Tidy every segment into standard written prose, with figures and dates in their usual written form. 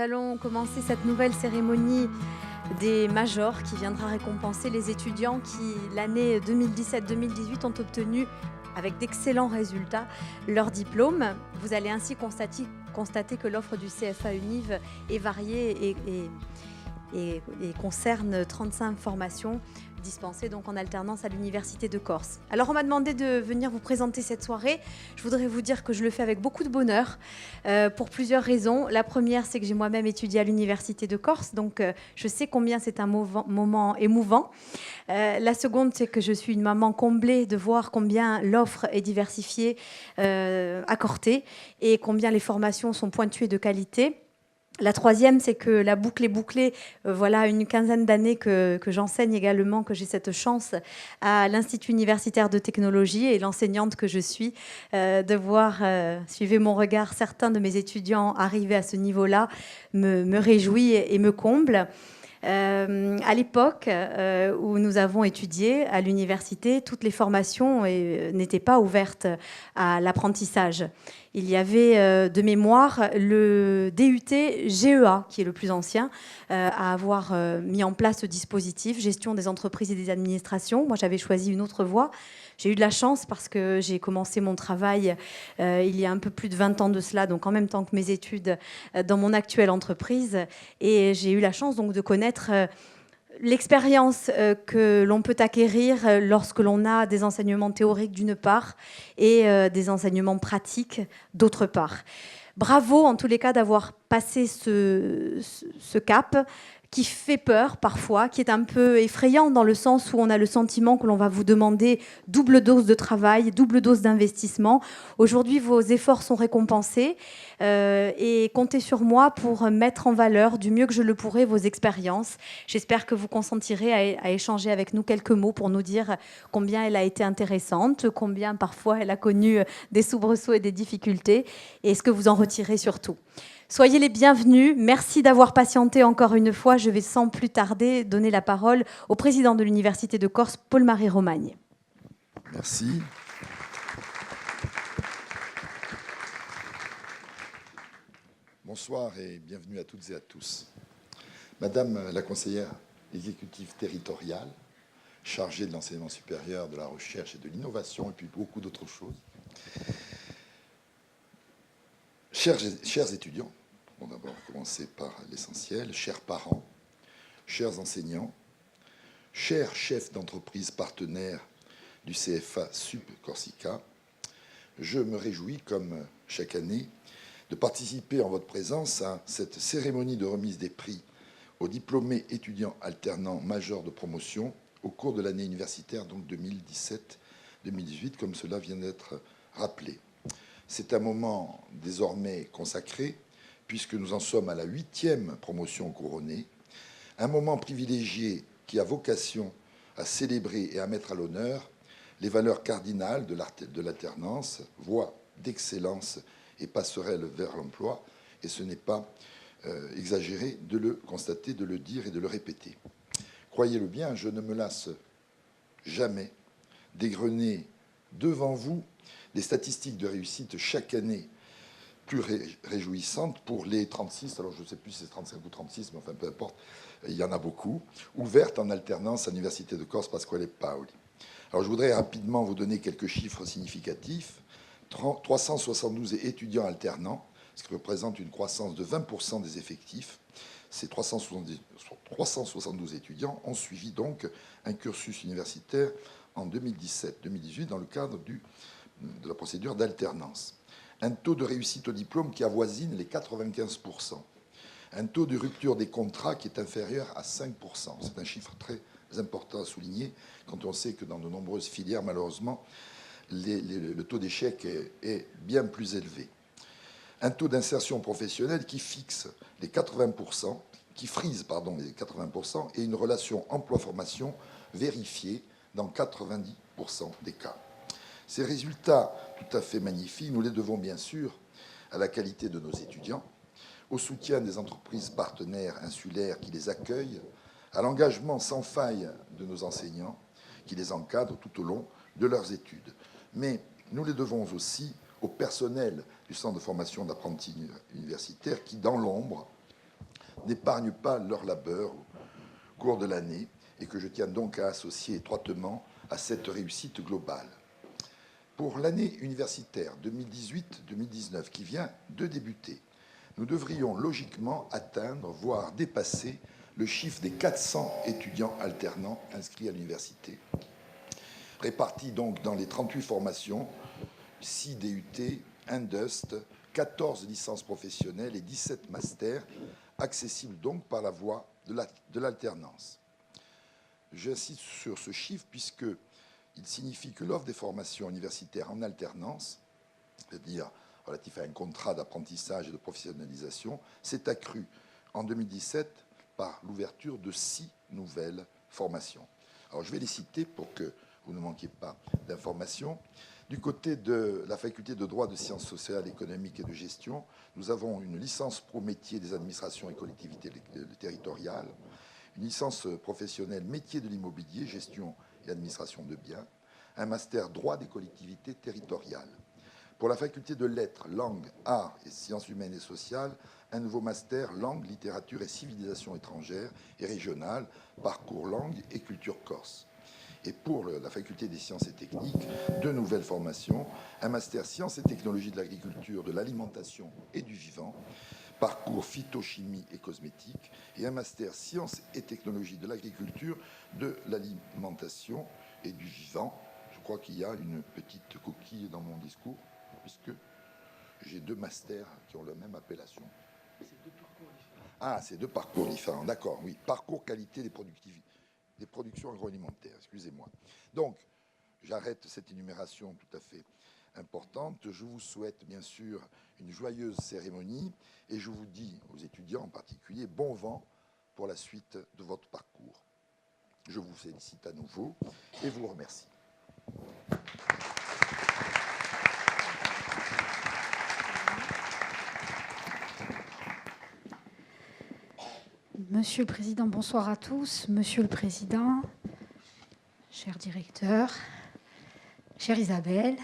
Nous allons commencer cette nouvelle cérémonie des majors qui viendra récompenser les étudiants qui, l'année 2017-2018, ont obtenu avec d'excellents résultats leur diplôme. Vous allez ainsi constater que l'offre du CFA Univ est variée et concerne 35 formations dispensées donc en alternance à l'Université de Corse. Alors on m'a demandé de venir vous présenter cette soirée. Je voudrais vous dire que je le fais avec beaucoup de bonheur pour plusieurs raisons. La première, c'est que j'ai moi-même étudié à l'Université de Corse, donc je sais combien c'est un moment émouvant. La seconde, c'est que je suis une maman comblée de voir combien l'offre est diversifiée à Corté et combien les formations sont pointues et de qualité. La troisième, c'est que la boucle est bouclée. Voilà une quinzaine d'années que j'enseigne également, que j'ai cette chance à l'Institut universitaire de technologie, et l'enseignante que je suis, de voir, suivez mon regard, certains de mes étudiants arriver à ce niveau-là, me réjouit et me comble. À l'époque où nous avons étudié à l'université, toutes les formations n'étaient pas ouvertes à l'apprentissage. Il y avait de mémoire le DUT GEA, qui est le plus ancien, à avoir mis en place ce dispositif, gestion des entreprises et des administrations. Moi, j'avais choisi une autre voie. J'ai eu de la chance parce que j'ai commencé mon travail il y a un peu plus de 20 ans de cela, donc en même temps que mes études dans mon actuelle entreprise. Et j'ai eu la chance donc de connaître l'expérience que l'on peut acquérir lorsque l'on a des enseignements théoriques d'une part et des enseignements pratiques d'autre part. Bravo en tous les cas d'avoir passé ce cap qui fait peur parfois, qui est un peu effrayant dans le sens où on a le sentiment que l'on va vous demander double dose de travail, double dose d'investissement. Aujourd'hui, vos efforts sont récompensés et comptez sur moi pour mettre en valeur du mieux que je le pourrai vos expériences. J'espère que vous consentirez à échanger avec nous quelques mots pour nous dire combien elle a été intéressante, combien parfois elle a connu des soubresauts et des difficultés, et ce que vous en retirez surtout. Soyez les bienvenus. Merci d'avoir patienté encore une fois. Je vais sans plus tarder donner la parole au président de l'Université de Corse, Paul-Marie Romagne. Merci. Bonsoir et bienvenue à toutes et à tous. Madame la conseillère exécutive territoriale, chargée de l'enseignement supérieur, de la recherche et de l'innovation, et puis beaucoup d'autres choses. Chers étudiants, on va d'abord commencer par l'essentiel, chers parents, chers enseignants, chers chefs d'entreprise partenaires du CFA Sup Corsica, je me réjouis, comme chaque année, de participer en votre présence à cette cérémonie de remise des prix aux diplômés étudiants alternants majeurs de promotion au cours de l'année universitaire, donc 2017-2018, comme cela vient d'être rappelé. C'est un moment désormais consacré, puisque nous en sommes à la 8e promotion couronnée, un moment privilégié qui a vocation à célébrer et à mettre à l'honneur les valeurs cardinales de l'alternance, voie d'excellence et passerelle vers l'emploi, et ce n'est pas exagéré de le constater, de le dire et de le répéter. Croyez-le bien, je ne me lasse jamais d'égrener devant vous des statistiques de réussite chaque année plus réjouissantes pour les 36, alors je ne sais plus si c'est 35 ou 36, mais enfin peu importe, il y en a beaucoup, ouvertes en alternance à l'Université de Corse Pasquale Paoli. Alors je voudrais rapidement vous donner quelques chiffres significatifs. 372 étudiants alternants, ce qui représente une croissance de 20% des effectifs. Ces 372 étudiants ont suivi donc un cursus universitaire en 2017-2018 dans le cadre de la procédure d'alternance. Un taux de réussite au diplôme qui avoisine les 95%. Un taux de rupture des contrats qui est inférieur à 5%. C'est un chiffre très important à souligner quand on sait que dans de nombreuses filières, malheureusement, le taux d'échec est bien plus élevé. Un taux d'insertion professionnelle qui fixe les 80%, qui frise les 80%, et une relation emploi-formation vérifiée dans 90% des cas. Ces résultats tout à fait magnifiques, nous les devons bien sûr à la qualité de nos étudiants, au soutien des entreprises partenaires insulaires qui les accueillent, à l'engagement sans faille de nos enseignants qui les encadrent tout au long de leurs études. Mais nous les devons aussi au personnel du centre de formation d'apprentis universitaires qui, dans l'ombre, n'épargnent pas leur labeur au cours de l'année et que je tiens donc à associer étroitement à cette réussite globale. Pour l'année universitaire 2018-2019 qui vient de débuter, nous devrions logiquement atteindre, voire dépasser, le chiffre des 400 étudiants alternants inscrits à l'université, répartis donc dans les 38 formations, 6 DUT, 1 DUST, 14 licences professionnelles et 17 masters, accessibles donc par la voie de l'alternance. J'insiste sur ce chiffre puisqu'il signifie que l'offre des formations universitaires en alternance, c'est-à-dire relatif à un contrat d'apprentissage et de professionnalisation, s'est accrue en 2017 par l'ouverture de 6 nouvelles formations. Alors je vais les citer pour que vous ne manquiez pas d'informations. Du côté de la faculté de droit de sciences sociales, économiques et de gestion, nous avons une licence pro métier des administrations et collectivités territoriales, une licence professionnelle métier de l'immobilier, gestion et administration de biens, un master droit des collectivités territoriales. Pour la faculté de lettres, langues, arts et sciences humaines et sociales, un nouveau master langue, littérature et civilisation étrangère et régionale, parcours langue et culture corse. Et pour la faculté des sciences et techniques, 2 nouvelles formations, un master sciences et technologies de l'agriculture, de l'alimentation et du vivant, parcours phytochimie et cosmétique, et un master sciences et technologies de l'agriculture, de l'alimentation et du vivant. Je crois qu'il y a une petite coquille dans mon discours, puisque j'ai 2 masters qui ont la même appellation. C'est 2 parcours différents. Ah, c'est 2 parcours différents, d'accord, oui. Parcours qualité des productions agroalimentaires, excusez-moi. Donc, j'arrête cette énumération tout à fait importante. Je vous souhaite, bien sûr, une joyeuse cérémonie et je vous dis, aux étudiants en particulier, bon vent pour la suite de votre parcours. Je vous félicite à nouveau et vous remercie. Monsieur le Président, bonsoir à tous. Monsieur le Président, cher directeur, chère Isabelle,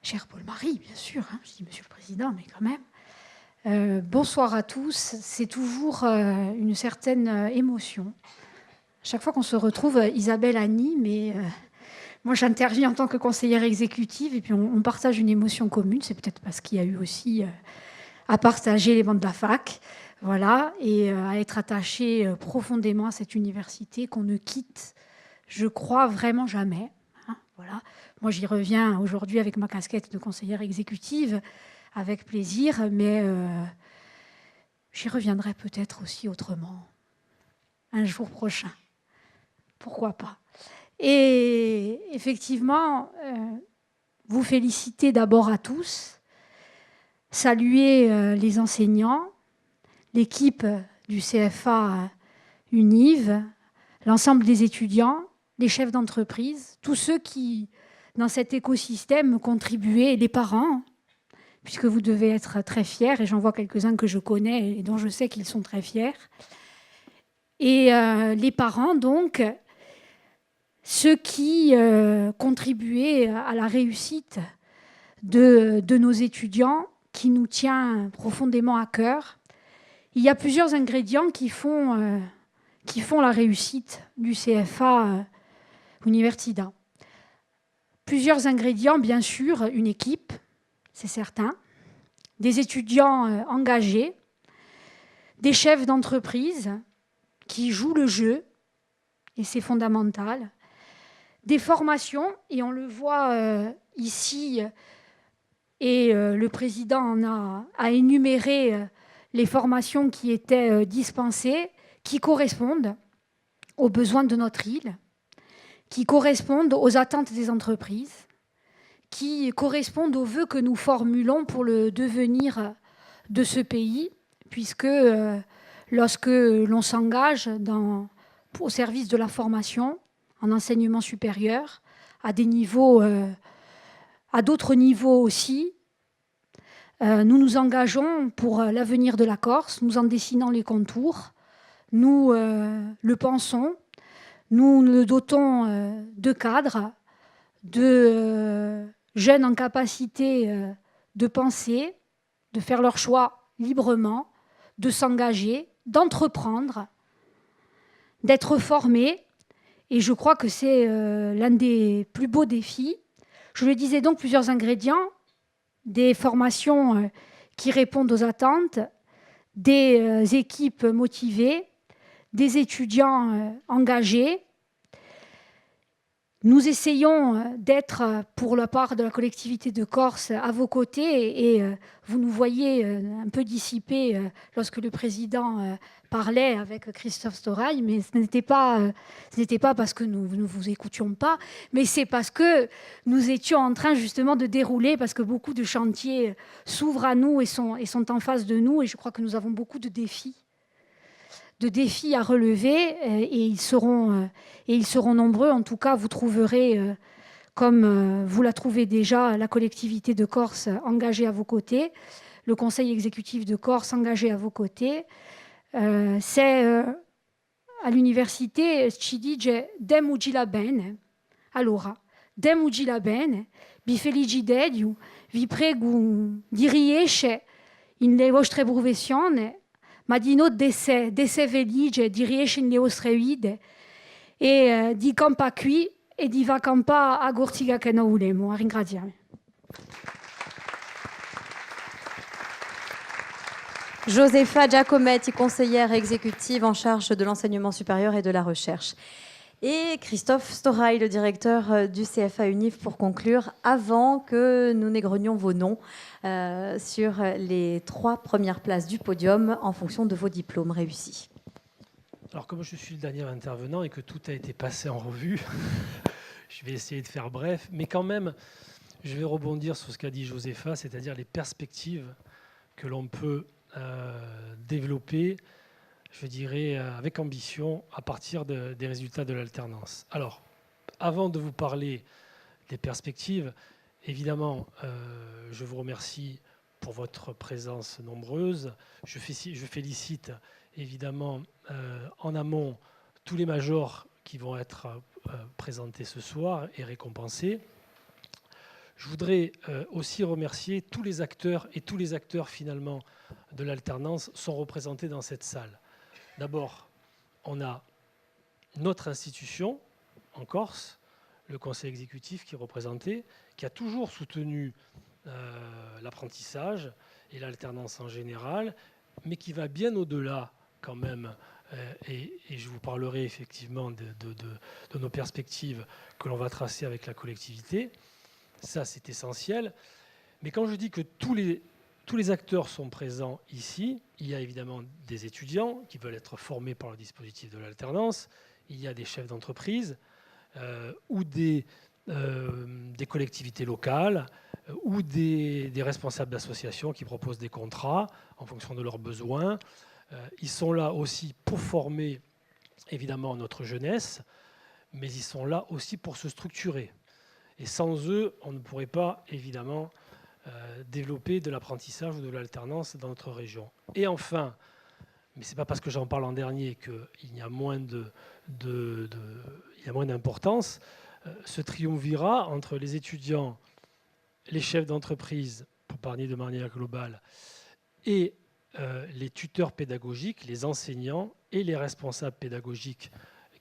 cher Paul-Marie, bien sûr, hein, je dis Monsieur le Président, mais quand même. Bonsoir à tous. C'est toujours une certaine émotion. Chaque fois qu'on se retrouve, Isabelle, Annie, mais moi j'interviens en tant que conseillère exécutive et puis on partage une émotion commune. C'est peut-être parce qu'il y a eu aussi à partager les bancs de la fac. Voilà, et à être attaché profondément à cette université qu'on ne quitte, je crois, vraiment jamais. Hein, voilà. Moi, j'y reviens aujourd'hui avec ma casquette de conseillère exécutive, avec plaisir, mais j'y reviendrai peut-être aussi autrement, un jour prochain. Pourquoi pas? Et effectivement, vous féliciter d'abord à tous, saluer les enseignants, l'équipe du CFA Univ, l'ensemble des étudiants, les chefs d'entreprise, tous ceux qui, dans cet écosystème, contribuaient, les parents, puisque vous devez être très fiers, et j'en vois quelques-uns que je connais et dont je sais qu'ils sont très fiers. Et les parents, donc, ceux qui contribuaient à la réussite de nos étudiants, qui nous tient profondément à cœur. Il y a plusieurs ingrédients qui font la réussite du CFA Universidad. Plusieurs ingrédients, bien sûr, une équipe, c'est certain, des étudiants engagés, des chefs d'entreprise qui jouent le jeu, et c'est fondamental, des formations, et on le voit ici, et le président en a énuméré les formations qui étaient dispensées, qui correspondent aux besoins de notre île, qui correspondent aux attentes des entreprises, qui correspondent aux vœux que nous formulons pour le devenir de ce pays, puisque lorsque l'on s'engage au service de la formation, en enseignement supérieur, à des niveaux, à d'autres niveaux aussi, nous nous engageons pour l'avenir de la Corse, nous en dessinons les contours, nous le pensons, nous le dotons de cadres, de jeunes en capacité de penser, de faire leur choix librement, de s'engager, d'entreprendre, d'être formés. Et je crois que c'est l'un des plus beaux défis. Je le disais donc, plusieurs ingrédients, des formations qui répondent aux attentes, des équipes motivées, des étudiants engagés. Nous essayons d'être, pour la part de la collectivité de Corse, à vos côtés et vous nous voyez un peu dissipés lorsque le président parlait avec Christophe Storail, mais ce n'était pas parce que nous ne vous écoutions pas, mais c'est parce que nous étions en train justement de dérouler, parce que beaucoup de chantiers s'ouvrent à nous et sont en face de nous, et je crois que nous avons beaucoup de défis à relever et ils seront nombreux. En tout cas, vous trouverez, comme vous la trouvez déjà, la collectivité de Corse engagée à vos côtés, le conseil exécutif de Corse engagé à vos côtés. C'est à l'université ci dice dem ugila bene. Allora, dem ugila bene, vi felicitediu, vi prego di riesce in le vostre professioni, ma di non d'essere felice, di riesce in le vostre vite e di campa qui e di va campa a Gortiga che noi volemo. Ringraziamo. Josefa Giacometti, conseillère exécutive en charge de l'enseignement supérieur et de la recherche. Et Christophe Storail, le directeur du CFA UNIF, pour conclure, avant que nous n'égrenions vos noms sur les 3 premières places du podium en fonction de vos diplômes réussis. Alors, comme je suis le dernier intervenant et que tout a été passé en revue, je vais essayer de faire bref, mais quand même, je vais rebondir sur ce qu'a dit Josefa, c'est-à-dire les perspectives que l'on peut développer, je dirais, avec ambition, à partir des résultats de l'alternance. Alors, avant de vous parler des perspectives, évidemment, je vous remercie pour votre présence nombreuse. Je félicite évidemment en amont tous les majors qui vont être présentés ce soir et récompensés. Je voudrais aussi remercier tous les acteurs, et tous les acteurs finalement de l'alternance sont représentés dans cette salle. D'abord, on a notre institution en Corse, le conseil exécutif qui est représenté, qui a toujours soutenu l'apprentissage et l'alternance en général, mais qui va bien au-delà quand même, et je vous parlerai effectivement de nos perspectives que l'on va tracer avec la collectivité. Ça, c'est essentiel. Mais quand je dis que tous les acteurs sont présents ici, il y a évidemment des étudiants qui veulent être formés par le dispositif de l'alternance, il y a des chefs d'entreprise ou des collectivités locales ou des responsables d'associations qui proposent des contrats en fonction de leurs besoins. Ils sont là aussi pour former évidemment notre jeunesse, mais ils sont là aussi pour se structurer. Et sans eux, on ne pourrait pas, évidemment, développer de l'apprentissage ou de l'alternance dans notre région. Et enfin, mais ce n'est pas parce que j'en parle en dernier qu'il y a moins d'importance, ce triumvirat entre les étudiants, les chefs d'entreprise, pour parler de manière globale, et les tuteurs pédagogiques, les enseignants et les responsables pédagogiques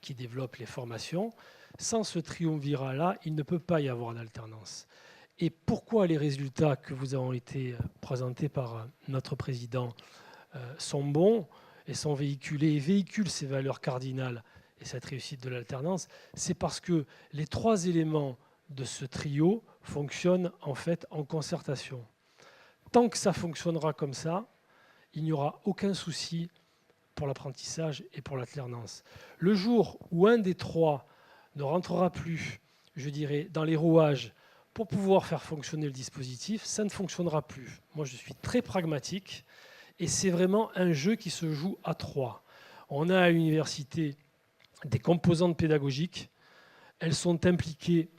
qui développent les formations. Sans ce triumvirat-là, il ne peut pas y avoir d'alternance. Et pourquoi les résultats que vous ont été présentés par notre président sont bons et sont véhiculés et véhiculent ces valeurs cardinales et cette réussite de l'alternance, c'est parce que les 3 éléments de ce trio fonctionnent en fait en concertation. Tant que ça fonctionnera comme ça, il n'y aura aucun souci pour l'apprentissage et pour l'alternance. Le jour où un des 3 ne rentrera plus, je dirais, dans les rouages pour pouvoir faire fonctionner le dispositif, ça ne fonctionnera plus. Moi, je suis très pragmatique et c'est vraiment un jeu qui se joue à 3. On a à l'université des composantes pédagogiques. Elles sont impliquées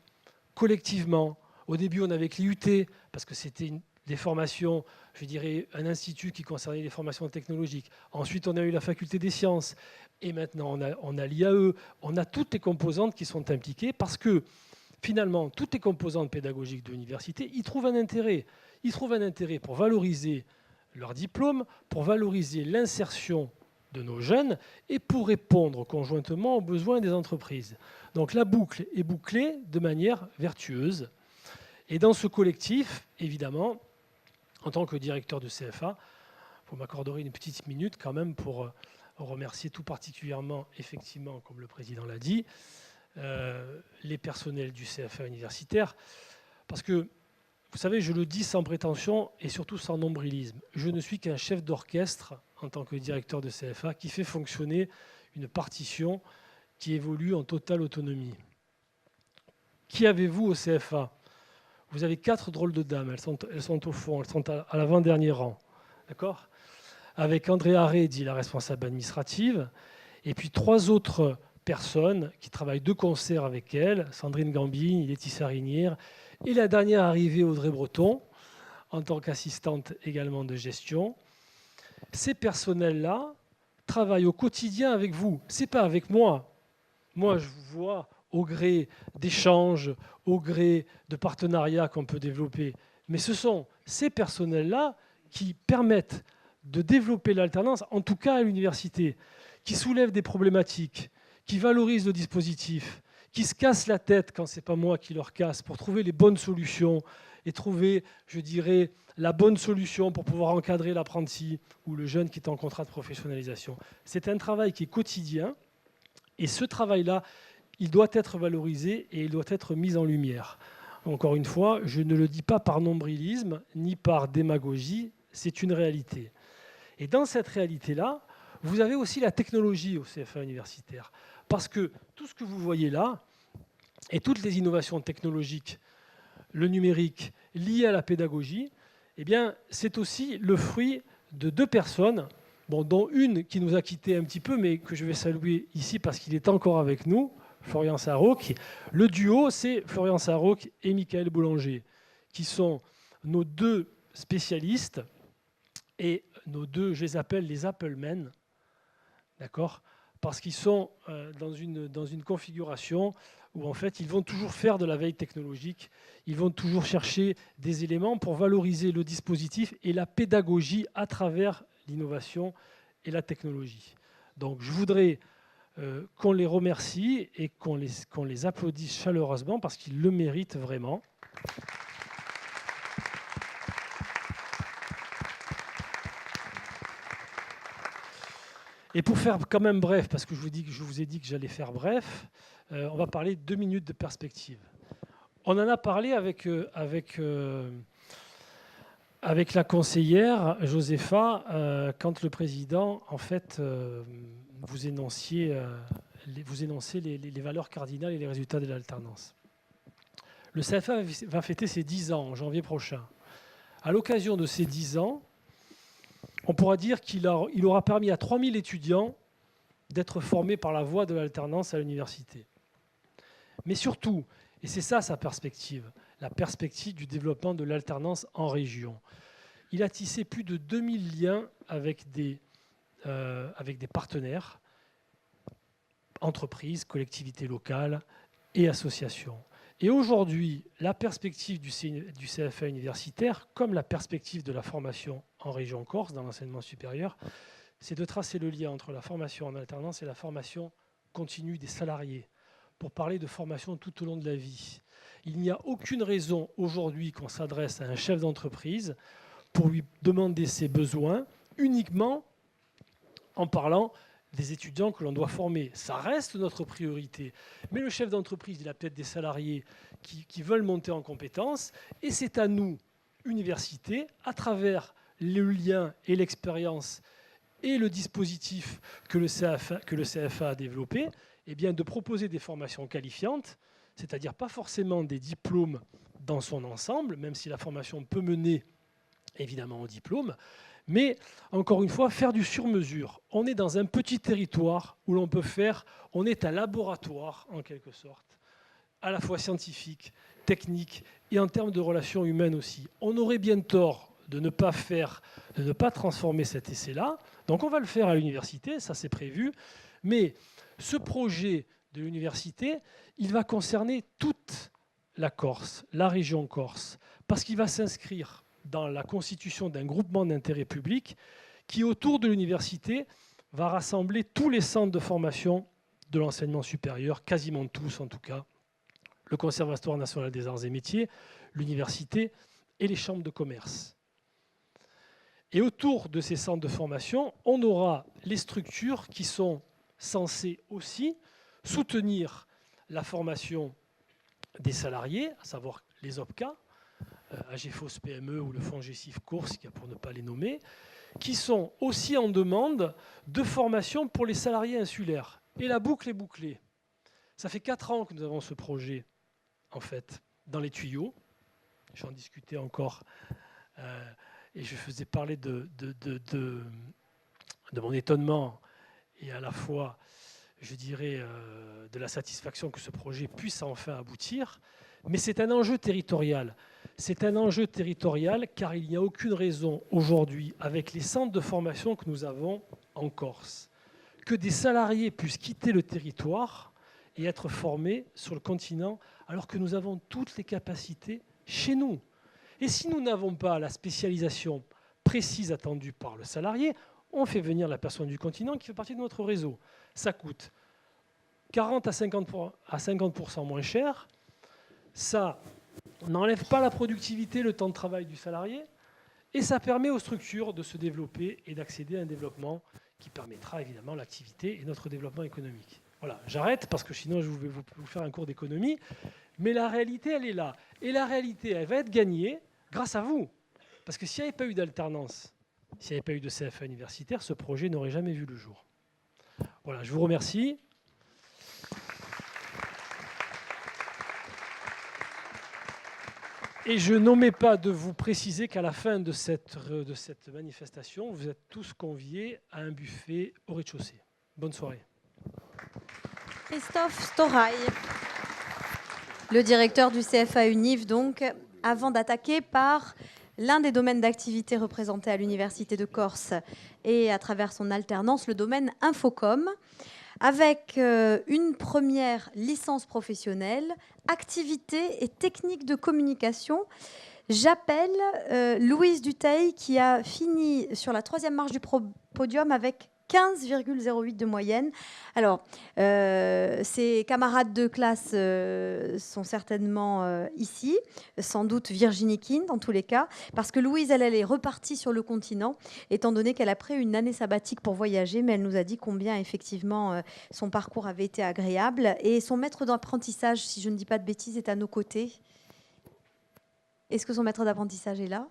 collectivement. Au début, on avait que l'IUT, parce que c'était des formations, je dirais, un institut qui concernait les formations technologiques. Ensuite, on a eu la faculté des sciences. Et maintenant, on a l'IAE. On a toutes les composantes qui sont impliquées parce que, finalement, toutes les composantes pédagogiques de l'université, ils trouvent un intérêt. Ils trouvent un intérêt pour valoriser leur diplôme, pour valoriser l'insertion de nos jeunes et pour répondre conjointement aux besoins des entreprises. Donc la boucle est bouclée de manière vertueuse. Et dans ce collectif, évidemment, en tant que directeur de CFA, vous m'accorderez une petite minute quand même pour remercier tout particulièrement, effectivement, comme le président l'a dit, les personnels du CFA universitaire. Parce que, vous savez, je le dis sans prétention et surtout sans nombrilisme. Je ne suis qu'un chef d'orchestre en tant que directeur de CFA qui fait fonctionner une partition qui évolue en totale autonomie. Qui avez-vous au CFA? Vous avez 4 drôles de dames, elles sont au fond, elles sont à l'avant-dernier rang. D'accord? Avec Andrea Redi, la responsable administrative, et puis 3 autres personnes qui travaillent de concert avec elle, Sandrine Gambini, Laetitia Rinière, et la dernière arrivée, Audrey Breton, en tant qu'assistante également de gestion. Ces personnels-là travaillent au quotidien avec vous. Ce n'est pas avec moi. Moi, je vous vois au gré d'échanges, au gré de partenariats qu'on peut développer. Mais ce sont ces personnels-là qui permettent de développer l'alternance, en tout cas à l'université, qui soulèvent des problématiques, qui valorisent le dispositif, qui se cassent la tête quand ce n'est pas moi qui leur casse, pour trouver les bonnes solutions et trouver, je dirais, la bonne solution pour pouvoir encadrer l'apprenti ou le jeune qui est en contrat de professionnalisation. C'est un travail qui est quotidien et ce travail-là, il doit être valorisé et il doit être mis en lumière. Encore une fois, je ne le dis pas par nombrilisme ni par démagogie, c'est une réalité. Et dans cette réalité-là, vous avez aussi la technologie au CFA universitaire. Parce que tout ce que vous voyez là, et toutes les innovations technologiques, le numérique, liées à la pédagogie, eh bien, c'est aussi le fruit de 2 personnes, bon, dont une qui nous a quittés un petit peu, mais que je vais saluer ici parce qu'il est encore avec nous, Florian Sarraute. Le duo, c'est Florian Sarraute et Michael Boulanger, qui sont nos 2 spécialistes et nos 2, je les appelle les Applemen, d'accord ? Parce qu'ils sont dans une configuration où en fait ils vont toujours faire de la veille technologique, ils vont toujours chercher des éléments pour valoriser le dispositif et la pédagogie à travers l'innovation et la technologie. Donc je voudrais qu'on les remercie et qu'on les applaudisse chaleureusement parce qu'ils le méritent vraiment. Et pour faire quand même bref, parce que je vous ai dit que j'allais faire bref, on va parler 2 minutes de perspective. On en a parlé avec la conseillère Josepha quand le président, en fait, vous énoncez les valeurs cardinales et les résultats de l'alternance. Le CFA va fêter ses 10 ans en janvier prochain. À l'occasion de ces 10 ans, on pourra dire qu'il aura permis à 3000 étudiants d'être formés par la voie de l'alternance à l'université. Mais surtout, et c'est ça sa perspective, la perspective du développement de l'alternance en région, il a tissé plus de 2000 liens avec des partenaires, entreprises, collectivités locales et associations. Et aujourd'hui, la perspective du CFA universitaire, comme la perspective de la formation en région Corse, dans l'enseignement supérieur, c'est de tracer le lien entre la formation en alternance et la formation continue des salariés, pour parler de formation tout au long de la vie. Il n'y a aucune raison aujourd'hui qu'on s'adresse à un chef d'entreprise pour lui demander ses besoins uniquement en parlant des étudiants que l'on doit former. Ça reste notre priorité. Mais le chef d'entreprise, il a peut-être des salariés qui veulent monter en compétences, et c'est à nous, université, à travers le lien et l'expérience et le dispositif que le CFA a développé, eh bien, de proposer des formations qualifiantes, c'est-à-dire pas forcément des diplômes dans son ensemble, même si la formation peut mener évidemment au diplôme, mais encore une fois, faire du sur-mesure. On est dans un petit territoire où l'on peut faire, on est un laboratoire en quelque sorte, à la fois scientifique, technique et en termes de relations humaines aussi. On aurait bien tort de ne pas transformer cet essai-là. Donc on va le faire à l'université, ça c'est prévu, mais ce projet de l'université, il va concerner toute la Corse, la région Corse, parce qu'il va s'inscrire dans la constitution d'un groupement d'intérêt public qui, autour de l'université, va rassembler tous les centres de formation de l'enseignement supérieur, quasiment tous en tout cas, le Conservatoire national des arts et métiers, l'université et les chambres de commerce. Et autour de ces centres de formation, on aura les structures qui sont censées aussi soutenir la formation des salariés, à savoir les OPCA, AGFOS PME ou le fonds GESIF Course, pour ne pas les nommer, qui sont aussi en demande de formation pour les salariés insulaires. Et la boucle est bouclée. Ça fait 4 ans que nous avons ce projet, en fait, dans les tuyaux. J'en discutais encore et je faisais parler de mon étonnement et à la fois, je dirais, de la satisfaction que ce projet puisse enfin aboutir. Mais c'est un enjeu territorial. C'est un enjeu territorial car il n'y a aucune raison aujourd'hui, avec les centres de formation que nous avons en Corse, que des salariés puissent quitter le territoire et être formés sur le continent, alors que nous avons toutes les capacités chez nous. Et si nous n'avons pas la spécialisation précise attendue par le salarié, on fait venir la personne du continent qui fait partie de notre réseau. Ça coûte 40 à 50% moins cher. Ça n'enlève pas la productivité, le temps de travail du salarié, et ça permet aux structures de se développer et d'accéder à un développement qui permettra évidemment l'activité et notre développement économique. Voilà, j'arrête parce que sinon je vais vous faire un cours d'économie, mais la réalité, elle est là. Et la réalité, elle va être gagnée grâce à vous. Parce que s'il n'y avait pas eu d'alternance, s'il n'y avait pas eu de CFA universitaire, ce projet n'aurait jamais vu le jour. Voilà, je vous remercie. Et je n'omets pas de vous préciser qu'à la fin de cette manifestation, vous êtes tous conviés à un buffet au rez-de-chaussée. Bonne soirée. Christophe Storail, le directeur du CFA Univ, donc, avant d'attaquer par l'un des domaines d'activité représentés à l'Université de Corse et à travers son alternance, le domaine Infocom, avec une première licence professionnelle, activité et technique de communication. J'appelle Louise Dutheil qui a fini sur la 3e marche du podium avec 15,08 de moyenne. Alors, ses camarades de classe sont certainement ici, sans doute Virginie King dans tous les cas, parce que Louise, elle est repartie sur le continent, étant donné qu'elle a pris une année sabbatique pour voyager, mais elle nous a dit combien effectivement son parcours avait été agréable. Et son maître d'apprentissage, si je ne dis pas de bêtises, est à nos côtés. Est-ce que son maître d'apprentissage est là ?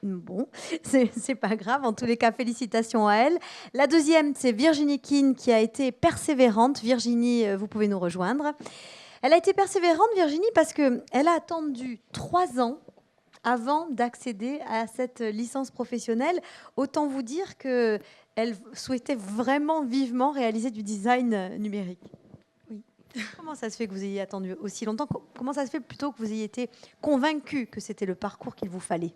Bon, c'est pas grave. En tous les cas, félicitations à elle. La deuxième, c'est Virginie King qui a été persévérante. Virginie, vous pouvez nous rejoindre. Elle a été persévérante, Virginie, parce qu'elle a attendu 3 ans avant d'accéder à cette licence professionnelle. Autant vous dire qu'elle souhaitait vraiment vivement réaliser du design numérique. Oui. Comment ça se fait que vous ayez attendu aussi longtemps ? Comment ça se fait plutôt que vous ayez été convaincue que c'était le parcours qu'il vous fallait ?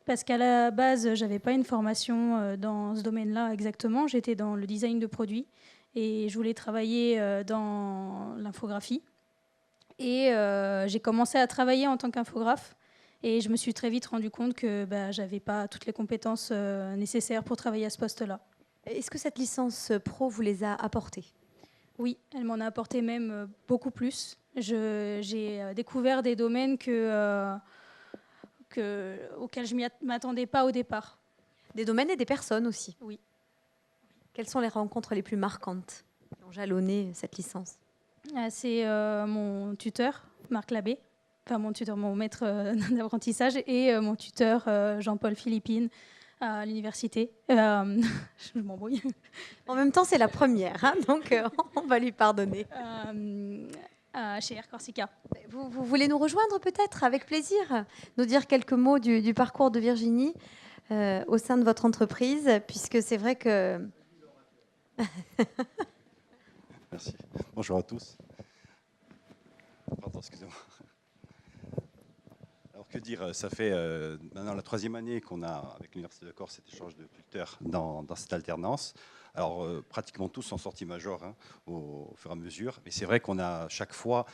Parce qu'à la base, je n'avais pas une formation dans ce domaine-là exactement. J'étais dans le design de produits et je voulais travailler dans l'infographie. Et j'ai commencé à travailler en tant qu'infographe et je me suis très vite rendu compte que je n'avais pas toutes les compétences nécessaires pour travailler à ce poste-là. Est-ce que cette licence pro vous les a apportées ? Oui, elle m'en a apporté même beaucoup plus. J'ai découvert des domaines auxquels je ne m'attendais pas au départ. Des domaines et des personnes aussi. Oui. Quelles sont les rencontres les plus marquantes qui ont jalonné cette licence ? C'est mon tuteur, Marc Labbé, enfin mon maître d'apprentissage, et mon tuteur, Jean-Paul Philippine, à l'université. Je m'embrouille. En même temps, c'est la première, hein, donc on va lui pardonner. Chez Air Corsica. Vous voulez nous rejoindre peut-être, avec plaisir, nous dire quelques mots du parcours de Virginie au sein de votre entreprise, puisque c'est vrai que... Merci. Bonjour à tous. Pardon, excusez-moi. Alors, Que dire, ça fait maintenant la 3e année qu'on a, avec l'Université de Corse, cet échange de tuteurs dans cette alternance. Alors, pratiquement tous sont sortis majors au fur et à mesure. Mais c'est vrai qu'on a chaque fois,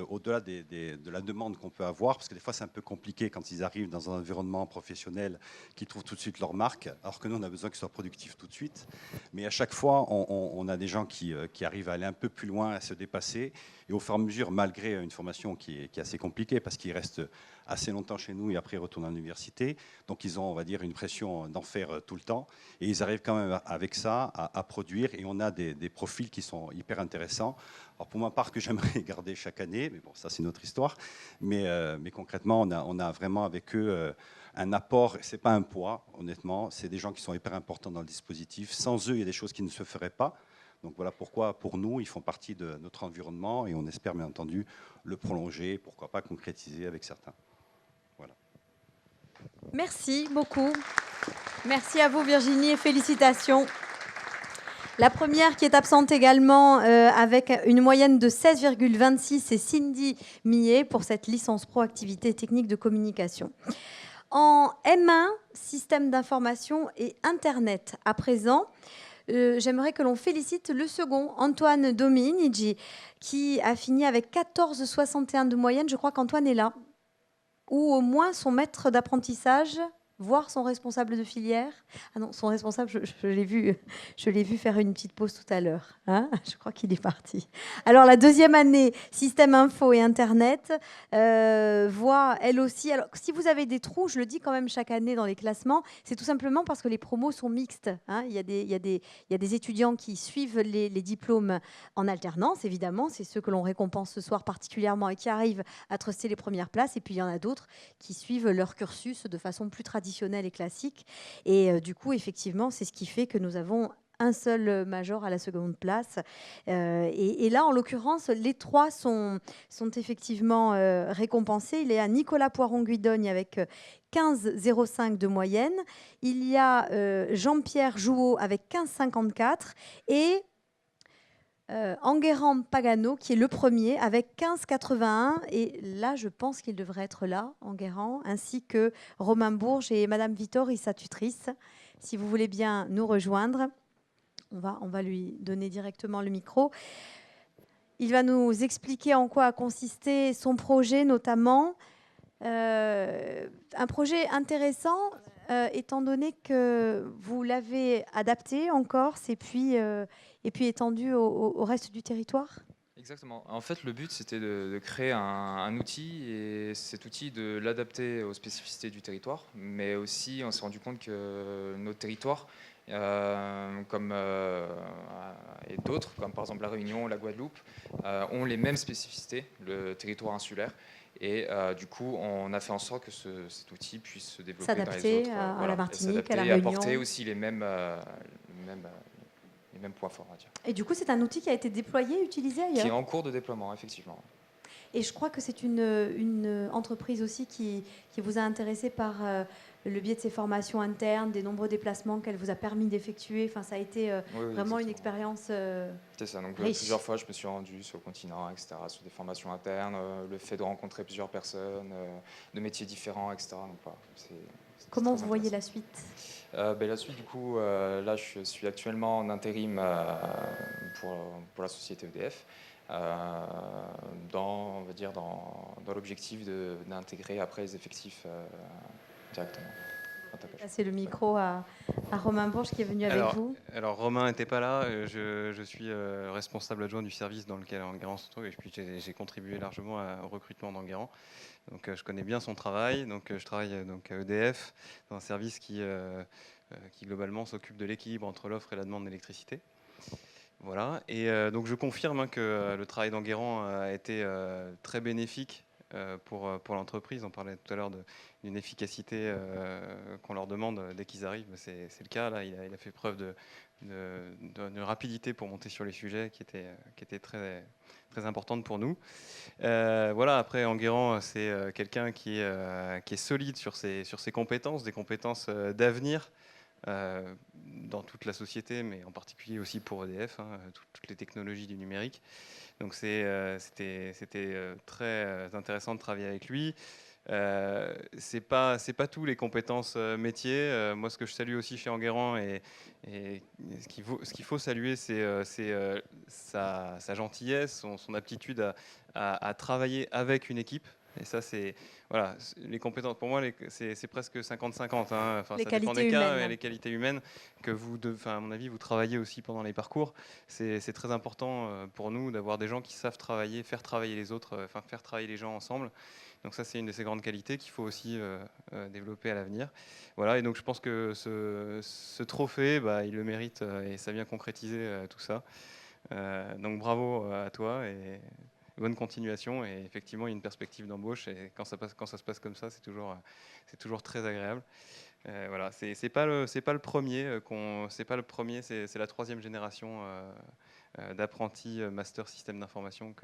au-delà de la demande qu'on peut avoir, parce que des fois c'est un peu compliqué quand ils arrivent dans un environnement professionnel, qu'ils trouvent tout de suite leur marque, alors que nous, on a besoin qu'ils soient productifs tout de suite. Mais à chaque fois, on a des gens qui arrivent à aller un peu plus loin, à se dépasser. Et au fur et à mesure, malgré une formation qui est assez compliquée, parce qu'ils restent assez longtemps chez nous et après ils retournent à l'université. Donc ils ont, on va dire, une pression d'en faire tout le temps. Et ils arrivent quand même avec ça à produire. Et on a des profils qui sont hyper intéressants. Alors pour ma part, que j'aimerais garder chaque année, mais bon, ça c'est notre histoire. Mais concrètement, on a vraiment avec eux un apport. C'est pas un poids, honnêtement. C'est des gens qui sont hyper importants dans le dispositif. Sans eux, il y a des choses qui ne se feraient pas. Donc voilà pourquoi, pour nous, ils font partie de notre environnement et on espère bien entendu le prolonger, pourquoi pas concrétiser avec certains. Voilà. Merci beaucoup. Merci à vous Virginie et félicitations. La première qui est absente également avec une moyenne de 16,26, c'est Cindy Millet pour cette licence pro activité technique de communication. En M1, système d'information et Internet, à présent, j'aimerais que l'on félicite le second, Antoine Dominici, qui a fini avec 14,61 de moyenne. Je crois qu'Antoine est là. Ou au moins son maître d'apprentissage, voire son responsable de filière. Ah non, son responsable, je l'ai vu faire une petite pause tout à l'heure. Hein, je crois qu'il est parti. Alors, la 2e année, système info et Internet, voit elle aussi... Alors, si vous avez des trous, je le dis quand même chaque année dans les classements, c'est tout simplement parce que les promos sont mixtes. Hein. Il y a des étudiants qui suivent les diplômes en alternance, évidemment. C'est ceux que l'on récompense ce soir particulièrement et qui arrivent à truster les premières places. Et puis, il y en a d'autres qui suivent leur cursus de façon plus traditionnelle et classique. Et du coup, effectivement, c'est ce qui fait que nous avons un seul major à la seconde place. Et là, en l'occurrence, les 3 sont effectivement récompensés. Il y a Nicolas Poiron-Guidogne avec 15,05 de moyenne. Il y a Jean-Pierre Jouot avec 15,54 et Enguerrand Pagano qui est le premier avec 15,81 et là je pense qu'il devrait être là, Enguerrand, ainsi que Romain Bourges et Madame Vittori, sa tutrice. Si vous voulez bien nous rejoindre, on va lui donner directement le micro. Il va nous expliquer en quoi a consisté son projet, notamment un projet intéressant étant donné que vous l'avez adapté en Corse et puis étendu au reste du territoire. Exactement. En fait, le but, c'était de créer un outil et cet outil de l'adapter aux spécificités du territoire. Mais aussi, on s'est rendu compte que nos territoires, et d'autres, comme par exemple la Réunion, la Guadeloupe, ont les mêmes spécificités, le territoire insulaire. Et du coup, on a fait en sorte que cet outil puisse se développer dans les autres. S'adapter à la Martinique, à la et Réunion. apporter aussi les mêmes points forts, on va dire. Et du coup, c'est un outil qui a été déployé, utilisé ailleurs. Qui est en cours de déploiement, effectivement. Et je crois que c'est une entreprise aussi qui vous a intéressé par le biais de ses formations internes, des nombreux déplacements qu'elle vous a permis d'effectuer. Enfin, ça a été vraiment une expérience c'est ça. Donc riche. plusieurs fois, je me suis rendu sur le continent, etc., sur des formations internes, le fait de rencontrer plusieurs personnes, de métiers différents, etc. Donc, voilà, Comment vous voyez la suite? La suite, du coup, là, je suis actuellement en intérim pour la société EDF. On va dire dans l'objectif d'intégrer après les effectifs directement. C'est le micro à Romain Bourges qui est venu avec vous. Alors Romain n'était pas là, je suis responsable adjoint du service dans lequel Enguerrand se trouve et puis j'ai contribué largement au recrutement d'Enguerrand. Donc je connais bien son travail, donc je travaille donc à EDF dans un service qui globalement s'occupe de l'équilibre entre l'offre et la demande d'électricité. Voilà, et donc je confirme que le travail d'Enguerrand a été très bénéfique pour l'entreprise. On parlait tout à l'heure d'une efficacité qu'on leur demande dès qu'ils arrivent. C'est le cas, là, il a fait preuve de rapidité pour monter sur les sujets qui étaient très, très importantes pour nous. Voilà, après, Enguerrand, c'est quelqu'un qui est solide sur ses compétences, des compétences d'avenir, dans toute la société, mais en particulier aussi pour EDF, toutes les technologies du numérique. Donc c'était très intéressant de travailler avec lui. c'est pas tout les compétences métiers. Moi, ce que je salue aussi chez Enguerrand et ce qu'il faut saluer, c'est sa gentillesse, son aptitude à travailler avec une équipe. Et ça, c'est voilà, les compétences. Pour moi, c'est presque 50-50. Hein. Enfin, Les ça dépend qualités des cas, humaines. et les qualités humaines que à mon avis, vous travaillez aussi pendant les parcours. C'est très important pour nous d'avoir des gens qui savent travailler, faire travailler les autres, faire travailler les gens ensemble. Donc ça, c'est une de ces grandes qualités qu'il faut aussi développer à l'avenir. Voilà, et donc je pense que ce trophée, il le mérite et ça vient concrétiser tout ça. Donc bravo à toi et bonne continuation. Et effectivement, il y a une perspective d'embauche et quand ça se passe comme ça, c'est toujours très agréable. Voilà, c'est pas le premier c'est la 3e génération d'apprentis master système d'information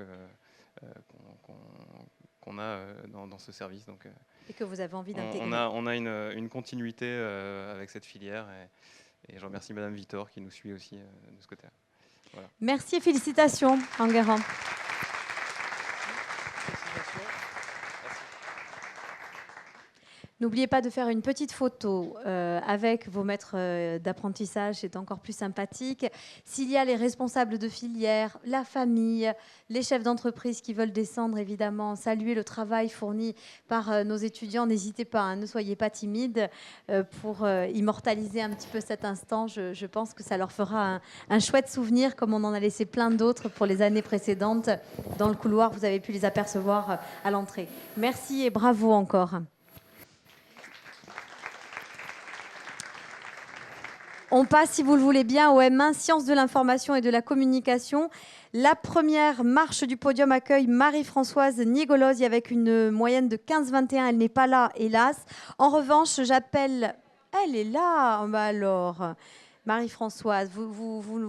qu'on a dans ce service. Donc, Et que vous avez envie d'intégrer. On a une continuité avec cette filière et je remercie Madame Vittor qui nous suit aussi de ce côté-là. Voilà. Merci et félicitations, Enguerrand. N'oubliez pas de faire une petite photo avec vos maîtres d'apprentissage, c'est encore plus sympathique. S'il y a les responsables de filière, la famille, les chefs d'entreprise qui veulent descendre, évidemment, saluer le travail fourni par nos étudiants, n'hésitez pas, hein, ne soyez pas timides pour immortaliser un petit peu cet instant. Je pense que ça leur fera un chouette souvenir, comme on en a laissé plein d'autres pour les années précédentes. Dans le couloir, vous avez pu les apercevoir à l'entrée. Merci et bravo encore. On passe, si vous le voulez bien, au M1, Sciences de l'information et de la communication. La première marche du podium accueille Marie-Françoise Nigolosi avec une moyenne de 15,21. Elle n'est pas là, hélas. En revanche, j'appelle... Elle est là, alors... Marie-Françoise, vous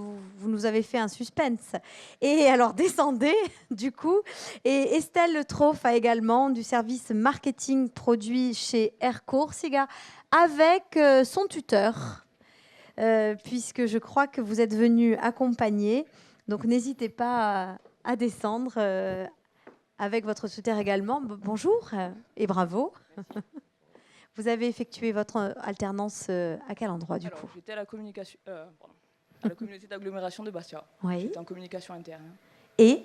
nous avez fait un suspense. Et alors, descendez, du coup. Et Estelle Troff également, du service marketing produit chez Aircourt, avec son tuteur. Puisque je crois que vous êtes venu accompagner. Donc, n'hésitez pas à descendre avec votre tuteur également. Bonjour et bravo. Vous avez effectué votre alternance à quel endroit, du coup ? J'étais à la communication, à la communauté d'agglomération de Bastia. Oui. J'étais en communication interne. Et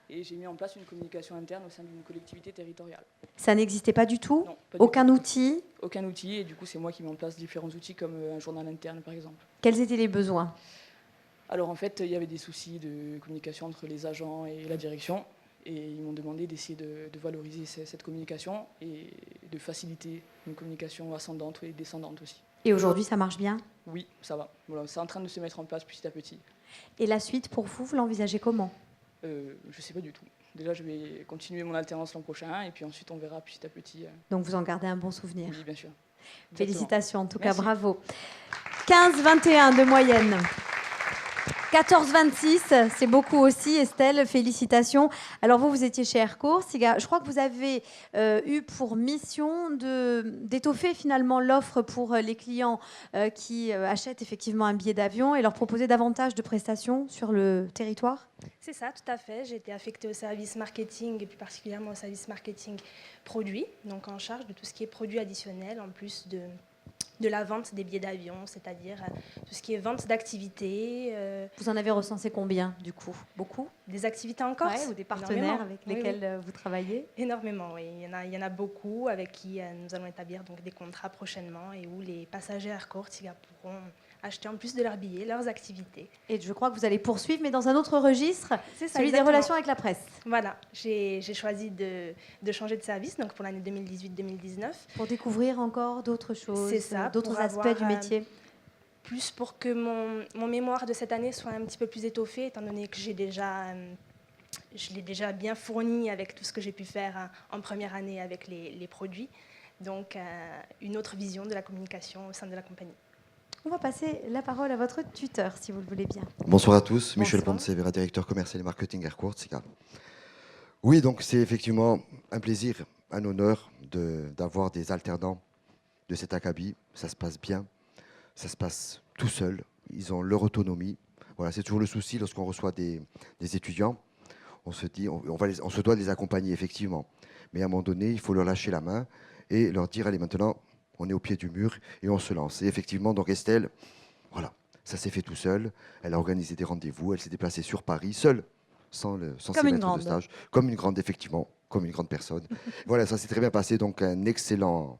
j'ai mis en place une communication interne au sein d'une collectivité territoriale. Ça n'existait pas du tout ? Non, pas du Aucun tout. outil ? Aucun outil, et du coup, c'est moi qui mets en place différents outils comme un journal interne, par exemple. Quels étaient les besoins ? Alors, en fait, il y avait des soucis de communication entre les agents et la direction, et ils m'ont demandé d'essayer de valoriser cette communication et de faciliter une communication ascendante et descendante aussi. Et aujourd'hui, ça marche bien ? Oui, ça va. Voilà, c'est en train de se mettre en place petit à petit. Et la suite, pour vous, vous l'envisagez comment ? Je ne sais pas du tout. Déjà, je vais continuer mon alternance l'an prochain, et puis ensuite, on verra petit à petit. Donc, vous en gardez un bon souvenir ? Oui, bien sûr. Félicitations, en tout Merci. cas, bravo. 15,21 de moyenne. 14,26, c'est beaucoup aussi, Estelle, félicitations. Alors vous étiez chez Aircourt, je crois que vous avez eu pour mission d'étoffer finalement l'offre pour les clients qui achètent effectivement un billet d'avion et leur proposer davantage de prestations sur le territoire. C'est ça, tout à fait. J'ai été affectée au service marketing et plus particulièrement au service marketing produit, donc en charge de tout ce qui est produit additionnel en plus de la vente des billets d'avion, c'est-à-dire tout ce qui est vente d'activités. Vous en avez recensé combien, du coup ? Beaucoup ? Des activités en Corse ? Ou des partenaires avec lesquels oui. vous travaillez ? Énormément, oui. Il y en a beaucoup avec qui nous allons établir donc, des contrats prochainement et où les passagers Aircourt pourront acheter en plus de leurs billets, leurs activités. Et je crois que vous allez poursuivre, mais dans un autre registre, c'est ça, celui exactement. des relations avec la presse. Voilà, j'ai choisi de changer de service donc pour l'année 2018-2019. Pour découvrir encore d'autres choses, c'est ça, d'autres aspects du métier. Plus pour que mon mémoire de cette année soit un petit peu plus étoffé, étant donné que je l'ai déjà bien fourni avec tout ce que j'ai pu faire en première année avec les produits. Donc, une autre vision de la communication au sein de la compagnie. On va passer la parole à votre tuteur, si vous le voulez bien. Bonsoir à tous. Bonsoir. Michel Poncevera, directeur commercial et marketing Aircourt. Oui, donc c'est effectivement un plaisir, un honneur d'avoir des alternants de cet acabit. Ça se passe bien, ça se passe tout seul. Ils ont leur autonomie. Voilà, c'est toujours le souci lorsqu'on reçoit des étudiants. on se dit, on se doit de les accompagner, effectivement. Mais à un moment donné, il faut leur lâcher la main et leur dire, allez, maintenant, on est au pied du mur et on se lance. Et effectivement, donc Estelle, voilà, ça s'est fait tout seul. Elle a organisé des rendez-vous, elle s'est déplacée sur Paris, seule, sans ses maîtres de stage. Comme une grande, effectivement, comme une grande personne. Voilà, ça s'est très bien passé, donc un excellent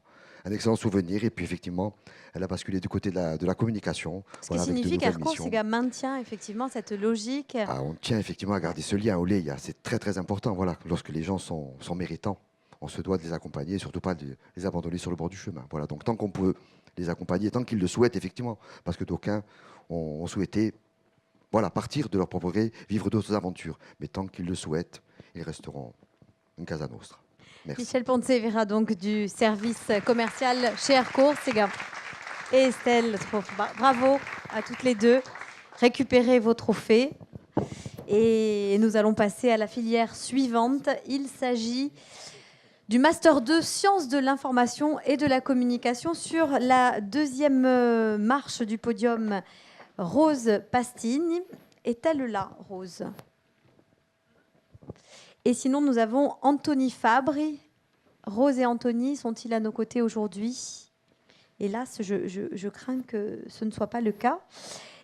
souvenir. Et puis, effectivement, elle a basculé du côté de la communication. Ce qui signifie qu'Aircourt maintient effectivement cette logique. On tient effectivement à garder ce lien au lait. C'est très, très important. Voilà, lorsque les gens sont méritants, on se doit de les accompagner et surtout pas de les abandonner sur le bord du chemin. Voilà, donc tant qu'on peut les accompagner, tant qu'ils le souhaitent, effectivement, parce que d'aucuns ont souhaité partir de leur propre gré, vivre d'autres aventures. Mais tant qu'ils le souhaitent, ils resteront une Casa Nostra. Merci. Michel Ponce-Vera, donc du service commercial chez Aircourt, et Estelle, bravo à toutes les deux. Récupérez vos trophées. Et nous allons passer à la filière suivante. Il s'agit du Master 2 Sciences de l'information et de la communication. Sur la deuxième marche du podium, Rose Pastigne. Est-elle là, Rose ? Et sinon, nous avons Anthony Fabri. Rose et Anthony sont-ils à nos côtés aujourd'hui ? Hélas, je crains que ce ne soit pas le cas.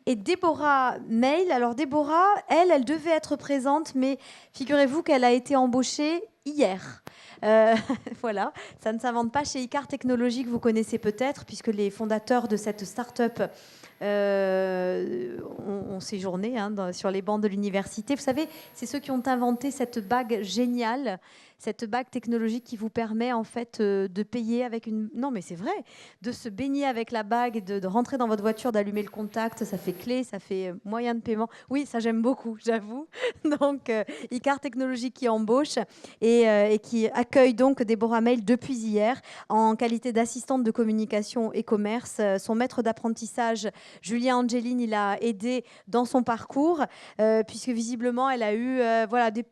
Et Déborah Mail. Alors Déborah, elle devait être présente, mais figurez-vous qu'elle a été embauchée hier. Voilà, ça ne s'invente pas chez Icare Technologies, que vous connaissez peut-être, puisque les fondateurs de cette start-up ont séjourné sur les bancs de l'université. Vous savez, c'est ceux qui ont inventé cette bague géniale, cette bague technologique qui vous permet en fait de payer avec une... Non mais c'est vrai, de se baigner avec la bague, de rentrer dans votre voiture, d'allumer le contact, ça fait clé, ça fait moyen de paiement. Oui, ça j'aime beaucoup, j'avoue. Donc Icare Technologies qui embauche et qui accueille donc Déborah Mail depuis hier en qualité d'assistante de communication et commerce. Son maître d'apprentissage, Julien Angeline, il a aidé dans son parcours puisque visiblement elle a eu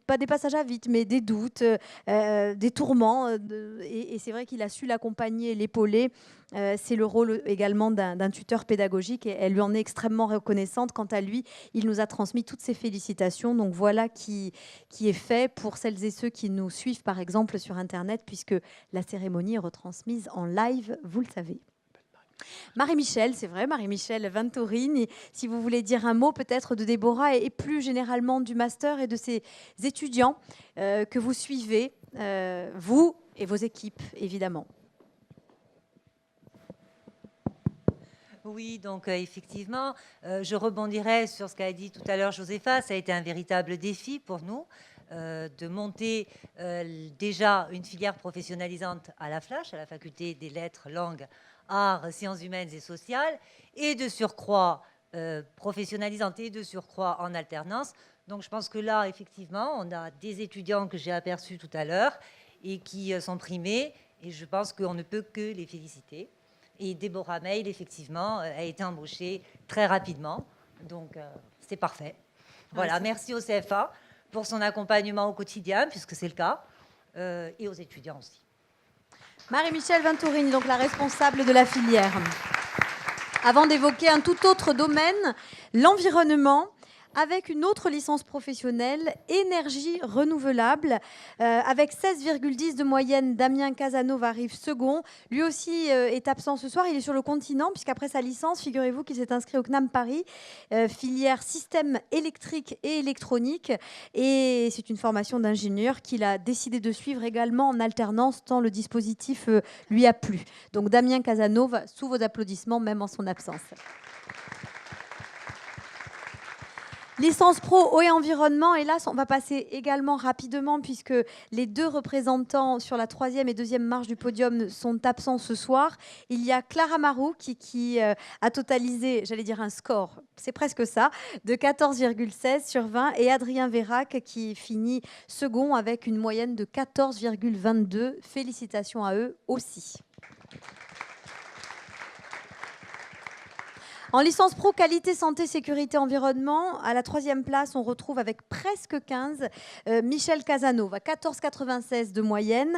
pas des passages à vide, mais des doutes, des tourments, et c'est vrai qu'il a su l'accompagner, l'épauler. C'est le rôle également d'un tuteur pédagogique et elle lui en est extrêmement reconnaissante. Quant à lui, il nous a transmis toutes ses félicitations. Donc voilà qui est fait pour celles et ceux qui nous suivent par exemple sur Internet, puisque la cérémonie est retransmise en live, vous le savez. Marie-Michel, c'est vrai, Marie-Michel Venturini, si vous voulez dire un mot peut-être de Déborah et plus généralement du master et de ces étudiants que vous suivez, vous et vos équipes évidemment. Oui, donc effectivement, je rebondirai sur ce qu'a dit tout à l'heure Josépha. Ça a été un véritable défi pour nous de monter déjà une filière professionnalisante à la Flash, à la faculté des lettres, langues, arts, sciences humaines et sociales, et de surcroît professionnalisante et de surcroît en alternance. Donc je pense que là, effectivement, on a des étudiants que j'ai aperçus tout à l'heure et qui sont primés, et je pense qu'on ne peut que les féliciter. Et Déborah Mail, effectivement, a été embauchée très rapidement. Donc, c'est parfait. Voilà, merci au CFA pour son accompagnement au quotidien, puisque c'est le cas, et aux étudiants aussi. Marie-Michel Venturini, donc la responsable de la filière. Avant d'évoquer un tout autre domaine, l'environnement, avec une autre licence professionnelle, énergie renouvelable, avec 16,10 de moyenne. Damien Casanova arrive second. Lui aussi est absent ce soir. Il est sur le continent, puisqu'après sa licence, figurez-vous qu'il s'est inscrit au CNAM Paris, filière système électrique et électronique. Et c'est une formation d'ingénieur qu'il a décidé de suivre également en alternance, tant le dispositif lui a plu. Donc Damien Casanova, sous vos applaudissements, même en son absence. Licence pro eau et environnement, hélas, on va passer également rapidement puisque les deux représentants sur la troisième et deuxième marche du podium sont absents ce soir. Il y a Clara Marou qui a totalisé, j'allais dire un score, c'est presque ça, de 14,16 sur 20 et Adrien Vérac qui finit second avec une moyenne de 14,22. Félicitations à eux aussi. En licence pro qualité, santé, sécurité, environnement, à la troisième place, on retrouve avec presque 15 Michel Casanova, 14,96 de moyenne.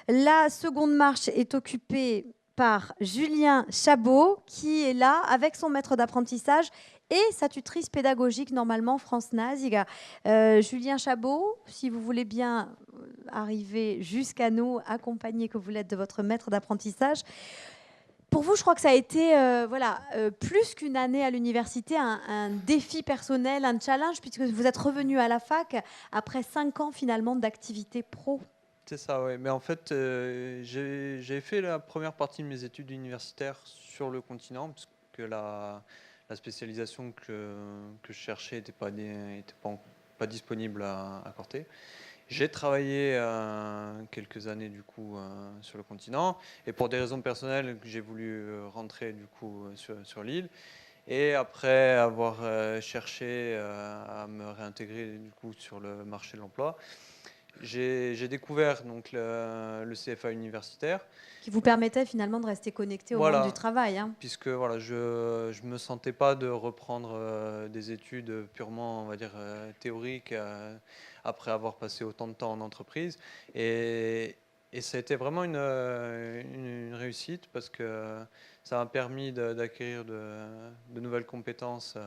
La seconde marche est occupée par Julien Chabot, qui est là avec son maître d'apprentissage et sa tutrice pédagogique, normalement, France Naziga. Julien Chabot, si vous voulez bien arriver jusqu'à nous, accompagné que vous l'êtes de votre maître d'apprentissage. Pour vous, je crois que ça a été plus qu'une année à l'université, un défi personnel, un challenge, puisque vous êtes revenu à la fac après 5 ans finalement d'activité pro. C'est ça, oui. Mais en fait, j'ai fait la première partie de mes études universitaires sur le continent, parce que la spécialisation que je cherchais n'était pas disponible à Corté. J'ai travaillé quelques années du coup sur le continent, et pour des raisons personnelles, j'ai voulu rentrer du coup sur l'île. Et après avoir cherché à me réintégrer du coup sur le marché de l'emploi, j'ai découvert donc le CFA universitaire. Qui vous permettait finalement de rester connecté au monde du travail. Hein. Puisque voilà, je ne me sentais pas de reprendre des études purement, on va dire, théoriques après avoir passé autant de temps en entreprise. Et ça a été vraiment une réussite parce que ça m'a permis d'acquérir de nouvelles compétences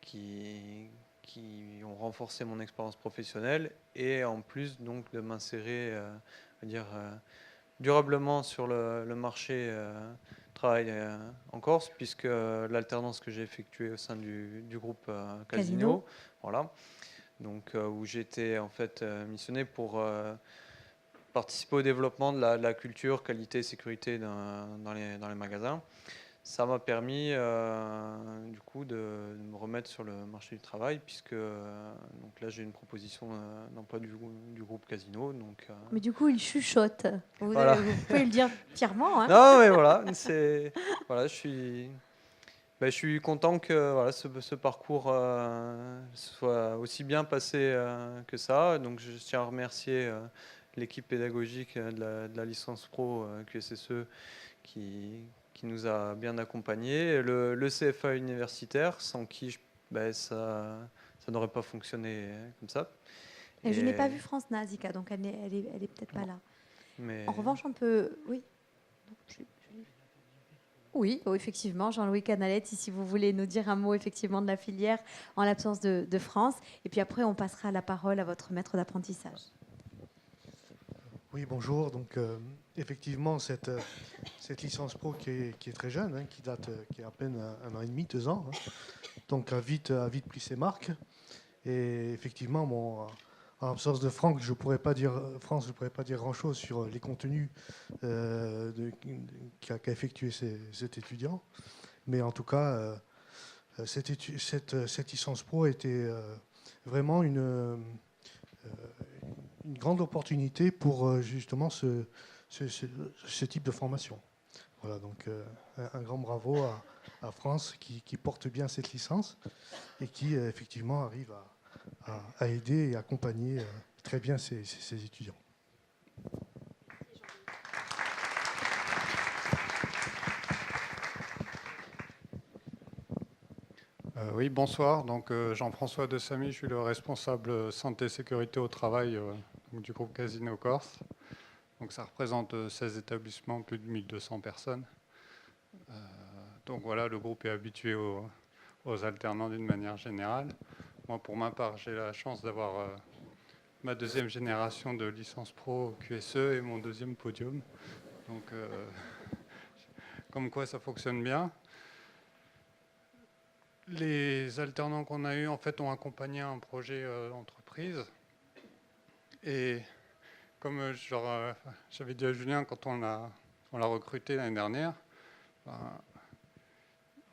qui ont renforcé mon expérience professionnelle et en plus donc de m'insérer durablement sur le marché travail en Corse, puisque l'alternance que j'ai effectuée au sein du groupe Casino, voilà, donc où j'ai été en fait missionné pour participer au développement de la culture, qualité et sécurité dans les magasins. Ça m'a permis du coup de me remettre sur le marché du travail, puisque donc là j'ai une proposition d'emploi du groupe Casino. Donc, mais du coup il chuchote. Vous pouvez le dire fièrement. Hein. Non mais voilà, je suis content que voilà, ce parcours soit aussi bien passé que ça. Donc je tiens à remercier l'équipe pédagogique de la licence pro QSSE qui nous a bien accompagnés, le CFA universitaire, sans qui ça n'aurait pas fonctionné comme ça. Et je n'ai pas vu France Nazica, donc elle est peut-être pas là. Mais... En revanche, on peut... Oui. Oui, effectivement, Jean-Louis Canalette, si vous voulez nous dire un mot effectivement de la filière en l'absence de France. Et puis après, on passera la parole à votre maître d'apprentissage. Oui, bonjour. Donc, effectivement, cette licence pro qui est très jeune, hein, qui est à peine 1 an et demi, 2 ans, hein, donc a vite pris ses marques. Et effectivement, en l'absence de France, je ne pourrais pas dire grand-chose sur les contenus qu'a effectué cet étudiant. Mais en tout cas, cette licence pro était vraiment une grande opportunité pour justement ce type de formation. Voilà, donc un grand bravo à France qui porte bien cette licence et qui effectivement arrive à aider et accompagner très bien ses étudiants. Oui, bonsoir. Donc, Jean-François de Samy, je suis le responsable santé et sécurité au travail du groupe Casino Corse. Donc, ça représente 16 établissements, plus de 1200 personnes. Donc voilà, le groupe est habitué aux alternants d'une manière générale. Moi, pour ma part, j'ai la chance d'avoir ma 2e génération de licence pro QSE et mon 2e podium. Donc, comme quoi ça fonctionne bien. Les alternants qu'on a eus, en fait, ont accompagné un projet d'entreprise. Et comme j'avais dit à Julien, quand on l'a recruté l'année dernière,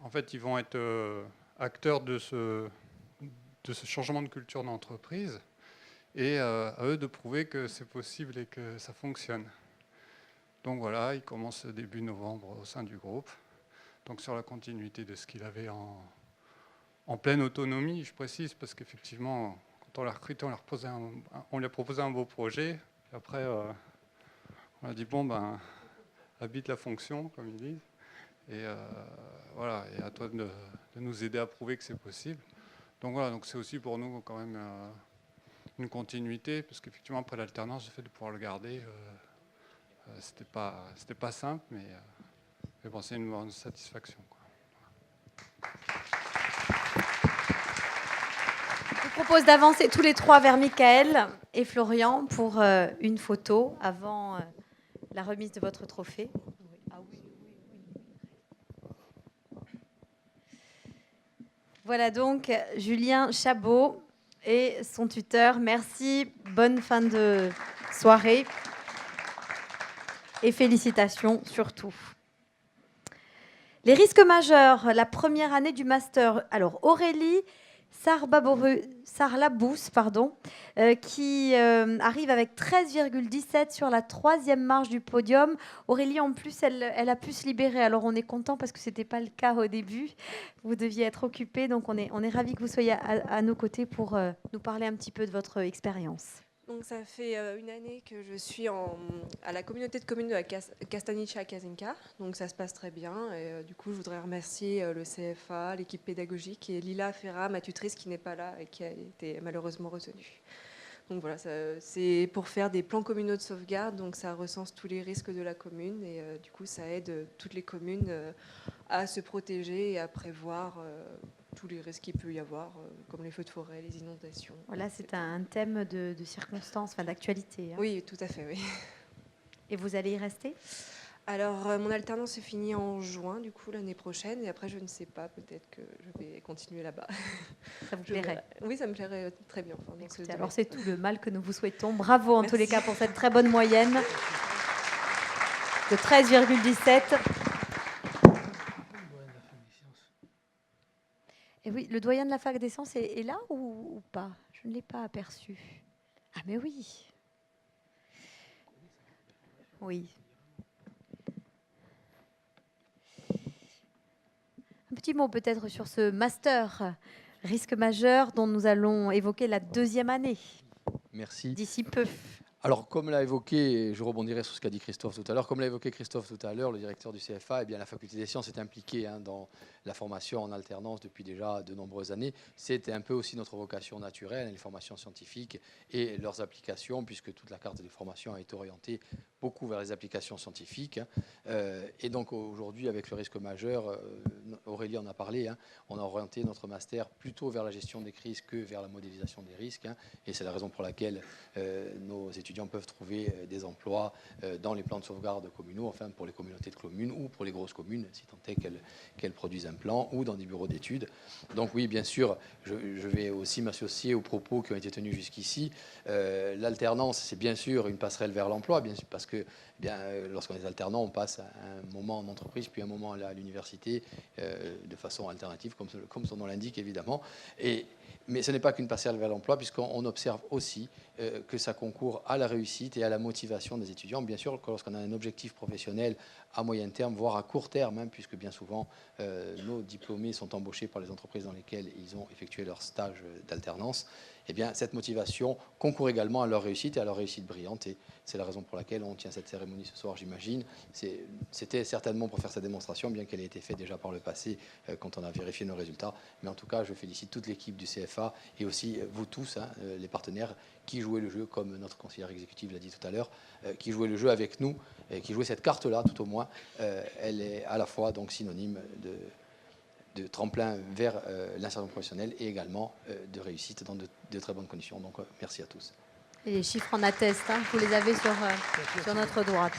en fait, ils vont être acteurs de ce changement de culture d'entreprise et à eux de prouver que c'est possible et que ça fonctionne. Donc voilà, ils commencent début novembre au sein du groupe, donc sur la continuité de ce qu'il avait en pleine autonomie, je précise, parce qu'effectivement, quand on l'a recruté, on lui a proposé un beau projet. Et après, on a dit, bon, habite la fonction, comme ils disent. Et voilà, et à toi de nous aider à prouver que c'est possible. Donc voilà, donc c'est aussi pour nous quand même une continuité, parce qu'effectivement, après l'alternance, le fait de pouvoir le garder, c'était pas simple, mais fait penser une grande satisfaction, quoi. Je vous propose d'avancer tous les trois vers Michael et Florian pour une photo avant la remise de votre trophée. Voilà donc Julien Chabot et son tuteur. Merci, bonne fin de soirée et félicitations surtout. Les risques majeurs, la première année du master. Alors Aurélie Sarlabous, qui arrive avec 13,17 sur la troisième marche du podium. Aurélie, en plus, elle a pu se libérer. Alors, on est content parce que ce n'était pas le cas au début. Vous deviez être occupée. Donc, on est ravis que vous soyez à nos côtés pour nous parler un petit peu de votre expérience. Donc, ça fait une année que je suis à la communauté de communes de la Castaniche-Kazinka. Donc, ça se passe très bien. Et du coup, je voudrais remercier le CFA, l'équipe pédagogique et Lila Ferra, ma tutrice, qui n'est pas là et qui a été malheureusement retenue. Donc, voilà, c'est pour faire des plans communaux de sauvegarde. Donc, ça recense tous les risques de la commune. Et du coup, ça aide toutes les communes à se protéger et à prévoir tous les risques qu'il peut y avoir, comme les feux de forêt, les inondations. Voilà, c'est un thème de circonstance, d'actualité. Hein. Oui, tout à fait, oui. Et vous allez y rester ? Alors, mon alternance se finit en juin, du coup, l'année prochaine. Et après, je ne sais pas, peut-être que je vais continuer là-bas. Ça vous plairait ? Oui, ça me plairait très bien. Enfin, écoutez, alors, c'est tout le mal que nous vous souhaitons. Bravo, en tous les cas, pour cette très bonne moyenne de 13,17. Et oui, le doyen de la fac des sciences est là ou pas ? Je ne l'ai pas aperçu. Ah, mais oui. Oui. Un petit mot peut-être sur ce master risque majeur dont nous allons évoquer la deuxième année. Merci. D'ici peu. Alors, comme l'a évoqué, je rebondirai sur ce qu'a dit Christophe tout à l'heure, comme l'a évoqué Christophe tout à l'heure, le directeur du CFA, eh bien, la faculté des sciences est impliquée dans la formation en alternance depuis déjà de nombreuses années. C'était un peu aussi notre vocation naturelle, les formations scientifiques et leurs applications, puisque toute la carte des formations est orientée beaucoup vers les applications scientifiques. Et donc aujourd'hui, avec le risque majeur, Aurélie en a parlé, on a orienté notre master plutôt vers la gestion des crises que vers la modélisation des risques. Et c'est la raison pour laquelle nos étudiants peuvent trouver des emplois dans les plans de sauvegarde communaux, enfin pour les communautés de communes ou pour les grosses communes, si tant est qu'elles produisent un plan, ou dans des bureaux d'études. Donc oui, bien sûr, je vais aussi m'associer aux propos qui ont été tenus jusqu'ici. L'alternance, c'est bien sûr une passerelle vers l'emploi, bien sûr, parce que lorsqu'on est alternant, on passe un moment en entreprise, puis un moment à l'université, de façon alternative, comme son nom l'indique, évidemment. Mais ce n'est pas qu'une passerelle vers l'emploi, puisqu'on observe aussi que ça concourt à la réussite et à la motivation des étudiants. Bien sûr, lorsqu'on a un objectif professionnel à moyen terme, voire à court terme, puisque bien souvent, nos diplômés sont embauchés par les entreprises dans lesquelles ils ont effectué leur stage d'alternance, eh bien, cette motivation concourt également à leur réussite et à leur réussite brillante. Et c'est la raison pour laquelle on tient cette cérémonie ce soir, j'imagine. C'était certainement pour faire cette démonstration, bien qu'elle ait été faite déjà par le passé quand on a vérifié nos résultats. Mais en tout cas, je félicite toute l'équipe du CFA et aussi vous tous, les partenaires, qui jouaient le jeu, comme notre conseillère exécutive l'a dit tout à l'heure, qui jouaient le jeu avec nous, et qui jouaient cette carte-là, tout au moins. Elle est à la fois donc synonyme de tremplin vers l'insertion professionnelle et également de réussite dans de très bonnes conditions. Donc, merci à tous. Et les chiffres en attestent, vous les avez sur notre droite.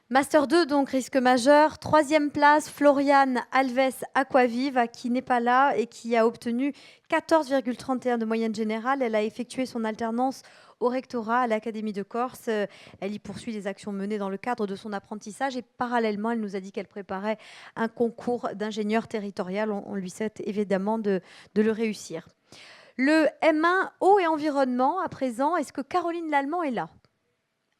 Master 2, donc risque majeur. Troisième place, Floriane Alves Aquavive, qui n'est pas là et qui a obtenu 14,31 de moyenne générale. Elle a effectué son alternance au rectorat à l'Académie de Corse. Elle y poursuit les actions menées dans le cadre de son apprentissage et parallèlement, elle nous a dit qu'elle préparait un concours d'ingénieur territorial. On lui souhaite évidemment de le réussir. Le M1 eau et environnement, à présent, est-ce que Caroline Lallemand est là ?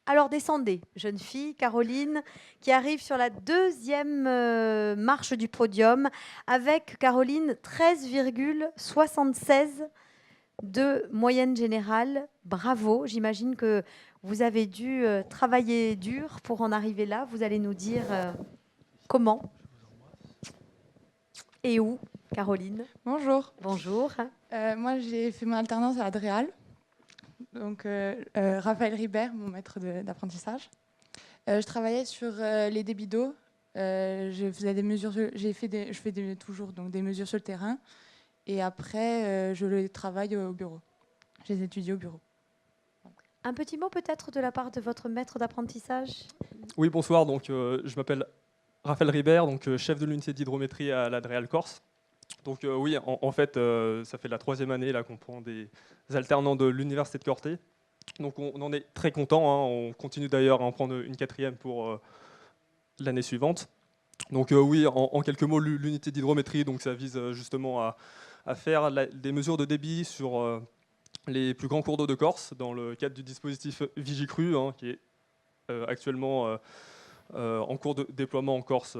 Alors descendez, jeune fille, Caroline, qui arrive sur la deuxième marche du podium avec Caroline 13,76 de moyenne générale. Bravo, j'imagine que vous avez dû travailler dur pour en arriver là. Vous allez nous dire comment et où, Caroline. Bonjour. Bonjour. Moi, j'ai fait mon alternance à Adréal. Donc, Raphaël Ribert, mon maître d'apprentissage. Je travaillais sur les débits d'eau. Je faisais des mesures, je fais toujours donc des mesures sur le terrain. Et après, je les travaille au bureau. Je les étudie au bureau. Un petit mot peut-être de la part de votre maître d'apprentissage? Oui, bonsoir. Donc, je m'appelle Raphaël Ribert, donc, chef de l'unité d'hydrométrie à l'Adréal Corse. Donc oui, en fait, ça fait la 3e année là, qu'on prend des alternants de l'Université de Corté. Donc on en est très content. Hein. On continue d'ailleurs à en prendre une 4e pour l'année suivante. Donc oui, en quelques mots, l'unité d'hydrométrie, donc ça vise justement à faire des mesures de débit sur les plus grands cours d'eau de Corse dans le cadre du dispositif Vigicru, hein, qui est actuellement en cours de déploiement en Corse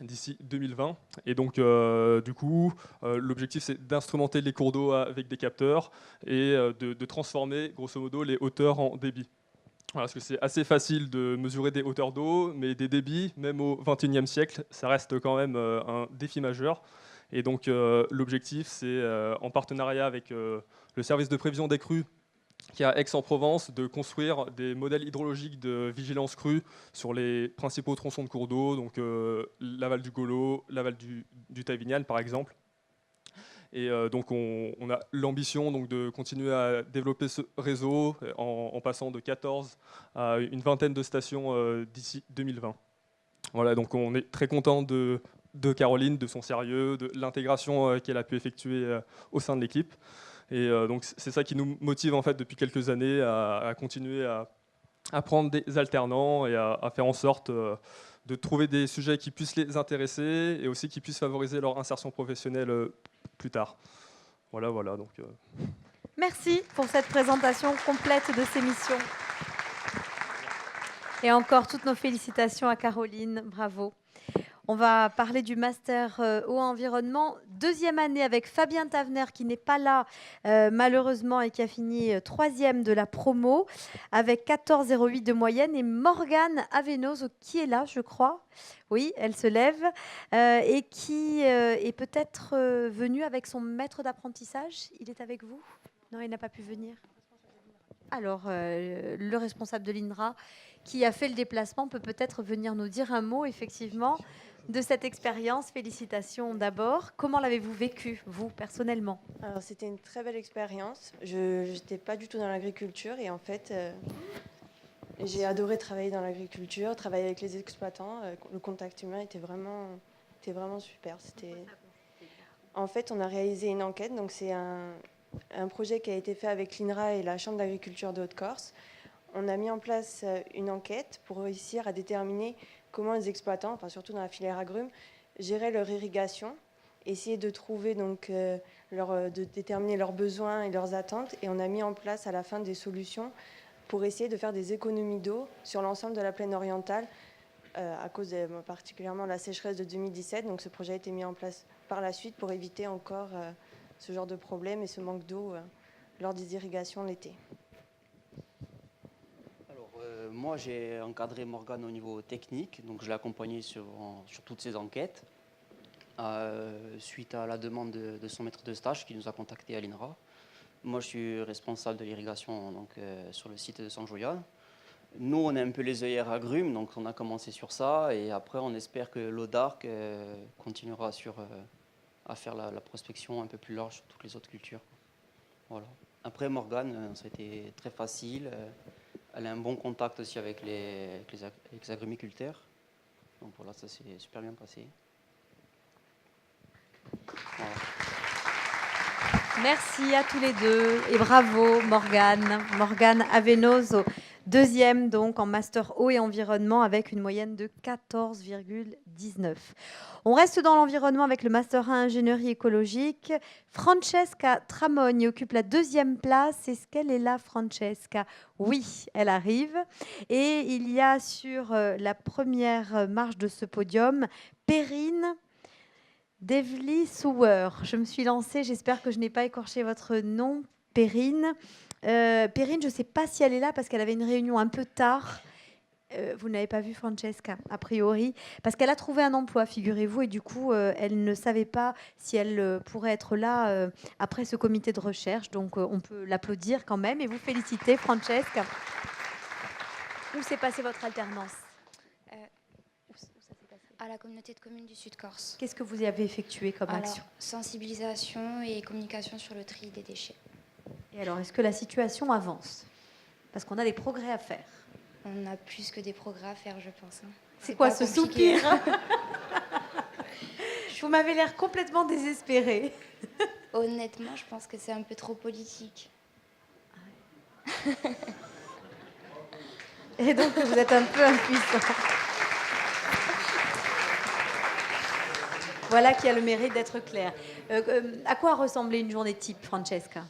d'ici 2020. Et donc, du coup, l'objectif, c'est d'instrumenter les cours d'eau avec des capteurs et de transformer, grosso modo, les hauteurs en débit. Voilà, parce que c'est assez facile de mesurer des hauteurs d'eau, mais des débits, même au XXIe siècle, ça reste quand même un défi majeur. Et donc, l'objectif, c'est, en partenariat avec le service de prévision des crues, qui est à Aix-en-Provence, de construire des modèles hydrologiques de vigilance crue sur les principaux tronçons de cours d'eau, donc l'aval du Golo, l'aval du Tavignane par exemple. Et donc on a l'ambition donc de continuer à développer ce réseau en passant de 14 à une vingtaine de stations d'ici 2020. Voilà, donc on est très content de Caroline, de son sérieux, de l'intégration qu'elle a pu effectuer au sein de l'équipe. Et donc c'est ça qui nous motive en fait depuis quelques années à continuer à prendre des alternants et à faire en sorte de trouver des sujets qui puissent les intéresser et aussi qui puissent favoriser leur insertion professionnelle plus tard. Voilà. Donc, Merci pour cette présentation complète de ces missions. Et encore toutes nos félicitations à Caroline, bravo. On va parler du master eau environnement, 2e année avec Fabien Tavener qui n'est pas là malheureusement et qui a fini 3e de la promo avec 14,08 de moyenne, et Morgane Avenoz qui est là je crois, oui elle se lève, et qui est peut-être venue avec son maître d'apprentissage. Il est avec vous? Non, il n'a pas pu venir. Alors le responsable de l'INRA qui a fait le déplacement peut peut-être venir nous dire un mot effectivement de cette expérience. Félicitations d'abord. Comment l'avez-vous vécu, vous, personnellement? Alors, c'était une très belle expérience. Je n'étais pas du tout dans l'agriculture et en fait, j'ai adoré travailler dans l'agriculture, travailler avec les exploitants. Le contact humain était vraiment super. En fait, on a réalisé une enquête. Donc, c'est un projet qui a été fait avec l'INRA et la Chambre d'agriculture de Haute-Corse. On a mis en place une enquête pour réussir à déterminer comment les exploitants, enfin surtout dans la filière agrumes, géraient leur irrigation, essayer de trouver donc de déterminer leurs besoins et leurs attentes, et on a mis en place à la fin des solutions pour essayer de faire des économies d'eau sur l'ensemble de la plaine orientale à cause particulièrement de la sécheresse de 2017. Donc ce projet a été mis en place par la suite pour éviter encore ce genre de problème et ce manque d'eau lors des irrigations l'été. Moi, j'ai encadré Morgane au niveau technique, donc je l'ai accompagné sur toutes ses enquêtes, suite à la demande de son maître de stage qui nous a contactés à l'INRA. Moi, je suis responsable de l'irrigation sur le site de San Julian. Nous, on est un peu les œillères agrumes, donc on a commencé sur ça, et après, on espère que l'ODARC continuera à faire la prospection un peu plus large sur toutes les autres cultures. Voilà. Après, Morgane, ça a été très facile. Elle a un bon contact aussi avec les agrumiculteurs. Donc voilà, ça s'est super bien passé. Voilà. Merci à tous les deux et bravo Morgane Avenoz, 2e donc en master eau et environnement avec une moyenne de 14,19. On reste dans l'environnement avec le master 1 ingénierie écologique. Francesca Tramogni occupe la 2e place. Est-ce qu'elle est là, Francesca? Oui, elle arrive. Et il y a sur la première marche de ce podium Perrine Devly-Souwer. Je me suis lancée, j'espère que je n'ai pas écorché votre nom, Perrine. Perrine, je ne sais pas si elle est là parce qu'elle avait une réunion un peu tard. Vous n'avez pas vu Francesca, a priori, parce qu'elle a trouvé un emploi, figurez-vous, et du coup, elle ne savait pas si elle pourrait être là après ce comité de recherche. Donc, on peut l'applaudir quand même et vous féliciter, Francesca. Où s'est passée votre alternance? À la communauté de communes du Sud-Corse. Qu'est-ce que vous y avez effectué comme Alors, action? sensibilisation et communication sur le tri des déchets. Et alors, est-ce que la situation avance? Parce qu'on a des progrès à faire. On a plus que des progrès à faire, je pense. C'est quoi pas ce compliqué. soupir? Vous m'avez l'air complètement désespérée. Honnêtement, je pense que c'est un peu trop politique. Et donc, vous êtes un peu impuissant. Voilà qui a le mérite d'être clair. À quoi ressemblait une journée type, Francesca?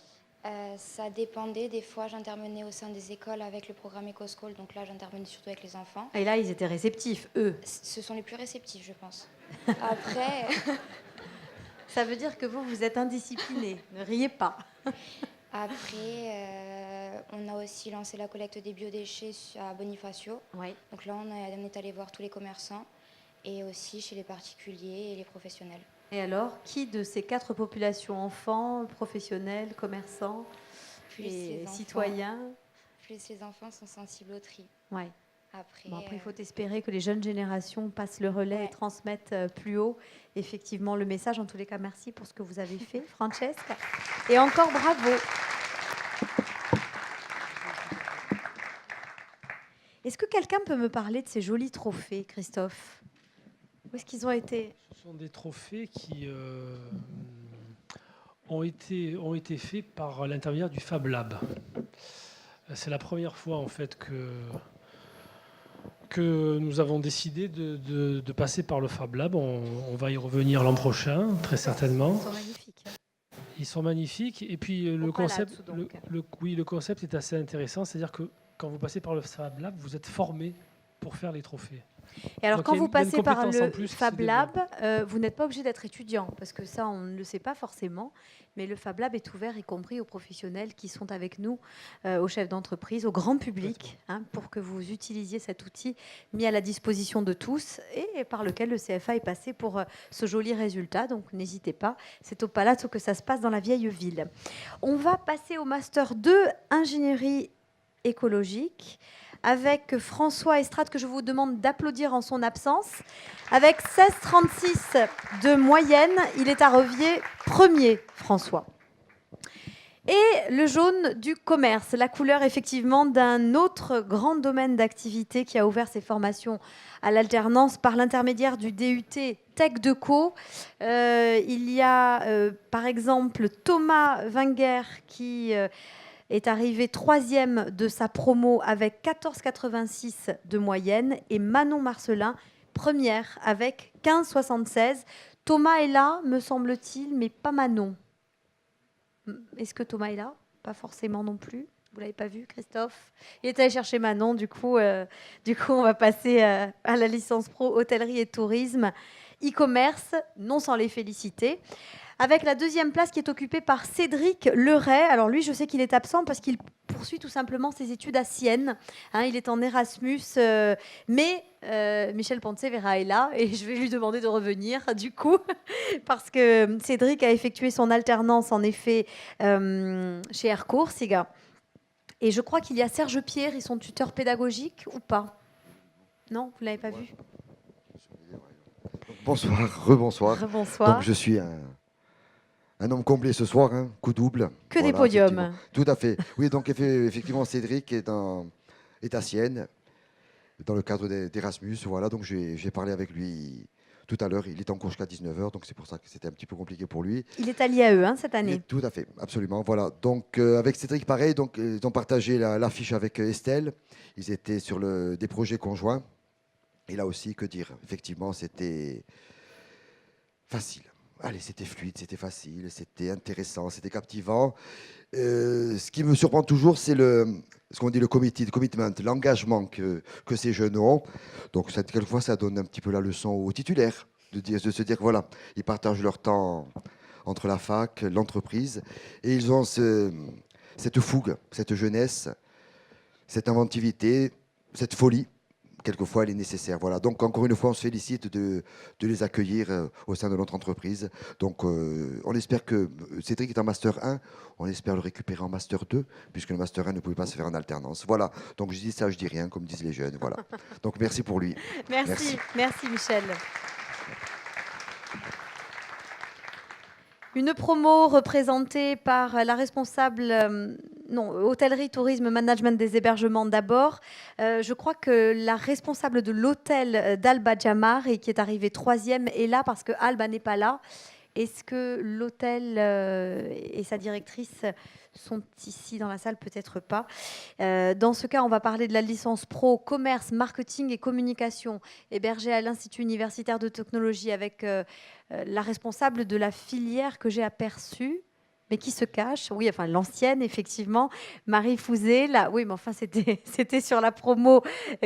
Ça dépendait. Des fois, j'intervenais au sein des écoles avec le programme EcoSchool. Donc là, j'intervenais surtout avec les enfants. Et là, ils étaient réceptifs, eux. Ce sont les plus réceptifs, je pense. Après... Ça veut dire que vous êtes indiscipliné. Ne riez pas. Après, on a aussi lancé la collecte des biodéchets à Bonifacio. Oui. Donc là, on est allé voir tous les commerçants et aussi chez les particuliers et les professionnels. Et alors, qui de ces 4 populations, enfants, professionnels, commerçants et citoyens? Plus les enfants sont sensibles au tri. Oui. Après, Bon, après, il faut espérer que les jeunes générations passent le relais et transmettent plus haut effectivement le message. En tous les cas, merci pour ce que vous avez fait, Francesca. Et encore bravo. Est-ce que quelqu'un peut me parler de ces jolis trophées, Christophe? Où est-ce qu'ils ont été? Ce sont des trophées qui ont été faits par l'intermédiaire du Fab Lab. C'est la première fois en fait que nous avons décidé de passer par le Fab Lab. On va y revenir l'an prochain, très certainement. Ils sont magnifiques. Ils sont magnifiques. Et puis le concept, le concept est assez intéressant. C'est-à-dire que quand vous passez par le Fab Lab, vous êtes formé pour faire les trophées. Et alors, Donc, quand il y a vous une passez par compétence en le plus qui se Fab développe. Lab, vous n'êtes pas obligé d'être étudiant, parce que ça, on ne le sait pas forcément. Mais le Fab Lab est ouvert, y compris aux professionnels qui sont avec nous, aux chefs d'entreprise, au grand public, pour que vous utilisiez cet outil mis à la disposition de tous et par lequel le CFA est passé pour ce joli résultat. Donc, n'hésitez pas. C'est au Palazzo que ça se passe dans la vieille ville. On va passer au Master 2, ingénierie écologique, avec François Estrade, que je vous demande d'applaudir en son absence. Avec 16,36 de moyenne, il est à Revier premier, François. Et le jaune du commerce, la couleur effectivement d'un autre grand domaine d'activité qui a ouvert ses formations à l'alternance par l'intermédiaire du DUT Tech Deco. Il y a par exemple Thomas Wenger qui... est arrivé 3e de sa promo avec 14,86 de moyenne et Manon Marcelin, première avec 15,76. Thomas est là, me semble-t-il, mais pas Manon. Est-ce que Thomas est là? Pas forcément non plus. Vous l'avez pas vu, Christophe? Il est allé chercher Manon. Du coup, on va passer à la licence pro hôtellerie et tourisme, e-commerce, non sans les féliciter. Avec la 2e place qui est occupée par Cédric Leray. Alors lui, je sais qu'il est absent parce qu'il poursuit tout simplement ses études à Sienne. Il est en Erasmus, mais Michel Pontevera est là et je vais lui demander de revenir du coup, parce que Cédric a effectué son alternance en effet chez Aircourt, et je crois qu'il y a Serge Pierre et son tuteur pédagogique ou pas? Non, vous ne l'avez pas vu? Bonsoir, rebonsoir. Rebonsoir. Donc je suis un homme complet ce soir, coup double. Que des podiums. Effectivement. Tout à fait. Oui, donc effectivement, Cédric est à Sienne, dans le cadre d'Erasmus. Voilà, donc j'ai parlé avec lui tout à l'heure. Il est en cours jusqu'à 19h, donc c'est pour ça que c'était un petit peu compliqué pour lui. Il est allié à eux cette année. Tout à fait, absolument. Voilà. Donc avec Cédric, pareil, donc, ils ont partagé l'affiche avec Estelle. Ils étaient sur des projets conjoints. Et là aussi, que dire? Effectivement, c'était facile. Allez, c'était fluide, c'était facile, c'était intéressant, c'était captivant. Ce qui me surprend toujours, c'est ce qu'on dit le commitment, l'engagement que ces jeunes ont. Donc, quelquefois, ça donne un petit peu la leçon aux titulaires de se dire, voilà, ils partagent leur temps entre la fac, l'entreprise, et ils ont cette fougue, cette jeunesse, cette inventivité, cette folie quelquefois elle est nécessaire. Voilà. Donc encore une fois, on se félicite de les accueillir au sein de notre entreprise. Donc on espère que Cédric est en Master 1, on espère le récupérer en Master 2, puisque le Master 1 ne pouvait pas se faire en alternance. Voilà. Donc je dis ça, je dis rien, comme disent les jeunes. Voilà. Donc merci pour lui. Merci Michel. Une promo représentée par la responsable hôtellerie, tourisme, management des hébergements d'abord. Je crois que la responsable de l'hôtel d'Alba Jamar, et qui est arrivée 3e, est là parce que Alba n'est pas là. Est-ce que l'hôtel et sa directrice sont ici dans la salle? Peut-être pas. Dans ce cas, on va parler de la licence pro commerce, marketing et communication, hébergée à l'Institut universitaire de technologie, avec la responsable de la filière que j'ai aperçue, mais qui se cache. Oui, enfin l'ancienne, effectivement, Marie Fouzé. Là, oui, mais enfin c'était sur la promo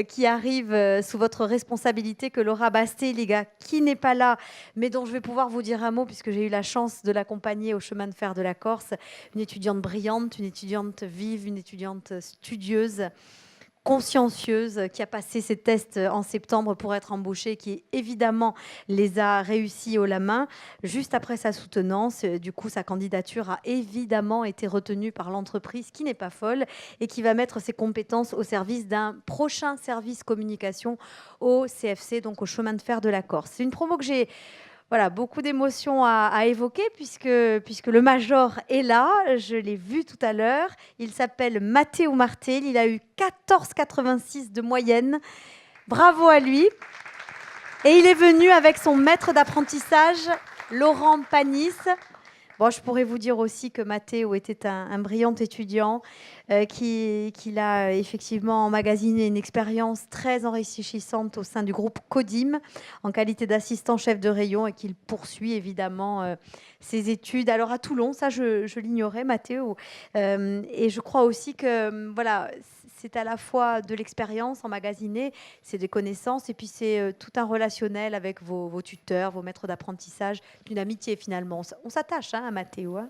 qui arrive sous votre responsabilité que Laura Basté, les gars, qui n'est pas là, mais dont je vais pouvoir vous dire un mot puisque j'ai eu la chance de l'accompagner au chemin de fer de la Corse. Une étudiante brillante, une étudiante vive, une étudiante studieuse, consciencieuse, qui a passé ses tests en septembre pour être embauchée, qui évidemment les a réussis haut la main. Juste après sa soutenance, du coup, sa candidature a évidemment été retenue par l'entreprise, qui n'est pas folle et qui va mettre ses compétences au service d'un prochain service communication au CFC, donc au chemin de fer de la Corse. C'est une promo que j'ai beaucoup d'émotions à évoquer puisque le major est là. Je l'ai vu tout à l'heure. Il s'appelle Matteo Martel. Il a eu 14,86 de moyenne. Bravo à lui. Et il est venu avec son maître d'apprentissage, Laurent Panis. Bon, je pourrais vous dire aussi que Matteo était un brillant étudiant qui a effectivement emmagasiné une expérience très enrichissante au sein du groupe Codim en qualité d'assistant chef de rayon, et qu'il poursuit évidemment ses études. Alors à Toulon, ça je l'ignorais, Matteo. Et je crois aussi que c'est à la fois de l'expérience emmagasinée, c'est des connaissances, et puis c'est tout un relationnel avec vos tuteurs, vos maîtres d'apprentissage, d'une amitié finalement. On s'attache à Matteo. Hein.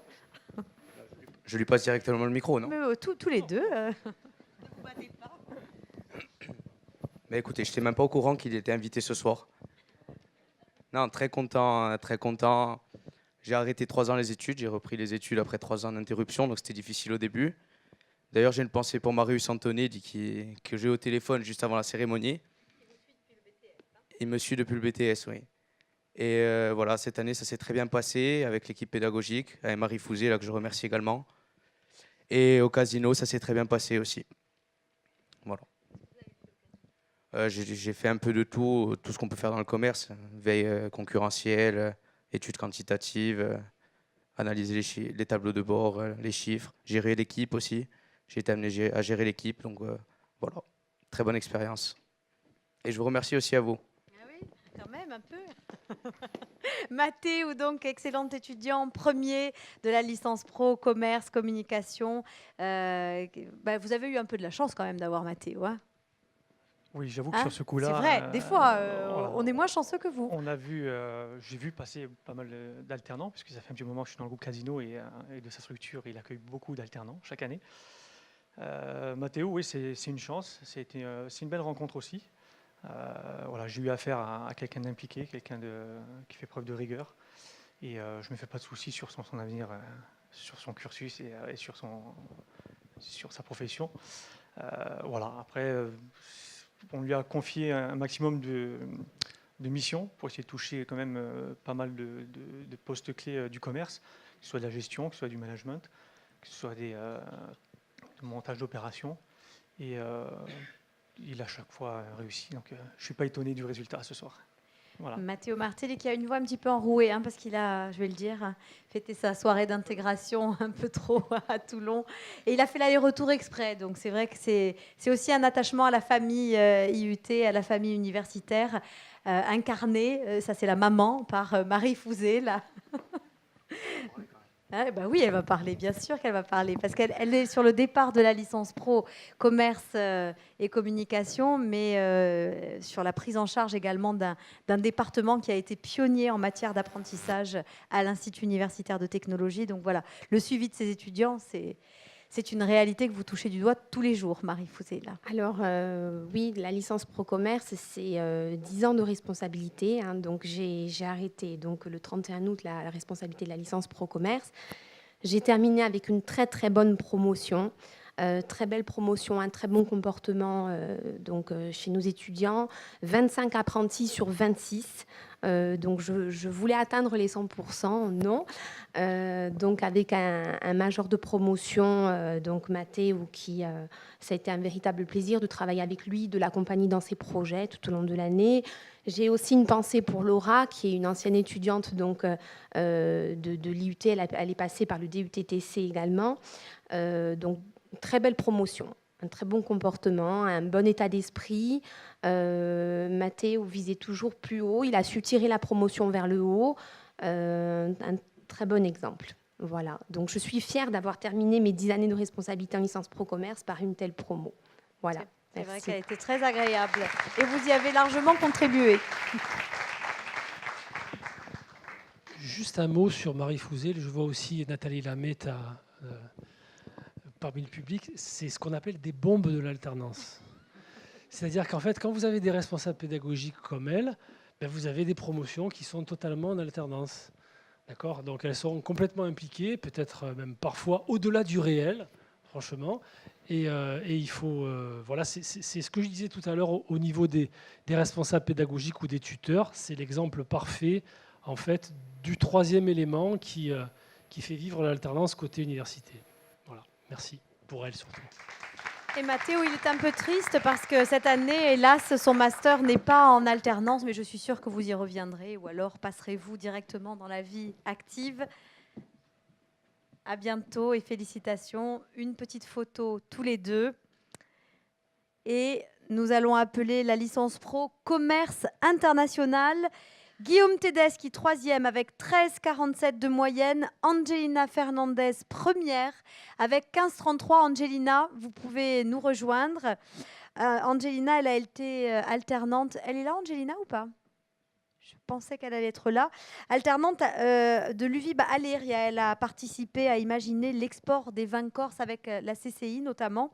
Je lui passe directement le micro, non? Mais, tous les deux. Mais écoutez, je n'étais même pas au courant qu'il était invité ce soir. Non, très content, très content. J'ai arrêté 3 ans les études, j'ai repris les études après 3 ans d'interruption, donc c'était difficile au début. D'ailleurs, j'ai une pensée pour Marius Antonelli que j'ai eu au téléphone juste avant la cérémonie. Il me suit depuis le BTS, oui. Et voilà, cette année, ça s'est très bien passé avec l'équipe pédagogique, avec Marie Fouzé, là, que je remercie également. Et au casino, ça s'est très bien passé aussi. Voilà. J'ai fait un peu de tout ce qu'on peut faire dans le commerce. Veille concurrentielle, études quantitatives, analyser les tableaux de bord, les chiffres, gérer l'équipe aussi. J'ai été amené à gérer l'équipe, donc voilà, très bonne expérience. Et je vous remercie aussi à vous. Ah oui, quand même un peu. Matteo, donc excellent étudiant, premier de la licence pro commerce, communication. Vous avez eu un peu de la chance quand même d'avoir Matteo. Hein? Oui, j'avoue que sur ce coup-là... C'est vrai, des fois, voilà. On est moins chanceux que vous. J'ai vu passer pas mal d'alternants, puisque ça fait un petit moment que je suis dans le groupe Casino et de sa structure, il accueille beaucoup d'alternants chaque année. Matteo, oui, c'est une chance, c'est une belle rencontre aussi. J'ai eu affaire à quelqu'un d'impliqué, quelqu'un qui fait preuve de rigueur, et je ne me fais pas de soucis sur son avenir, sur son cursus et sur sa profession. Après, on lui a confié un maximum de missions pour essayer de toucher quand même pas mal de postes clés du commerce, que ce soit de la gestion, que ce soit du management, que ce soit des montage d'opérations, et il a chaque fois réussi, donc je ne suis pas étonné du résultat ce soir. Voilà. Matteo Martelli, qui a une voix un petit peu enrouée, parce qu'il a, je vais le dire, fêté sa soirée d'intégration un peu trop à Toulon, et il a fait l'aller-retour exprès, donc c'est vrai que c'est aussi un attachement à la famille IUT, à la famille universitaire, incarnée, ça c'est la maman, par Marie Fouzé, là. Oui, elle va parler, bien sûr qu'elle va parler, parce qu'elle est sur le départ de la licence pro commerce et communication, mais sur la prise en charge également d'un département qui a été pionnier en matière d'apprentissage à l'Institut universitaire de technologie. Donc voilà, le suivi de ces étudiants, c'est une réalité que vous touchez du doigt tous les jours, Marie Fouzé, là. Alors oui, la licence Pro Commerce, c'est 10 ans de responsabilité. Hein, donc j'ai arrêté donc, le 31 août la responsabilité de la licence Pro Commerce. J'ai terminé avec une très très bonne promotion. Très belle promotion, un très bon comportement chez nos étudiants, 25 apprentis sur 26. Donc je voulais atteindre les 100%, non. Donc avec un major de promotion, donc Mathéo, ça a été un véritable plaisir de travailler avec lui, de l'accompagner dans ses projets tout au long de l'année. J'ai aussi une pensée pour Laura, qui est une ancienne étudiante donc, de l'IUT, elle est passée par le DUTTC également. Donc très belle promotion, un très bon comportement, un bon état d'esprit. Mathéo visait toujours plus haut, il a su tirer la promotion vers le haut. Un très bon exemple. Voilà. Donc je suis fière d'avoir terminé mes 10 années de responsabilité en licence Pro Commerce par une telle promo. Voilà. C'est vrai Merci. qu'elle a été très agréable et vous y avez largement contribué. Juste un mot sur Marie Fouzé. Je vois aussi Nathalie Lamette parmi le public. C'est ce qu'on appelle des bombes de l'alternance. C'est-à-dire qu'en fait, quand vous avez des responsables pédagogiques comme elle, ben vous avez des promotions qui sont totalement en alternance. D'accord ? Donc elles sont complètement impliquées, peut-être même parfois au-delà du réel, franchement. Et il faut... voilà, c'est ce que je disais tout à l'heure au niveau des responsables pédagogiques ou des tuteurs. C'est l'exemple parfait, en fait, du troisième élément qui fait vivre l'alternance côté université. Voilà, merci pour elle surtout. Et Mathéo, il est un peu triste parce que cette année, hélas, son master n'est pas en alternance, mais je suis sûre que vous y reviendrez ou alors passerez-vous directement dans la vie active. À bientôt et félicitations. Une petite photo tous les deux. Et nous allons appeler la licence pro Commerce International. Guillaume Tedeschi, 3e avec 13,47 de moyenne. Angelina Fernandez, première avec 15,33. Angelina, vous pouvez nous rejoindre. Angelina, elle a été alternante. Elle est là, Angelina, ou pas ? Je pensais qu'elle allait être là. Alternante de l'UVIB à Aléria. Elle a participé à imaginer l'export des vins corses avec la CCI notamment.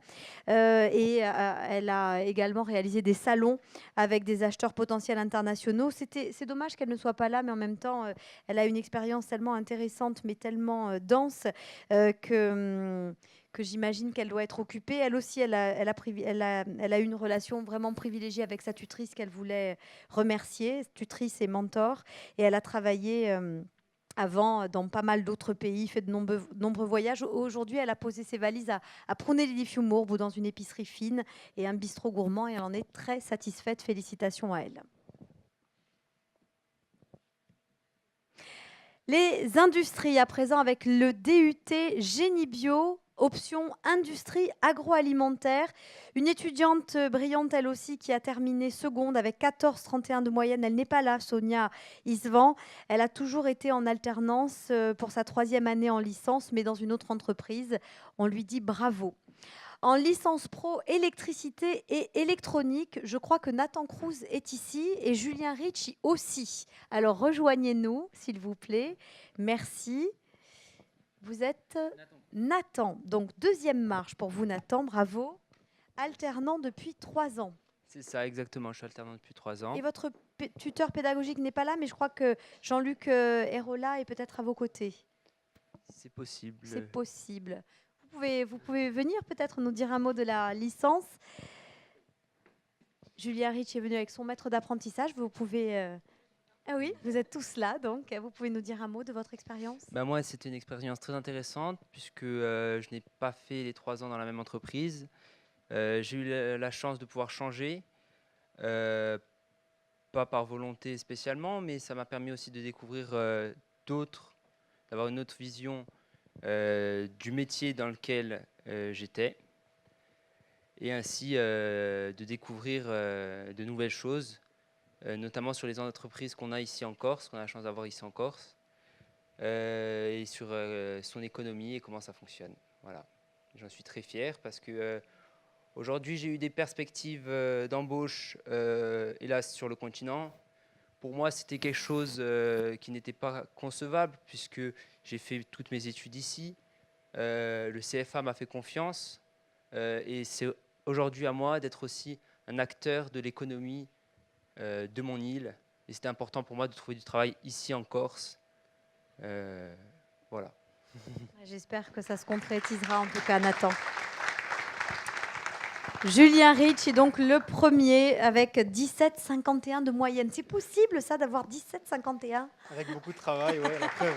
Elle a également réalisé des salons avec des acheteurs potentiels internationaux. C'est dommage qu'elle ne soit pas là, mais en même temps, elle a une expérience tellement intéressante, mais tellement dense que j'imagine qu'elle doit être occupée. Elle aussi, elle a eu une relation vraiment privilégiée avec sa tutrice qu'elle voulait remercier, tutrice et mentor. Et elle a travaillé avant dans pas mal d'autres pays, fait de nombreux voyages. Aujourd'hui, elle a posé ses valises à Prunay-Lily-Fiumourbe ou dans une épicerie fine et un bistrot gourmand. Et elle en est très satisfaite. Félicitations à elle. Les industries à présent avec le DUT Génie Bio. Option industrie agroalimentaire. Une étudiante brillante, elle aussi, qui a terminé seconde avec 14,31 de moyenne. Elle n'est pas là, Sonia Isvan. Elle a toujours été en alternance pour sa 3e année en licence, mais dans une autre entreprise. On lui dit bravo. En licence pro électricité et électronique, je crois que Nathan Cruz est ici et Julien Ricci aussi. Alors rejoignez-nous, s'il vous plaît. Merci. Vous êtes Nathan. Donc, 2e marche pour vous, Nathan. Bravo. Alternant depuis 3 ans. C'est ça, exactement. Je suis alternant depuis 3 ans. Et votre tuteur pédagogique n'est pas là, mais je crois que Jean-Luc Hérola est peut-être à vos côtés. C'est possible. C'est possible. Vous pouvez venir peut-être nous dire un mot de la licence. Julia Rich est venue avec son maître d'apprentissage. Vous pouvez... Ah oui, vous êtes tous là, donc vous pouvez nous dire un mot de votre expérience ? Moi, c'était une expérience très intéressante puisque je n'ai pas fait les 3 ans dans la même entreprise. J'ai eu la chance de pouvoir changer, pas par volonté spécialement, mais ça m'a permis aussi de découvrir d'avoir une autre vision du métier dans lequel j'étais et ainsi de découvrir de nouvelles choses. Notamment sur les entreprises qu'on a ici en Corse, qu'on a la chance d'avoir ici en Corse, et sur son économie et comment ça fonctionne. Voilà. J'en suis très fier parce que aujourd'hui j'ai eu des perspectives d'embauche, hélas, sur le continent. Pour moi, c'était quelque chose qui n'était pas concevable puisque j'ai fait toutes mes études ici. Le CFA m'a fait confiance et c'est aujourd'hui à moi d'être aussi un acteur de l'économie de mon île. Et c'était important pour moi de trouver du travail ici en Corse. Voilà. J'espère que ça se concrétisera en tout cas, Nathan. Julien Rich est donc le premier avec 17,51 de moyenne. C'est possible ça d'avoir 17,51 ? Avec beaucoup de travail, ouais, la preuve.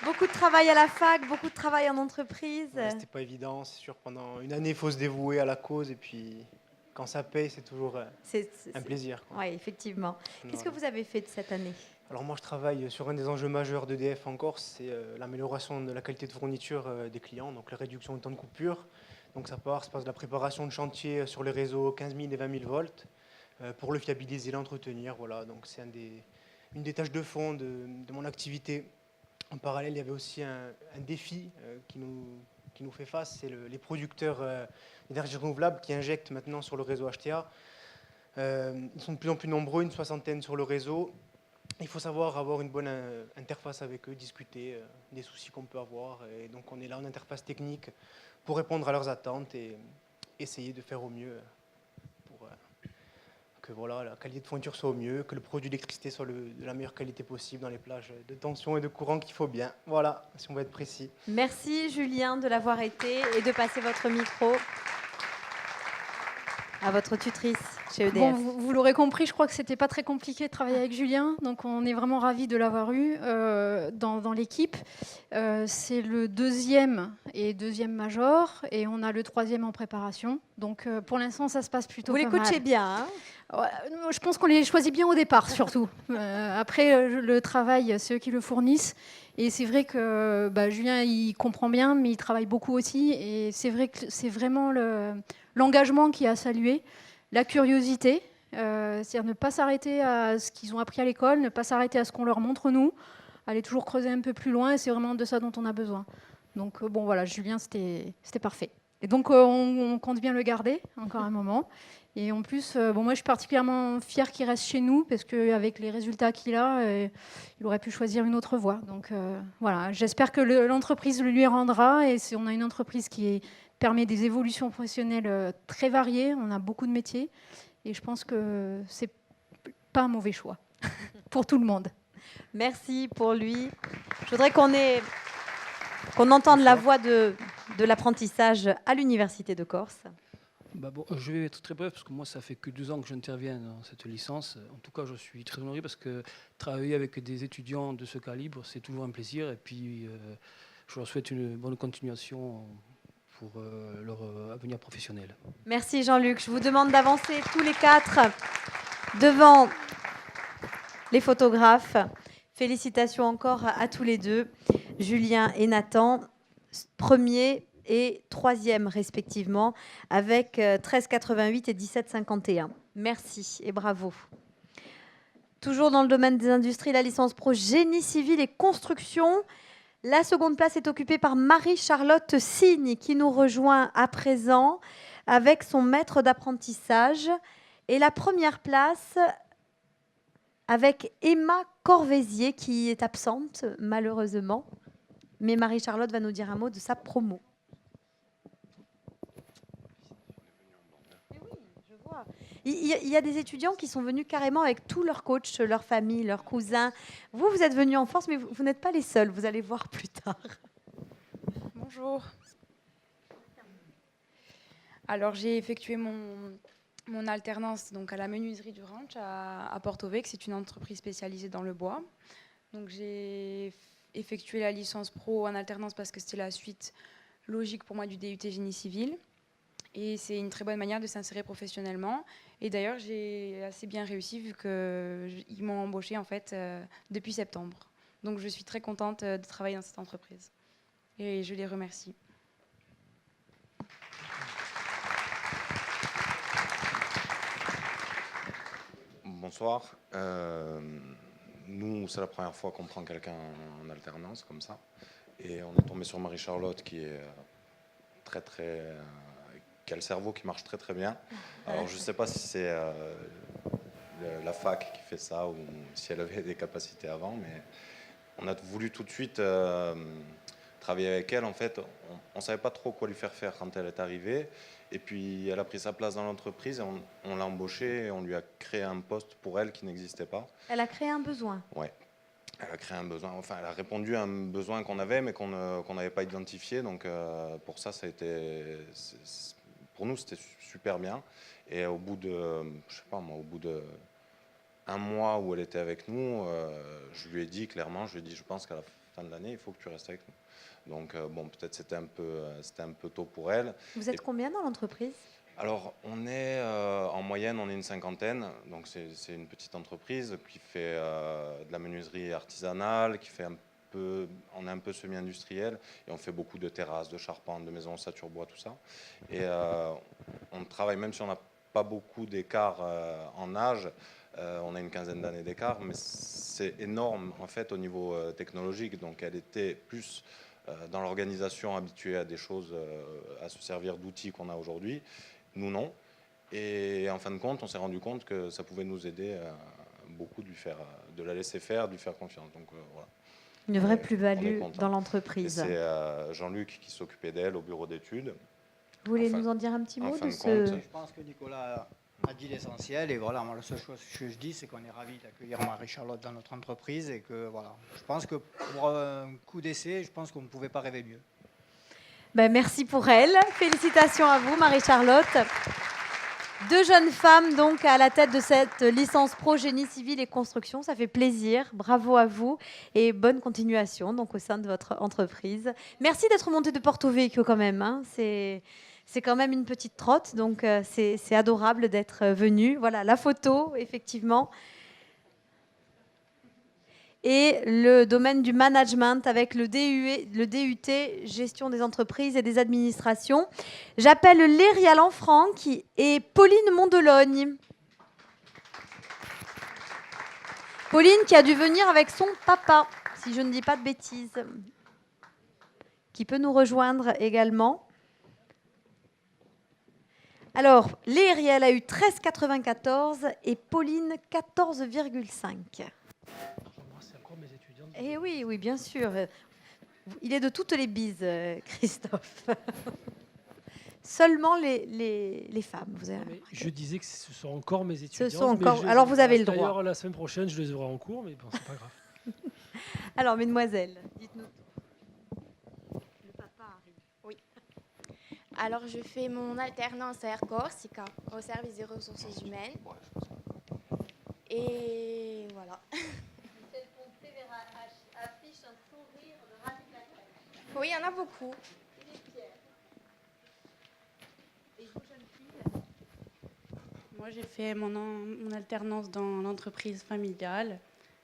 Beaucoup de travail à la fac, beaucoup de travail en entreprise. Ouais, c'était pas évident, c'est sûr. Pendant une année, il faut se dévouer à la cause et puis quand ça paye, c'est toujours un plaisir. Oui, effectivement. Qu'est-ce que vous avez fait de cette année ? Alors moi, je travaille sur un des enjeux majeurs d'EDF en Corse, c'est l'amélioration de la qualité de fourniture des clients, donc la réduction du temps de coupure. Donc ça passe de la préparation de chantier sur les réseaux 15 000 et 20 000 volts pour le fiabiliser, l'entretenir. Voilà, donc c'est une des tâches de fond de mon activité. En parallèle, il y avait aussi un défi qui nous fait face, c'est les producteurs d'énergie renouvelable qui injectent maintenant sur le réseau HTA. Ils sont de plus en plus nombreux, une 60aine sur le réseau. Il faut savoir avoir une bonne interface avec eux, discuter des soucis qu'on peut avoir. Et donc on est là en interface technique pour répondre à leurs attentes et essayer de faire au mieux pour que voilà, la qualité de fourniture soit au mieux, que le produit d'électricité soit de la meilleure qualité possible dans les plages de tension et de courant qu'il faut bien. Voilà, si on veut être précis. Merci Julien de l'avoir été et de passer votre micro à votre tutrice chez EDF. Bon, vous l'aurez compris, je crois que c'était pas très compliqué de travailler avec Julien, donc on est vraiment ravis de l'avoir eu dans l'équipe. C'est le deuxième major et on a le troisième en préparation. Donc pour l'instant, ça se passe plutôt vous pas les mal. coachez bien, hein ? Ouais, je pense qu'on les choisit bien au départ, surtout. Après, le travail, c'est eux qui le fournissent. Et c'est vrai que Julien, il comprend bien, mais il travaille beaucoup aussi. Et c'est vrai que c'est vraiment l'engagement qui a salué, la curiosité, c'est-à-dire ne pas s'arrêter à ce qu'ils ont appris à l'école, ne pas s'arrêter à ce qu'on leur montre nous, aller toujours creuser un peu plus loin. Et c'est vraiment de ça dont on a besoin. Donc bon, voilà, Julien, c'était parfait. Et donc, on compte bien le garder encore un moment. Et en plus, moi, je suis particulièrement fière qu'il reste chez nous parce qu'avec les résultats qu'il a, il aurait pu choisir une autre voie. Donc, voilà, j'espère que l'entreprise le lui rendra. Et on a une entreprise qui permet des évolutions professionnelles très variées. On a beaucoup de métiers. Et je pense que c'est pas un mauvais choix pour tout le monde. Merci pour lui. Je voudrais qu'on entende la voix de l'apprentissage à l'Université de Corse. Je vais être très bref parce que moi, ça fait que 2 ans que j'interviens dans cette licence. En tout cas, je suis très honoré parce que travailler avec des étudiants de ce calibre, c'est toujours un plaisir. Et puis, je leur souhaite une bonne continuation pour leur avenir professionnel. Merci Jean-Luc. Je vous demande d'avancer tous les 4 devant les photographes. Félicitations encore à tous les 2, Julien et Nathan, premier et troisième respectivement, avec 13,88 et 17,51. Merci et bravo. Toujours dans le domaine des industries, la licence pro génie civil et construction. La seconde place est occupée par Marie-Charlotte Signe, qui nous rejoint à présent avec son maître d'apprentissage. Et la première place avec Emma Corvézier, qui est absente malheureusement. Mais Marie-Charlotte va nous dire un mot de sa promo. Il y a des étudiants qui sont venus carrément avec tous leurs coachs, leur famille, leurs cousins. Vous êtes venus en force, mais vous n'êtes pas les seuls. Vous allez voir plus tard. Bonjour. Alors, j'ai effectué mon alternance donc, à la menuiserie du Ranch à Porto-Vecchio. C'est une entreprise spécialisée dans le bois. Donc, j'ai effectué la licence pro en alternance parce que c'était la suite logique pour moi du DUT génie civil. Et c'est une très bonne manière de s'insérer professionnellement. Et d'ailleurs, j'ai assez bien réussi vu qu'ils m'ont embauchée en fait, depuis septembre. Donc je suis très contente de travailler dans cette entreprise. Et je les remercie. Bonsoir. Nous, c'est la première fois qu'on prend quelqu'un en alternance comme ça. Et on est tombé sur Marie-Charlotte qui est qui a le cerveau qui marche très très bien. Alors je ne sais pas si c'est la fac qui fait ça ou si elle avait des capacités avant, mais on a voulu tout de suite travailler avec elle. En fait, on ne savait pas trop quoi lui faire quand elle est arrivée. Et puis, elle a pris sa place dans l'entreprise, on l'a embauchée et on lui a créé un poste pour elle qui n'existait pas. Elle a créé un besoin. Ouais. Elle a créé un besoin, enfin, elle a répondu à un besoin qu'on avait, mais qu'on n'avait pas identifié. Donc, pour ça, ça a été, pour nous, c'était super bien. Et au bout de, je sais pas moi, au bout de un mois où elle était avec nous, je lui ai dit clairement, je pense qu'à la fin de l'année, il faut que tu restes avec nous. Donc, bon, peut-être c'était un peu tôt pour elle. Vous êtes combien dans l'entreprise ? Alors, on est en moyenne, on est une 50aine, donc c'est une petite entreprise qui fait de la menuiserie artisanale, on est un peu semi-industriel et on fait beaucoup de terrasses, de charpentes, de maisons ossature bois, tout ça. Et on travaille, même si on n'a pas beaucoup d'écart en âge, on a une quinzaine d'années d'écart, mais c'est énorme en fait au niveau technologique. Donc, elle était plus dans l'organisation habituée à des choses, à se servir d'outils qu'on a aujourd'hui. Nous, non. Et en fin de compte, on s'est rendu compte que ça pouvait nous aider beaucoup de la laisser faire, de lui faire confiance. Donc, voilà. Une vraie plus-value dans l'entreprise. C'est Jean-Luc qui s'occupait d'elle au bureau d'études. Vous voulez nous en dire un petit mot de ce... Je pense que Nicolas a dit l'essentiel. Et voilà, moi, la seule chose que je dis, c'est qu'on est ravis d'accueillir Marie-Charlotte dans notre entreprise. Et que, voilà, je pense que pour un coup d'essai, je pense qu'on ne pouvait pas rêver mieux. Ben, merci pour elle. Félicitations à vous, Marie-Charlotte. 2 jeunes femmes donc à la tête de cette licence pro génie civil et construction. Ça fait plaisir. Bravo à vous et bonne continuation donc au sein de votre entreprise. Merci d'être monté de Porto Vecchio quand même. Hein. C'est quand même une petite trotte, donc c'est adorable d'être venu. Voilà la photo, effectivement. Et le domaine du management avec le DUT, gestion des entreprises et des administrations. J'appelle Léria Lanfranc et Pauline Mondelogne. Pauline qui a dû venir avec son papa, si je ne dis pas de bêtises, qui peut nous rejoindre également. Alors, Léria, elle a eu 13,94 et Pauline 14,5. Eh oui, oui, bien sûr. Il est de toutes les bises, Christophe. Seulement les femmes. Vous avez... Je disais que ce sont encore mes étudiants. Ce sont encore... Alors, vous avez le droit. D'ailleurs, la semaine prochaine, je les aurai en cours, mais bon, c'est pas grave. Alors, mesdemoiselles, dites-nous. Le papa arrive. Oui. Alors, je fais mon alternance à Air Corsica, au service des ressources humaines. Et voilà. Oui, il y en a beaucoup. Moi, j'ai fait mon alternance dans l'entreprise familiale,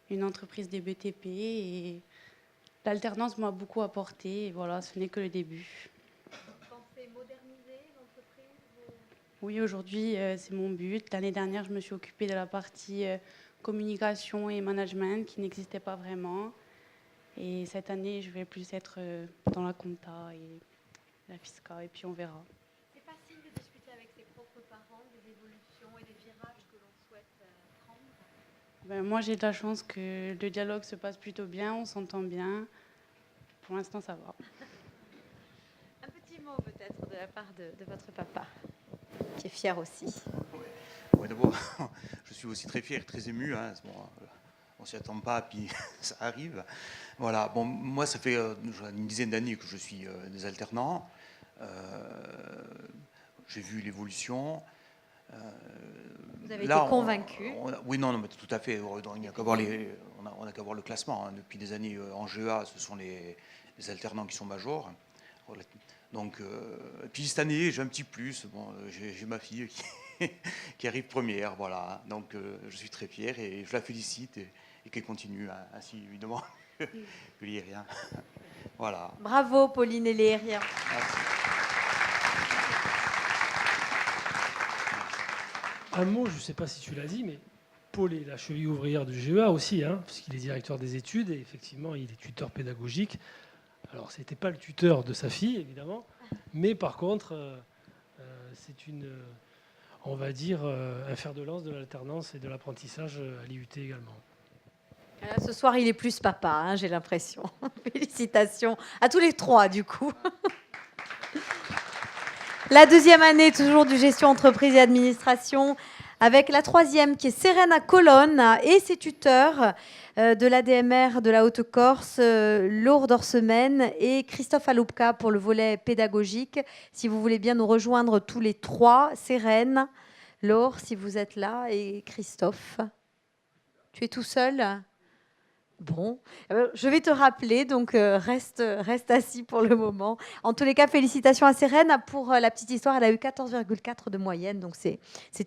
une entreprise des BTP. Et l'alternance m'a beaucoup apporté. Et voilà, ce n'est que le début. Vous pensez moderniser l'entreprise ? Oui, aujourd'hui, c'est mon but. L'année dernière, je me suis occupée de la partie communication et management qui n'existait pas vraiment. Et cette année, je vais plus être dans la compta et la fiscale, et puis on verra. C'est facile de discuter avec ses propres parents des évolutions et des virages que l'on souhaite prendre. Ben, moi, j'ai de la chance que le dialogue se passe plutôt bien, on s'entend bien. Pour l'instant, ça va. Un petit mot peut-être de la part de votre papa, qui est fier aussi. Ouais, d'abord, je suis aussi très fier, très ému. Hein. Bon, on ne s'y attend pas, puis ça arrive. Voilà. Bon, moi, ça fait une dizaine d'années que je suis des alternants. J'ai vu l'évolution. Vous avez été convaincu. Oui, non, mais tout à fait. On n'a qu'à voir le classement. Hein. Depuis des années en GEA, ce sont les alternants qui sont majors. Donc, puis cette année, j'ai un petit plus. Bon, j'ai ma fille qui arrive première. Voilà. Donc, je suis très fier et je la félicite et qu'elle continue ainsi, évidemment, que Léria. Voilà. Bravo, Pauline et Léria. Merci. Un mot, je ne sais pas si tu l'as dit, mais Paul est la cheville ouvrière du GEA aussi, hein, puisqu'il est directeur des études et effectivement, il est tuteur pédagogique. Alors, ce n'était pas le tuteur de sa fille, évidemment, mais par contre, c'est on va dire, un fer de lance de l'alternance et de l'apprentissage à l'IUT également. Ce soir, il est plus papa, hein, j'ai l'impression. Félicitations à tous les trois, du coup. La deuxième année, toujours du gestion entreprise et administration, avec la troisième qui est Serena Colonne et ses tuteurs de l'ADMR de la Haute-Corse, Laure Dorsemène et Christophe Aloupka pour le volet pédagogique. Si vous voulez bien nous rejoindre tous les trois, Sérène, Laure, si vous êtes là, et Christophe. Tu es tout seul ? Bon, je vais te rappeler, donc reste assis pour le moment. En tous les cas, félicitations à Sérène. Pour la petite histoire, elle a eu 14,4 de moyenne, donc c'est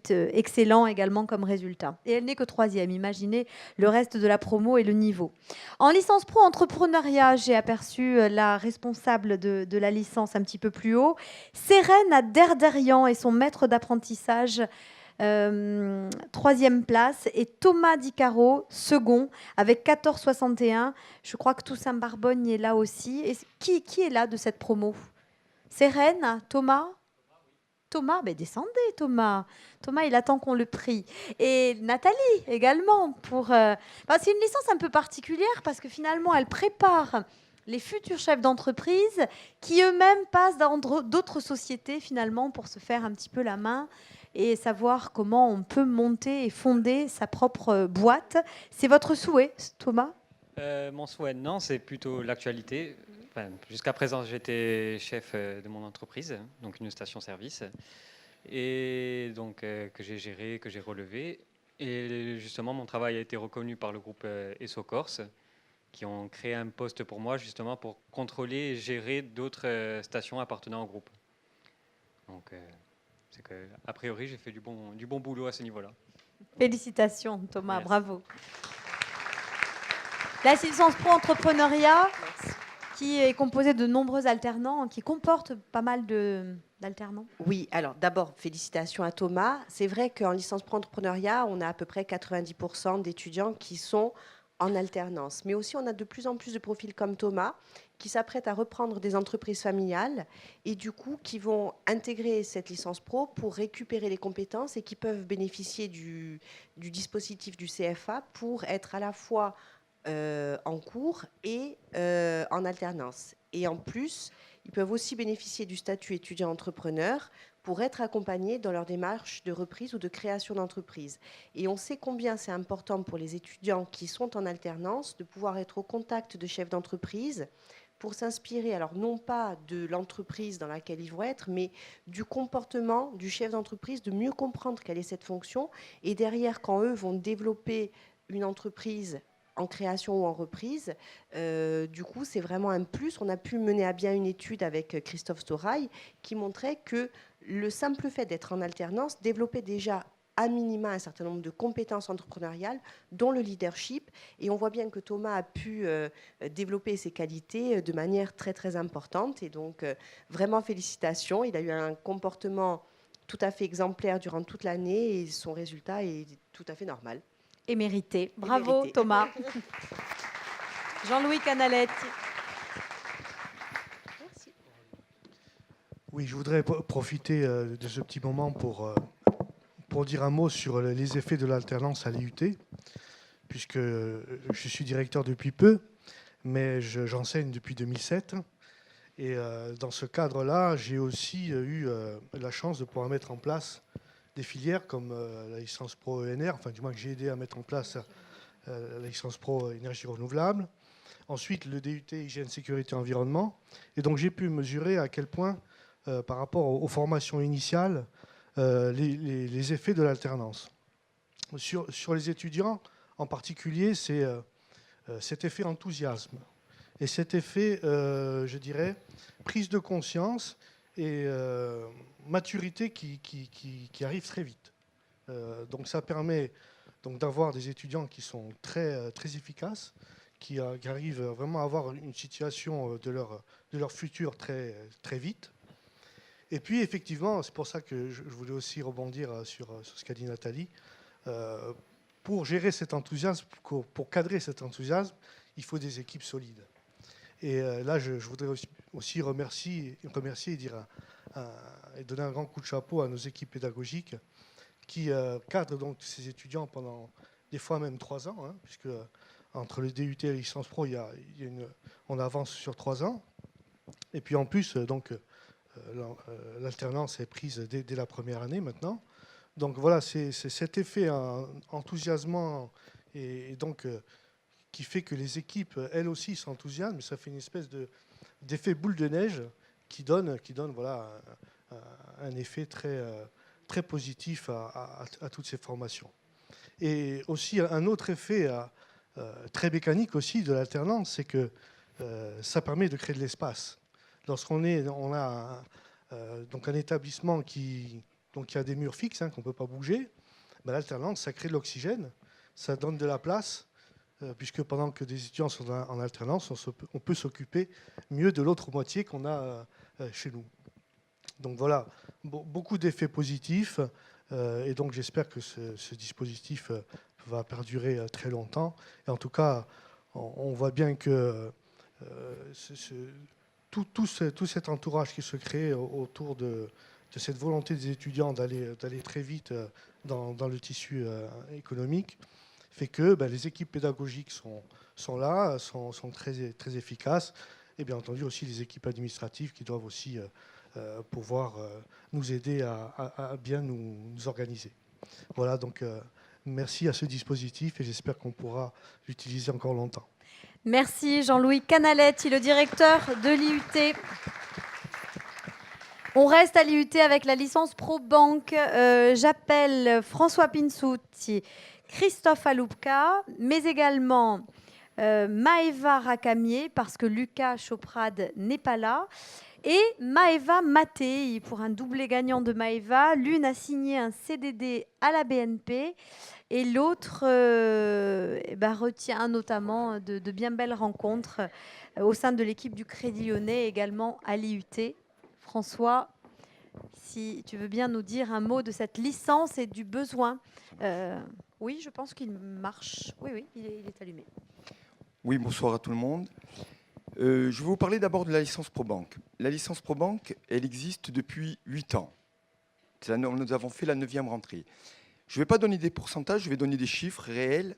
excellent également comme résultat. Et elle n'est que troisième, imaginez le reste de la promo et le niveau. En licence pro entrepreneuriat, j'ai aperçu la responsable de la licence un petit peu plus haut. Sérène à Derderian et son maître d'apprentissage, troisième place, et Thomas Dicaro, second, avec 14,61. Je crois que Toussaint Barbogne est là aussi. Et qui est là de cette promo? Sérène, Thomas? Thomas, ben descendez Thomas. Thomas, il attend qu'on le prie. Et Nathalie également. C'est une licence un peu particulière parce que finalement, elle prépare les futurs chefs d'entreprise qui eux-mêmes passent dans d'autres sociétés finalement pour se faire un petit peu la main et savoir comment on peut monter et fonder sa propre boîte. C'est votre souhait, Thomas? Mon souhait, non, c'est plutôt l'actualité. Enfin, jusqu'à présent, j'étais chef de mon entreprise, donc une station-service, et donc que j'ai géré, que j'ai relevé. Et justement, mon travail a été reconnu par le groupe ESSO Corse, qui ont créé un poste pour moi, justement, pour contrôler et gérer d'autres stations appartenant au groupe. Donc, c'est que, a priori, j'ai fait du bon boulot à ce niveau-là. Félicitations, Thomas, Merci. bravo. La licence pro entrepreneuriat, qui est composée de nombreux alternants, qui comporte pas mal d'alternants. Oui, alors d'abord, félicitations à Thomas. C'est vrai qu'en licence pro entrepreneuriat, on a à peu près 90% d'étudiants qui sont en alternance. Mais aussi, on a de plus en plus de profils comme Thomas qui s'apprêtent à reprendre des entreprises familiales et du coup qui vont intégrer cette licence pro pour récupérer les compétences et qui peuvent bénéficier du dispositif du CFA pour être à la fois en cours et en alternance. Et en plus, ils peuvent aussi bénéficier du statut étudiant-entrepreneur pour être accompagnés dans leur démarche de reprise ou de création d'entreprise. Et on sait combien c'est important pour les étudiants qui sont en alternance de pouvoir être au contact de chefs d'entreprise pour s'inspirer, alors non pas de l'entreprise dans laquelle ils vont être, mais du comportement du chef d'entreprise, de mieux comprendre quelle est cette fonction. Et derrière, quand eux vont développer une entreprise en création ou en reprise, du coup, c'est vraiment un plus. On a pu mener à bien une étude avec Christophe Storail qui montrait que le simple fait d'être en alternance développait déjà à minima un certain nombre de compétences entrepreneuriales, dont le leadership. Et on voit bien que Thomas a pu développer ses qualités de manière très, très importante. Et donc, vraiment félicitations. Il a eu un comportement tout à fait exemplaire durant toute l'année et son résultat est tout à fait normal. Et mérité. Bravo, Thomas. Jean-Louis Canalette. Oui, je voudrais profiter de ce petit moment pour dire un mot sur les effets de l'alternance à l'IUT, puisque je suis directeur depuis peu, mais j'enseigne depuis 2007. Et dans ce cadre-là, j'ai aussi eu la chance de pouvoir mettre en place des filières comme la licence pro ENR, enfin du moins que j'ai aidé à mettre en place la licence pro énergie renouvelable. Ensuite, le DUT hygiène, sécurité, environnement. Et donc j'ai pu mesurer à quel point, par rapport aux formations initiales, les effets de l'alternance. Sur les étudiants, en particulier, c'est cet effet enthousiasme. Et cet effet, je dirais, prise de conscience et maturité qui arrive très vite. Donc ça permet d'avoir des étudiants qui sont très, très efficaces, qui arrivent vraiment à avoir une situation de leur futur très, très vite. Et puis effectivement, c'est pour ça que je voulais aussi rebondir sur ce qu'a dit Nathalie. Pour gérer cet enthousiasme, pour cadrer cet enthousiasme, il faut des équipes solides. Et là, je voudrais aussi remercier et dire et donner un grand coup de chapeau à nos équipes pédagogiques qui cadrent donc ces étudiants pendant des fois même 3 ans, hein, puisque entre le DUT et la licence pro, on avance sur 3 ans. Et puis en plus, l'alternance est prise dès la première année maintenant. Donc voilà, c'est cet effet enthousiasmant et donc qui fait que les équipes, elles aussi, s'enthousiasment. Ça fait une espèce d'effet boule de neige qui donne voilà, un effet très positif à toutes ces formations. Et aussi, un autre effet très mécanique aussi de l'alternance, c'est que ça permet de créer de l'espace. Lorsqu'on a donc un établissement qui a des murs fixes, qu'on ne peut pas bouger, l'alternance, ça crée de l'oxygène, ça donne de la place, puisque pendant que des étudiants sont en alternance, on peut s'occuper mieux de l'autre moitié qu'on a chez nous. Donc voilà, beaucoup d'effets positifs, et donc j'espère que ce dispositif va perdurer très longtemps. Et en tout cas, on voit bien que tout cet entourage qui se crée autour de cette volonté des étudiants d'aller très vite dans le tissu économique fait que les équipes pédagogiques sont là, sont très efficaces, et bien entendu aussi les équipes administratives qui doivent aussi pouvoir nous aider à bien nous organiser. Voilà, donc merci à ce dispositif et j'espère qu'on pourra l'utiliser encore longtemps. Merci Jean-Louis Canaletti, le directeur de l'IUT. On reste à l'IUT avec la licence Pro Banque. J'appelle François Pinsouti, Christophe Aloupka, mais également Maëva Racamier, parce que Lucas Choprade n'est pas là, et Maëva Maté, pour un doublé gagnant de Maëva. L'une a signé un CDD à la BNP et l'autre retient notamment de bien belles rencontres au sein de l'équipe du Crédit Lyonnais, également à l'IUT. François, si tu veux bien nous dire un mot de cette licence et du besoin. Oui, je pense qu'il marche. Oui, il est allumé. Oui, bonsoir à tout le monde. Je vais vous parler d'abord de la licence Pro Banque. La licence Pro Banque, elle existe depuis 8 ans. Nous avons fait la 9e rentrée. Je ne vais pas donner des pourcentages, je vais donner des chiffres réels.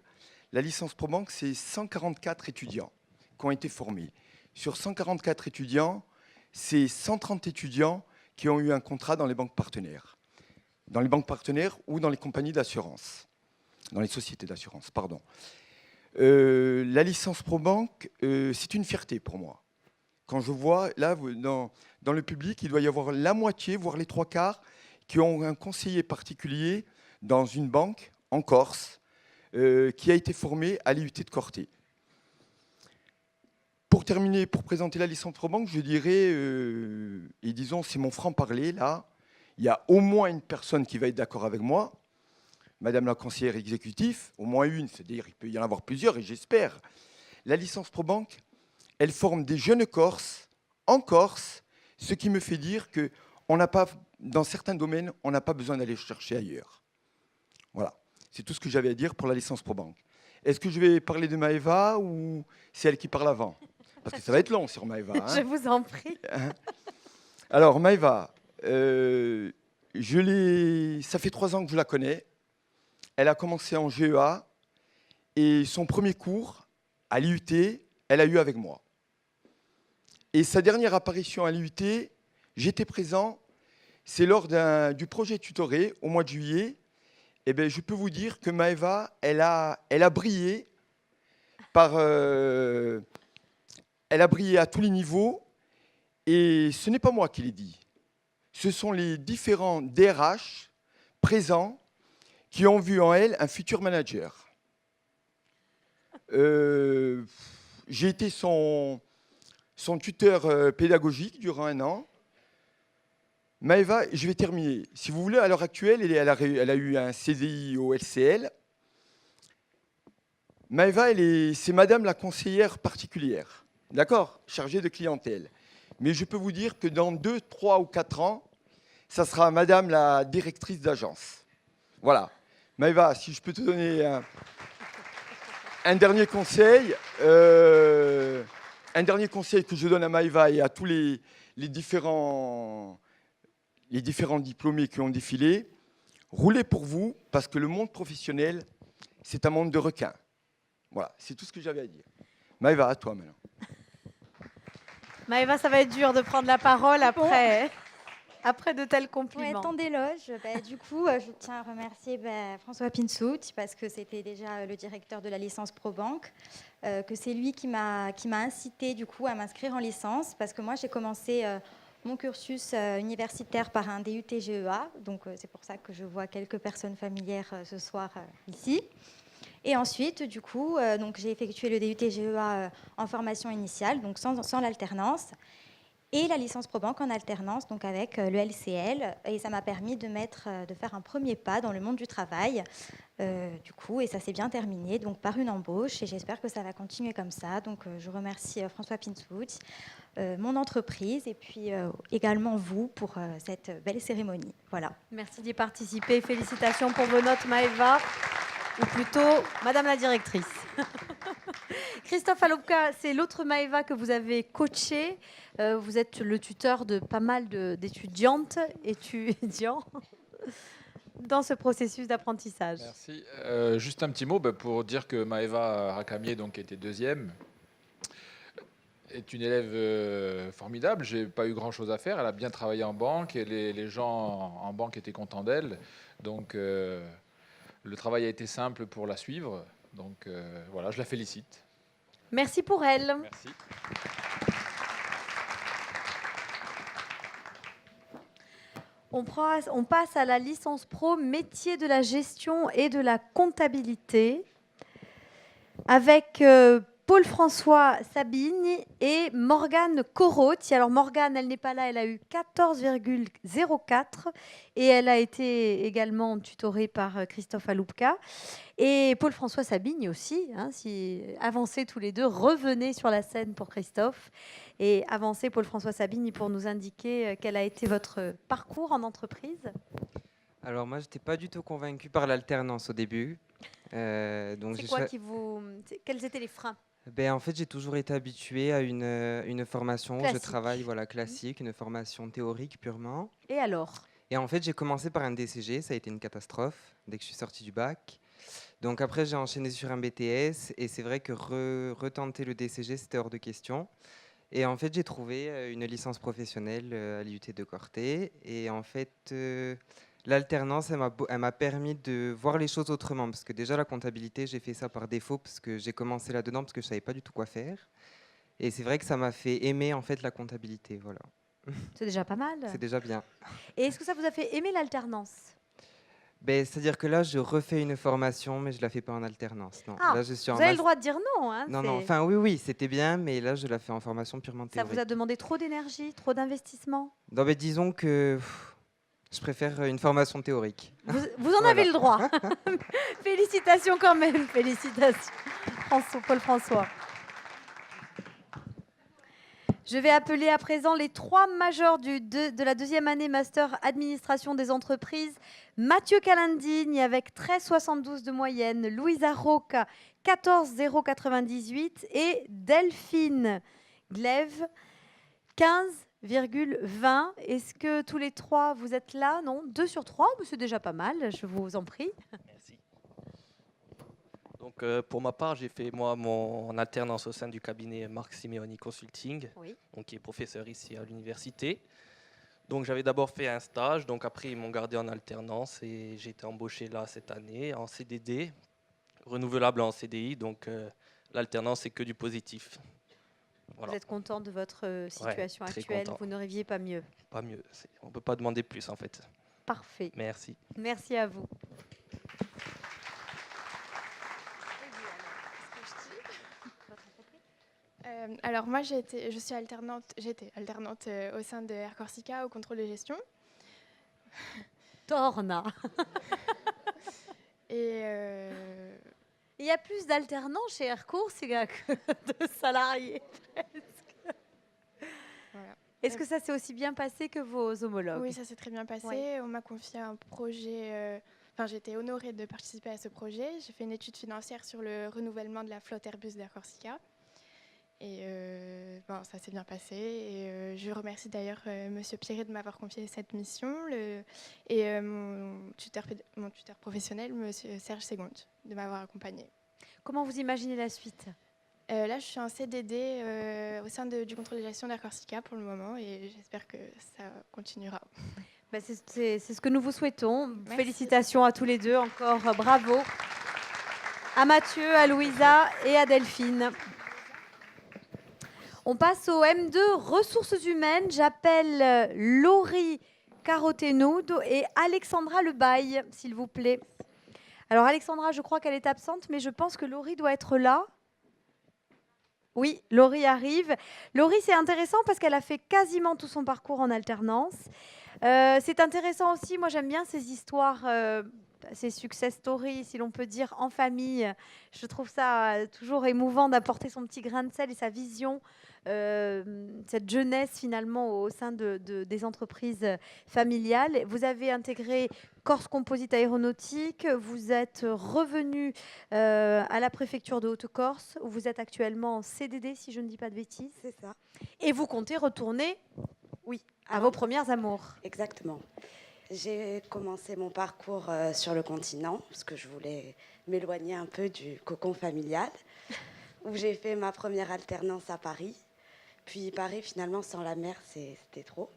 La licence Pro Banque, c'est 144 étudiants qui ont été formés. Sur 144 étudiants, c'est 130 étudiants qui ont eu un contrat dans les banques partenaires. Dans les banques partenaires ou dans les compagnies d'assurance. Dans les sociétés d'assurance, pardon. La licence Pro Banque, c'est une fierté pour moi. Quand je vois, là, dans le public, il doit y avoir la moitié, voire les 3/4, qui ont un conseiller particulier dans une banque en Corse, qui a été formé à l'IUT de Corté. Pour terminer, pour présenter la licence Pro Banque, je dirais, et disons, c'est mon franc-parler, là, il y a au moins une personne qui va être d'accord avec moi, Madame la conseillère exécutive, au moins une, c'est-à-dire il peut y en avoir plusieurs, et j'espère. La licence Pro Banque, elle forme des jeunes Corses, en Corse, ce qui me fait dire que dans certains domaines, on n'a pas besoin d'aller chercher ailleurs. Voilà, c'est tout ce que j'avais à dire pour la licence Pro Banque. Est-ce que je vais parler de Maëva ou c'est elle qui parle avant? Parce que ça va être long sur Maëva. Hein. Je vous en prie. Alors Maëva, ça fait 3 ans que je la connais. Elle a commencé en GEA et son premier cours à l'IUT, elle a eu avec moi. Et sa dernière apparition à l'IUT, j'étais présent, c'est lors du projet tutoré au mois de juillet. Eh bien, je peux vous dire que Maëva, elle a brillé elle a brillé à tous les niveaux. Et ce n'est pas moi qui l'ai dit. Ce sont les différents DRH présents qui ont vu en elle un futur manager. J'ai été son tuteur pédagogique durant 1 an. Maëva, je vais terminer. Si vous voulez, à l'heure actuelle, elle a eu un CDI au LCL. Maëva, c'est Madame la conseillère particulière, d'accord, chargée de clientèle. Mais je peux vous dire que dans 2, 3 ou 4 ans, ça sera Madame la directrice d'agence. Voilà. Maëva, si je peux te donner un dernier conseil, que je donne à Maëva et à tous les différents diplômés qui ont défilé, roulez pour vous, parce que le monde professionnel, c'est un monde de requins. Voilà, c'est tout ce que j'avais à dire. Maëva, à toi maintenant. Maëva, ça va être dur de prendre la parole après, après de tels compliments. Ouais, tant d'éloges. Du coup, je tiens à remercier François Pinsout parce que c'était déjà le directeur de la licence ProBank, que c'est lui qui m'a incité du coup à m'inscrire en licence parce que moi j'ai commencé mon cursus universitaire par un DUT GEA, donc c'est pour ça que je vois quelques personnes familières ce soir ici. Et ensuite, du coup, donc j'ai effectué le DUT GEA en formation initiale, donc sans l'alternance, et la licence ProBank en alternance, donc avec le LCL, et ça m'a permis de faire un premier pas dans le monde du travail, du coup, et ça s'est bien terminé, donc par une embauche, et j'espère que ça va continuer comme ça. Donc, je remercie François Pinsout, mon entreprise, et puis également vous pour cette belle cérémonie. Voilà. Merci d'y participer. Félicitations pour vos notes, Maëva. Ou plutôt, Madame la directrice. Christophe Aloubka, c'est l'autre Maëva que vous avez coaché. Vous êtes le tuteur de pas mal d'étudiantes, étudiants, dans ce processus d'apprentissage. Merci. Juste un petit mot pour dire que Maëva Rakamier, donc, était deuxième, est une élève formidable. Je n'ai pas eu grand-chose à faire. Elle a bien travaillé en banque et les gens en banque étaient contents d'elle. Donc, le travail a été simple pour la suivre. Donc, voilà, je la félicite. Merci pour elle. Merci. On passe à la licence pro métier de la gestion et de la comptabilité avec Paul-François Sabine et Morgane Corotti. Alors Morgane, elle n'est pas là, elle a eu 14,04 et elle a été également tutorée par Christophe Aloubka. Et Paul-François Sabine aussi, si avancez tous les deux, revenez sur la scène pour Christophe. Et avancez Paul-François Sabine pour nous indiquer quel a été votre parcours en entreprise. Alors moi, je n'étais pas du tout convaincue par l'alternance au début. Donc c'est quoi quels étaient les freins? En fait, j'ai toujours été habituée à une formation où je travaille classique, une formation théorique purement. Et alors? Et en fait, j'ai commencé par un DCG, ça a été une catastrophe dès que je suis sortie du bac. Donc après, j'ai enchaîné sur un BTS et c'est vrai que retenter le DCG, c'était hors de question. Et en fait, j'ai trouvé une licence professionnelle à l'IUT de Corté. Et en fait, l'alternance, elle m'a permis de voir les choses autrement. Parce que déjà, la comptabilité, j'ai fait ça par défaut parce que j'ai commencé là-dedans parce que je ne savais pas du tout quoi faire. Et c'est vrai que ça m'a fait aimer en fait la comptabilité. Voilà. C'est déjà pas mal. C'est déjà bien. Et est-ce que ça vous a fait aimer l'alternance? C'est-à-dire que là, je refais une formation, mais je ne la fais pas en alternance. Non. Ah, là, je suis vous avez le droit de dire non. Non, enfin oui, c'était bien, mais là, je la fais en formation purement théorique. Ça vous a demandé trop d'énergie, trop d'investissement? Non, disons que je préfère une formation théorique. Vous en avez le droit. Félicitations quand même, félicitations. Paul-François. Je vais appeler à présent les 3 majors de la deuxième année Master Administration des entreprises. Mathieu Calandini avec 13,72 de moyenne, Louisa Roca 14,098 et Delphine Glaive 15,20. Est-ce que tous les 3 vous êtes là? Non, 2 sur 3, c'est déjà pas mal, je vous en prie. Merci. Donc, pour ma part, j'ai fait mon alternance au sein du cabinet Marc Simeoni Consulting, donc, qui est professeur ici à l'université. Donc j'avais d'abord fait un stage, donc après ils m'ont gardé en alternance et j'ai été embauché là cette année en CDD, renouvelable en CDI, donc l'alternance c'est que du positif. Voilà. Vous êtes content de votre situation actuelle, content. vous ne rêviez pas mieux? Pas mieux, on ne peut pas demander plus en fait. Parfait. Merci. Merci à vous. Alors moi j'étais alternante au sein de Air Corsica au contrôle de gestion. Torna. Et il y a plus d'alternants chez Air Corsica que de salariés presque. Voilà. Est-ce que ça s'est aussi bien passé que vos homologues? Oui, ça s'est très bien passé. Ouais. On m'a confié un projet. J'ai été honorée de participer à ce projet. J'ai fait une étude financière sur le renouvellement de la flotte Airbus d'Air Corsica. Et ça s'est bien passé. Et je remercie d'ailleurs Monsieur Pierret de m'avoir confié cette mission et mon tuteur professionnel, Monsieur Serge Ségonte, de m'avoir accompagnée. Comment vous imaginez la suite? Là, je suis en CDD au sein du contrôle de gestion d'Air Corsica pour le moment et j'espère que ça continuera. Ben, c'est ce que nous vous souhaitons. Merci. Félicitations à tous les deux, encore bravo. À Mathieu, à Louisa et à Delphine. On passe au M2 ressources humaines. J'appelle Laurie Carotenoud et Alexandra Lebaille, s'il vous plaît. Alors Alexandra, je crois qu'elle est absente, mais je pense que Laurie doit être là. Oui, Laurie arrive. Laurie, c'est intéressant parce qu'elle a fait quasiment tout son parcours en alternance. C'est intéressant aussi, moi j'aime bien ces histoires, ces success stories, si l'on peut dire, en famille. Je trouve ça toujours émouvant d'apporter son petit grain de sel et sa vision, cette jeunesse finalement au sein des entreprises familiales. Vous avez intégré Corse Composite Aéronautique, vous êtes revenu à la préfecture de Haute-Corse, où vous êtes actuellement en CDD, si je ne dis pas de bêtises. C'est ça. Et vous comptez retourner, oui, à vos premières amours. Exactement. J'ai commencé mon parcours sur le continent, parce que je voulais m'éloigner un peu du cocon familial, où j'ai fait ma première alternance à Paris. Puis Paris, finalement, sans la mer, c'était trop.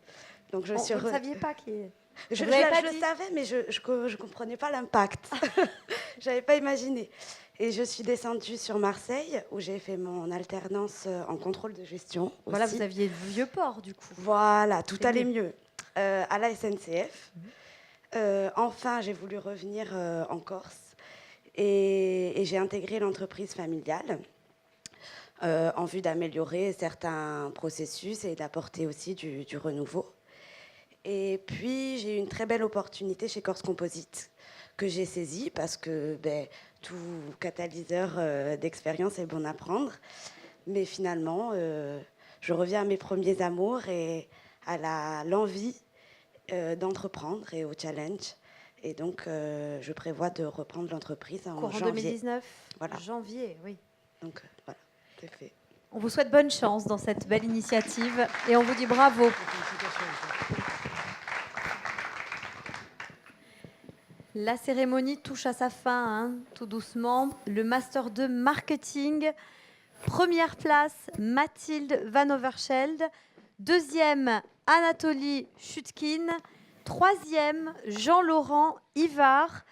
Donc je suis Vous ne saviez pas qui... Je Vous l'avez pas le dit savais, mais je ne comprenais pas l'impact. Je n'avais pas imaginé. Et je suis descendue sur Marseille, où j'ai fait mon alternance en contrôle de gestion. Voilà, aussi. vous aviez le Vieux-Port, du coup. Voilà, tout C'est allait mieux. mieux. À la SNCF. Enfin, j'ai voulu revenir en Corse. Et j'ai intégré l'entreprise familiale en vue d'améliorer certains processus et d'apporter aussi du renouveau. Et puis, j'ai eu une très belle opportunité chez Corse Composite que j'ai saisie parce que tout catalyseur d'expérience est bon à prendre. Mais finalement, je reviens à mes premiers amours et à l'envie d'entreprendre et au challenge. Et donc, je prévois de reprendre l'entreprise en Courant janvier. 2019, Voilà. janvier, oui. Donc, voilà, c'est fait. On vous souhaite bonne chance dans cette belle initiative et on vous dit bravo. La cérémonie touche à sa fin, hein, tout doucement. Le Master 2 Marketing. Première place, Mathilde Van Overschelde. Deuxième, Anatolie Chutkin. Troisième, Jean-Laurent Ivard.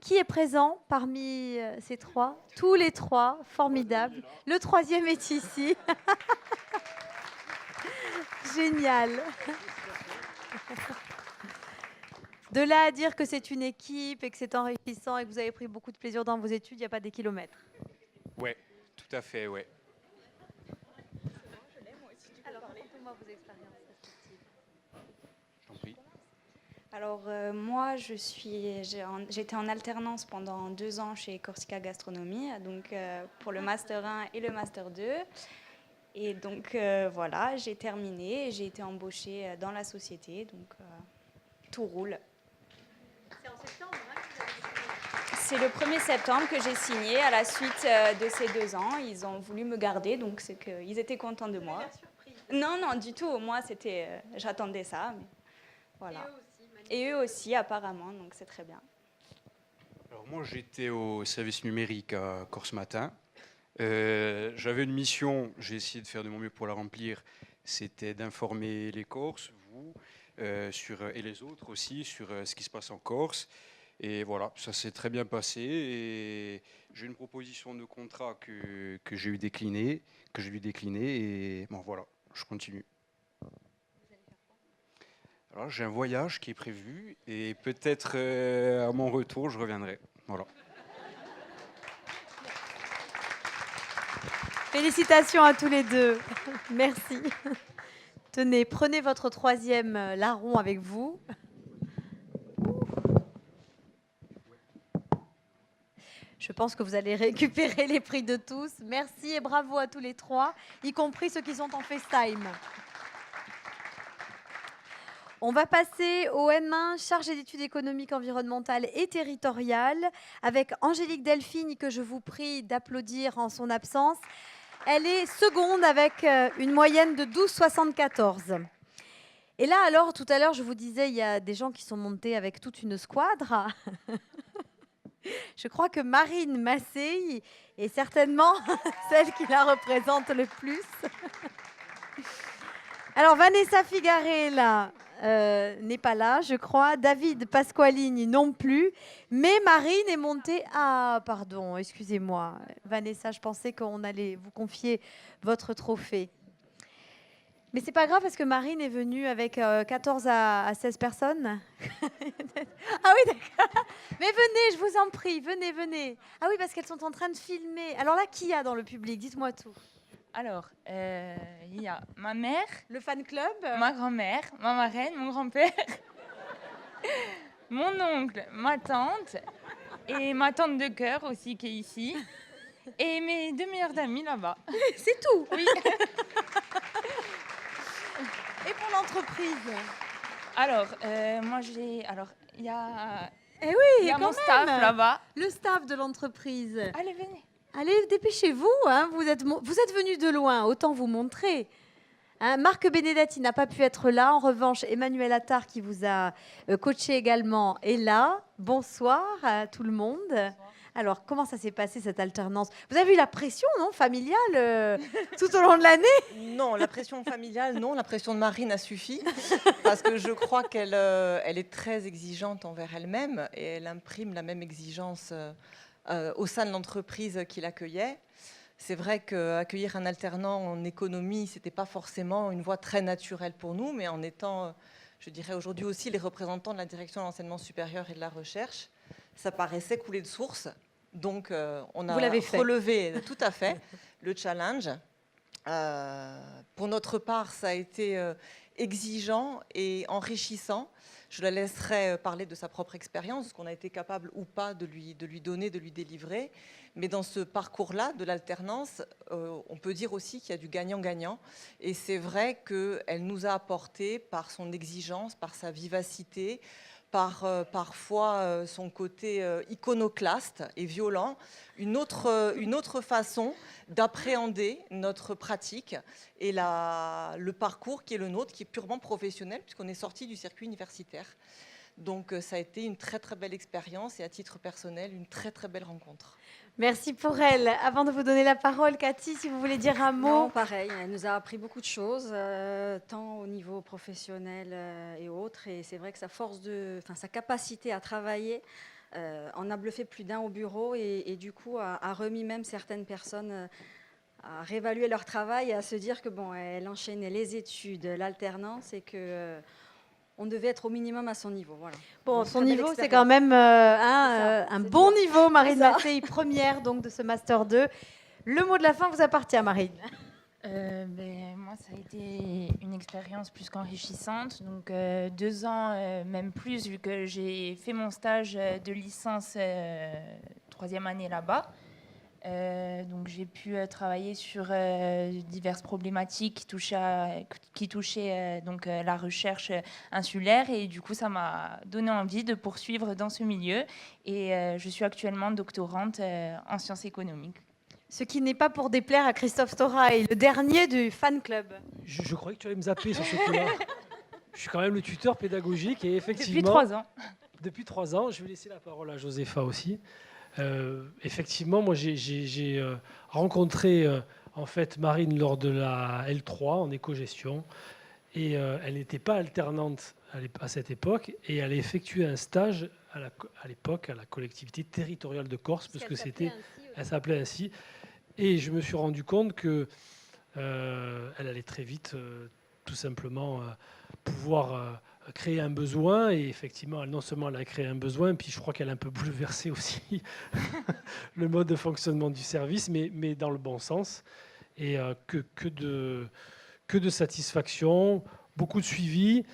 Qui est présent parmi ces trois? Tous les trois, formidable. Le troisième est ici. Génial. De là à dire que c'est une équipe et que c'est enrichissant et que vous avez pris beaucoup de plaisir dans vos études, il n'y a pas des kilomètres. Ouais, tout à fait, ouais. Alors, racontez-moi vos expériences respectives. J'en prie. Alors moi, j'étais en alternance pendant 2 ans chez Corsica Gastronomie, donc pour le Master 1 et le Master 2. Et donc voilà, j'ai terminé et j'ai été embauchée dans la société, donc tout roule. C'est en septembre, hein, que vous avez signé. C'est le 1er septembre que j'ai signé à la suite de ces 2 ans. Ils ont voulu me garder, donc c'est qu'ils étaient contents de moi. Non, non, du tout. Moi, c'était, j'attendais ça. Mais voilà. Et eux aussi, apparemment, donc c'est très bien. Alors moi, j'étais au service numérique à Corse Matin. J'avais une mission, j'ai essayé de faire de mon mieux pour la remplir, c'était d'informer les Corses, vous, et les autres aussi, sur ce qui se passe en Corse. Et voilà, ça s'est très bien passé. Et j'ai une proposition de contrat que j'ai eu déclinée, et bon voilà, je continue. Alors j'ai un voyage qui est prévu et peut-être à mon retour, je reviendrai. Voilà. Félicitations à tous les deux. Merci. Tenez, prenez votre troisième larron avec vous. Je pense que vous allez récupérer les prix de tous. Merci et bravo à tous les trois, y compris ceux qui sont en FaceTime. On va passer au M1, chargé d'études économiques, environnementales et territoriales, avec Angélique Delphine, que je vous prie d'applaudir en son absence. Elle est seconde avec une moyenne de 12,74. Et là, alors, tout à l'heure, je vous disais, il y a des gens qui sont montés avec toute une squadre. Je crois que Marine Massé est certainement celle qui la représente le plus. Alors, Vanessa Figarella n'est pas là, je crois. David Pasqualini non plus. Mais Marine est montée... Ah, pardon, excusez-moi. Vanessa, je pensais qu'on allait vous confier votre trophée. Mais c'est pas grave parce que Marine est venue avec 14 à 16 personnes. Ah oui, d'accord. Mais venez, je vous en prie, venez. Ah oui, parce qu'elles sont en train de filmer. Alors là, qui y a dans le public? Dites-moi tout. Alors, il y a ma mère, le fan club, ma grand-mère, ma marraine, mon grand-père, mon oncle, ma tante et ma tante de cœur aussi qui est ici et mes 2 meilleures amies là-bas. C'est tout. Oui. Et pour l'entreprise? Alors, moi j'ai... Alors, il y a... Eh oui, il y a quand mon staff même. là-bas. Le staff de l'entreprise. Allez, venez. Allez, dépêchez-vous. Hein, vous êtes venus de loin, autant vous montrer. Hein, Marc Benedetti n'a pas pu être là. En revanche, Emmanuel Attard, qui vous a coaché également, est là. Bonsoir à tout le monde. Bonsoir. Alors, comment ça s'est passé, cette alternance? Vous avez eu la pression, non, familiale, tout au long de l'année? Non, la pression familiale, non. La pression de Marine a suffi. Parce que je crois qu'elle elle est très exigeante envers elle-même et elle imprime la même exigence au sein de l'entreprise qui l'accueillait. C'est vrai qu'accueillir un alternant en économie, ce n'était pas forcément une voie très naturelle pour nous, mais en étant, je dirais aujourd'hui aussi, les représentants de la direction de l'enseignement supérieur et de la recherche, ça paraissait couler de source. Donc, on a relevé tout à fait le challenge. Pour notre part, ça a été exigeant et enrichissant. Je la laisserai parler de sa propre expérience, ce qu'on a été capable ou pas de lui donner, de lui délivrer. Mais dans ce parcours-là de l'alternance, on peut dire aussi qu'il y a du gagnant-gagnant. Et c'est vrai qu'elle nous a apporté, par son exigence, par sa vivacité, par parfois son côté iconoclaste et violent, une autre façon d'appréhender notre pratique et le parcours qui est le nôtre, qui est purement professionnel, puisqu'on est sorti du circuit universitaire. Donc ça a été une très très belle expérience et à titre personnel, une très très belle rencontre. Merci pour elle. Avant de vous donner la parole, Cathy, si vous voulez dire un mot. Non, pareil, elle nous a appris beaucoup de choses, tant au niveau professionnel et autres. Et c'est vrai que sa capacité à travailler en a bluffé plus d'un au bureau et du coup a remis même certaines personnes à réévaluer leur travail et à se dire que bon, elle enchaînait les études, l'alternance et que on devait être au minimum à son niveau. Voilà. Bon, son niveau, c'est quand même un bon niveau, Marine Massé, première donc, de ce Master 2. Le mot de la fin vous appartient, Marine. Moi, ça a été une expérience plus qu'enrichissante. Donc, 2 ans, même plus, vu que j'ai fait mon stage de licence 3e année là-bas. Donc j'ai pu travailler sur diverses problématiques qui touchaient donc, la recherche insulaire et du coup ça m'a donné envie de poursuivre dans ce milieu et je suis actuellement doctorante en sciences économiques. Ce qui n'est pas pour déplaire à Christophe Storail, le dernier du fan club. Je croyais que tu allais me zapper sur ce coup-là. Je suis quand même le tuteur pédagogique et effectivement... Depuis 3 ans. Depuis 3 ans, je vais laisser la parole à Josepha aussi. Effectivement, moi j'ai rencontré en fait Marine lors de la L3 en éco-gestion et elle n'était pas alternante à cette époque et elle a effectué un stage à l'époque à la collectivité territoriale de Corse parce que elle s'appelait ainsi et je me suis rendu compte que elle allait très vite tout simplement pouvoir créer un besoin et effectivement non seulement elle a créé un besoin puis je crois qu'elle a un peu bouleversé aussi le mode de fonctionnement du service mais dans le bon sens et que de satisfaction, beaucoup de suivi,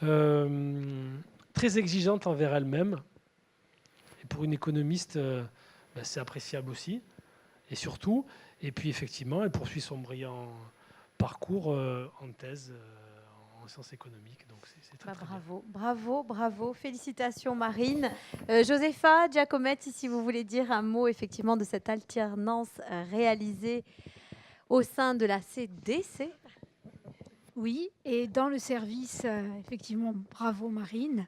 très exigeante envers elle-même et pour une économiste c'est appréciable aussi et surtout et puis effectivement elle poursuit son brillant parcours en thèse en sciences économiques. Donc c'est très, très bien. Bravo. Félicitations Marine. Josepha Giacometti, si vous voulez dire un mot effectivement de cette alternance réalisée au sein de la CDC. Oui, et dans le service, effectivement, bravo Marine.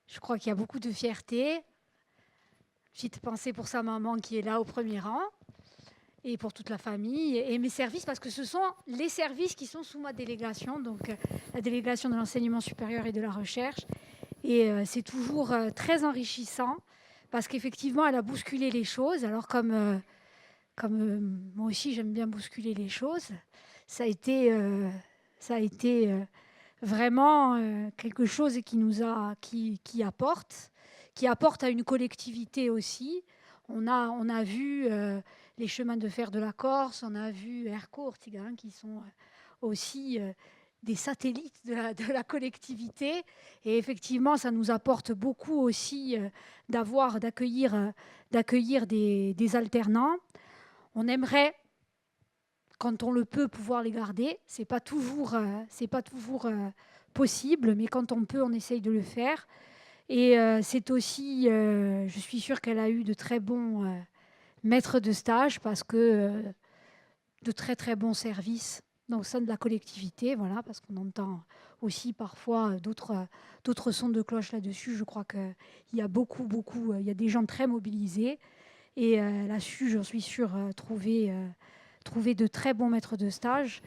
Je crois qu'il y a beaucoup de fierté. Petite pensée pour sa maman qui est là au premier rang et pour toute la famille et mes services, parce que ce sont les services qui sont sous ma délégation, donc la délégation de l'enseignement supérieur et de la recherche. Et c'est toujours très enrichissant parce qu'effectivement, elle a bousculé les choses. Alors comme moi aussi, j'aime bien bousculer les choses, ça a été vraiment quelque chose qui apporte à une collectivité aussi. On a vu les chemins de fer de la Corse, on a vu Aircourt, qui sont aussi des satellites de la collectivité. Et effectivement, ça nous apporte beaucoup aussi d'accueillir des alternants. On aimerait, quand on le peut, pouvoir les garder. C'est pas toujours possible, mais quand on peut, on essaye de le faire. Et c'est aussi, je suis sûre qu'elle a eu de très bons maîtres de stage parce que de très très bons services au sein de la collectivité, voilà, parce qu'on entend aussi parfois d'autres sons de cloche là-dessus. Je crois qu'il y a il y a des gens très mobilisés et elle a su, j'en suis sûre, trouver de très bons maîtres de stage,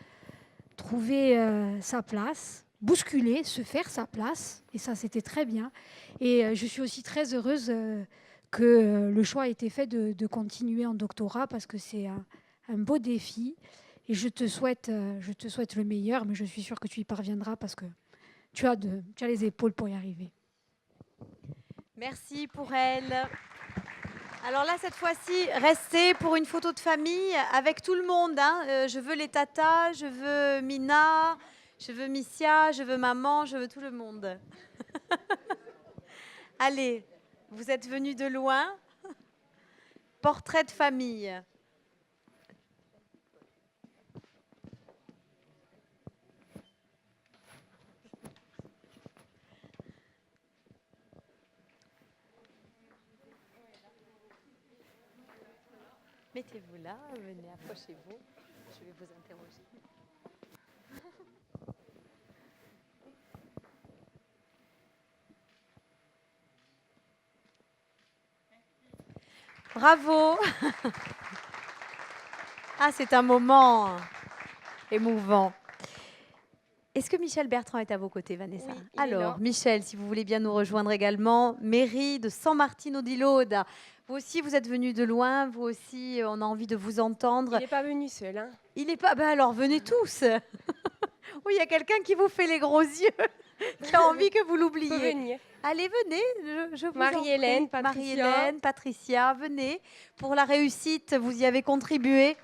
trouver sa place, bousculer, se faire sa place, et ça c'était très bien. Et je suis aussi très heureuse que le choix ait été fait de continuer en doctorat parce que c'est un beau défi et je te souhaite le meilleur, mais je suis sûre que tu y parviendras parce que tu as les épaules pour y arriver. Merci pour elle. Alors là, cette fois-ci, restez pour une photo de famille avec tout le monde. Je veux les tatas, je veux Mina, je veux Missia, je veux maman, je veux tout le monde. Allez, vous êtes venus de loin. Portrait de famille. Mettez-vous là, venez, approchez-vous. Je vais vous interroger. Bravo. Ah, c'est un moment émouvant. Est-ce que Michel Bertrand est à vos côtés, Vanessa? Oui, Alors, Michel, si vous voulez bien nous rejoindre également, mairie de San Martino di Lodi. Vous aussi, vous êtes venu de loin. Vous aussi, on a envie de vous entendre. Il n'est pas venu seul. Hein. Il n'est pas... Ben alors, venez tous. Oui, il y a quelqu'un qui vous fait les gros yeux, qui a envie que vous l'oubliez. Venir. Allez, venez. Je vous Marie-Hélène, Patricia. Patricia. Marie-Hélène, Patricia, venez. Pour la réussite, vous y avez contribué.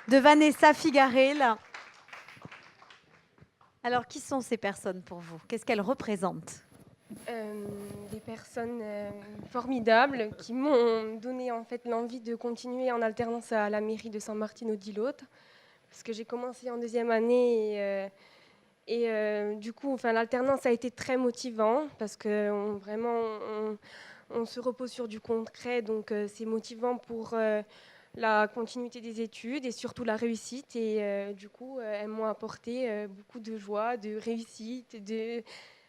De Vanessa Figarel. Alors, qui sont ces personnes pour vous? Qu'est-ce qu'elles représentent? Des personnes formidables qui m'ont donné en fait l'envie de continuer en alternance à la mairie de San Martino di Lodi, parce que j'ai commencé en deuxième année et du coup, enfin, l'alternance a été très motivant parce que on se repose sur du concret, donc c'est motivant pour la continuité des études et surtout la réussite. Et du coup, elles m'ont apporté beaucoup de joie, de réussite,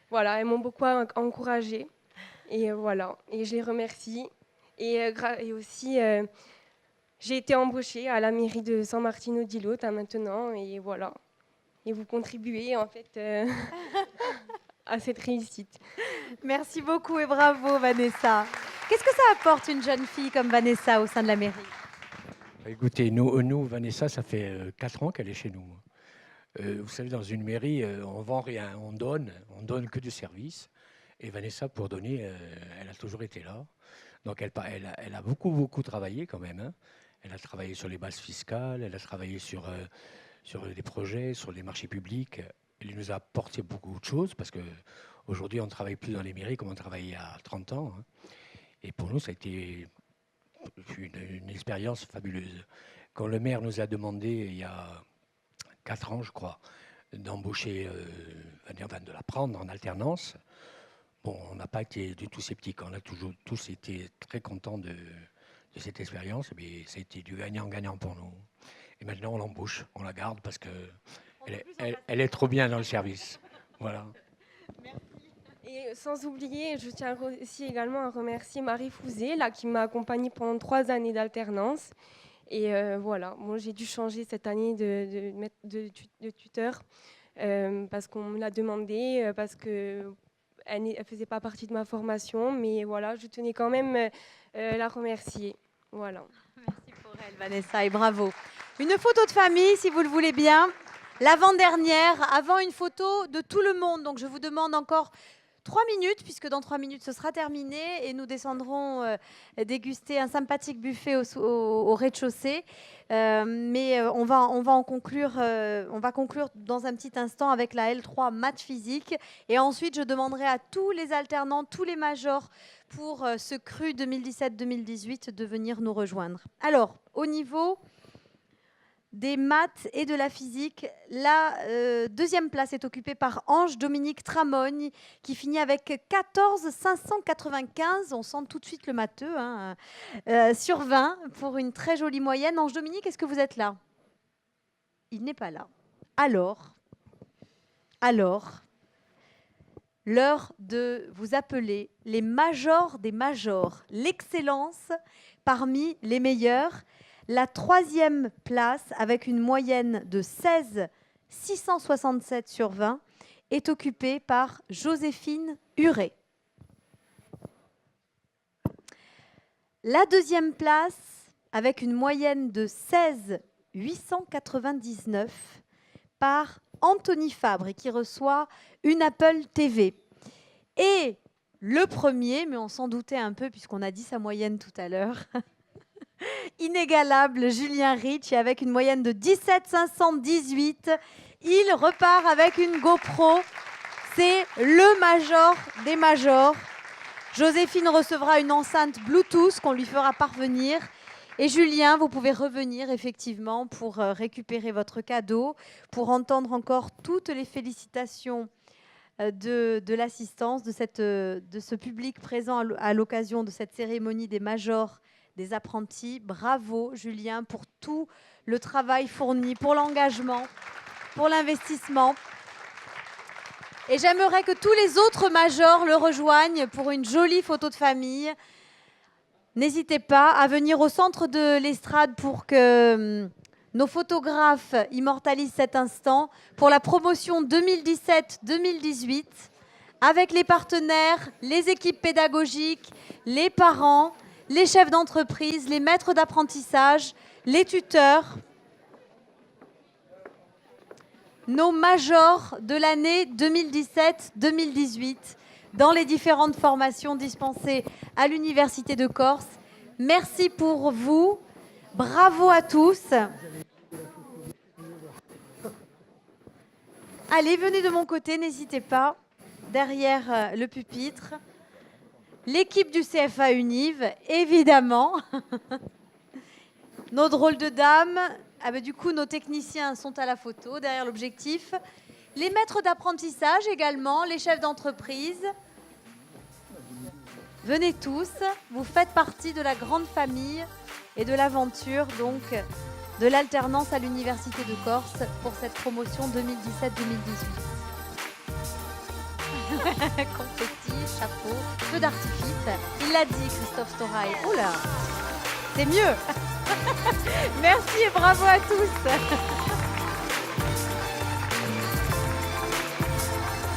voilà, elles m'ont beaucoup encouragée. Et voilà, et je les remercie. Et aussi, j'ai été embauchée à la mairie de San Martino di Lodi maintenant. Et voilà. Et vous contribuez en fait à cette réussite. Merci beaucoup et bravo, Vanessa. Qu'est-ce que ça apporte une jeune fille comme Vanessa au sein de la mairie? Écoutez, nous, Vanessa, ça fait 4 ans qu'elle est chez nous. Vous savez, dans une mairie, on vend rien, on donne que du service. Et Vanessa, pour donner, elle a toujours été là. Donc elle a beaucoup travaillé quand même. Hein. Elle a travaillé sur les bases fiscales, elle a travaillé sur des projets, sur les marchés publics. Elle nous a apporté beaucoup de choses parce qu'aujourd'hui, on ne travaille plus dans les mairies comme on travaillait il y a 30 ans. Hein. Et pour nous, ça a été une expérience fabuleuse. Quand le maire nous a demandé, il y a 4 ans, je crois, d'embaucher, de la prendre en alternance, bon, on n'a pas été du tout sceptiques. On a toujours tous été très contents de cette expérience. Mais ça a été du gagnant-gagnant pour nous. Et maintenant, on l'embauche, on la garde parce qu'elle est trop bien dans le service. Voilà. Merci. Et sans oublier, je tiens aussi également à remercier Marie Fouzé, là, qui m'a accompagnée pendant 3 années d'alternance. Et voilà, bon, j'ai dû changer cette année de tuteur parce qu'on me l'a demandé, parce qu'elle ne faisait pas partie de ma formation. Mais voilà, je tenais quand même la remercier. Voilà. Merci pour elle, Vanessa, et bravo. Une photo de famille, si vous le voulez bien. L'avant-dernière, avant une photo de tout le monde. Donc je vous demande encore 3 minutes, puisque dans 3 minutes, ce sera terminé. Et nous descendrons déguster un sympathique buffet au rez-de-chaussée. Mais on va conclure dans un petit instant avec la L3 maths physique. Et ensuite, je demanderai à tous les alternants, tous les majors, pour ce CRU 2017-2018, de venir nous rejoindre. Alors, au niveau des maths et de la physique, la deuxième place est occupée par Ange-Dominique Tramogne, qui finit avec 14 595. On sent tout de suite le matheux, hein, sur 20, pour une très jolie moyenne. Ange-Dominique, est-ce que vous êtes là? Il n'est pas là. Alors, l'heure de vous appeler les majors des majors, l'excellence parmi les meilleurs. La 3e place, avec une moyenne de 16 667 sur 20, est occupée par Joséphine Huré. La 2e place, avec une moyenne de 16 899, par Anthony Fabre, et qui reçoit une Apple TV. Et le premier, mais on s'en doutait un peu puisqu'on a dit sa moyenne tout à l'heure, inégalable Julien Rich, avec une moyenne de 17 518. Il repart avec une GoPro. C'est le major des majors. Joséphine recevra une enceinte Bluetooth qu'on lui fera parvenir. Et Julien, vous pouvez revenir effectivement pour récupérer votre cadeau, pour entendre encore toutes les félicitations de l'assistance, de ce public présent à l'occasion de cette cérémonie des majors des apprentis. Bravo Julien pour tout le travail fourni, pour l'engagement, pour l'investissement. Et j'aimerais que tous les autres majors le rejoignent pour une jolie photo de famille. N'hésitez pas à venir au centre de l'estrade pour que nos photographes immortalisent cet instant pour la promotion 2017-2018 avec les partenaires, les équipes pédagogiques, les parents, les chefs d'entreprise, les maîtres d'apprentissage, les tuteurs, nos majors de l'année 2017-2018 dans les différentes formations dispensées à l'Université de Corse. Merci pour vous. Bravo à tous. Allez, venez de mon côté, n'hésitez pas, derrière le pupitre. L'équipe du CFA Univ, évidemment. Nos drôles de dames. Ah ben, du coup, nos techniciens sont à la photo, derrière l'objectif. Les maîtres d'apprentissage également, les chefs d'entreprise. Venez tous, vous faites partie de la grande famille et de l'aventure donc de l'alternance à l'Université de Corse pour cette promotion 2017-2018. Confetti, chapeau, feu d'artifice. Il l'a dit, Christophe Storail. Oula, c'est mieux. Merci et bravo à tous.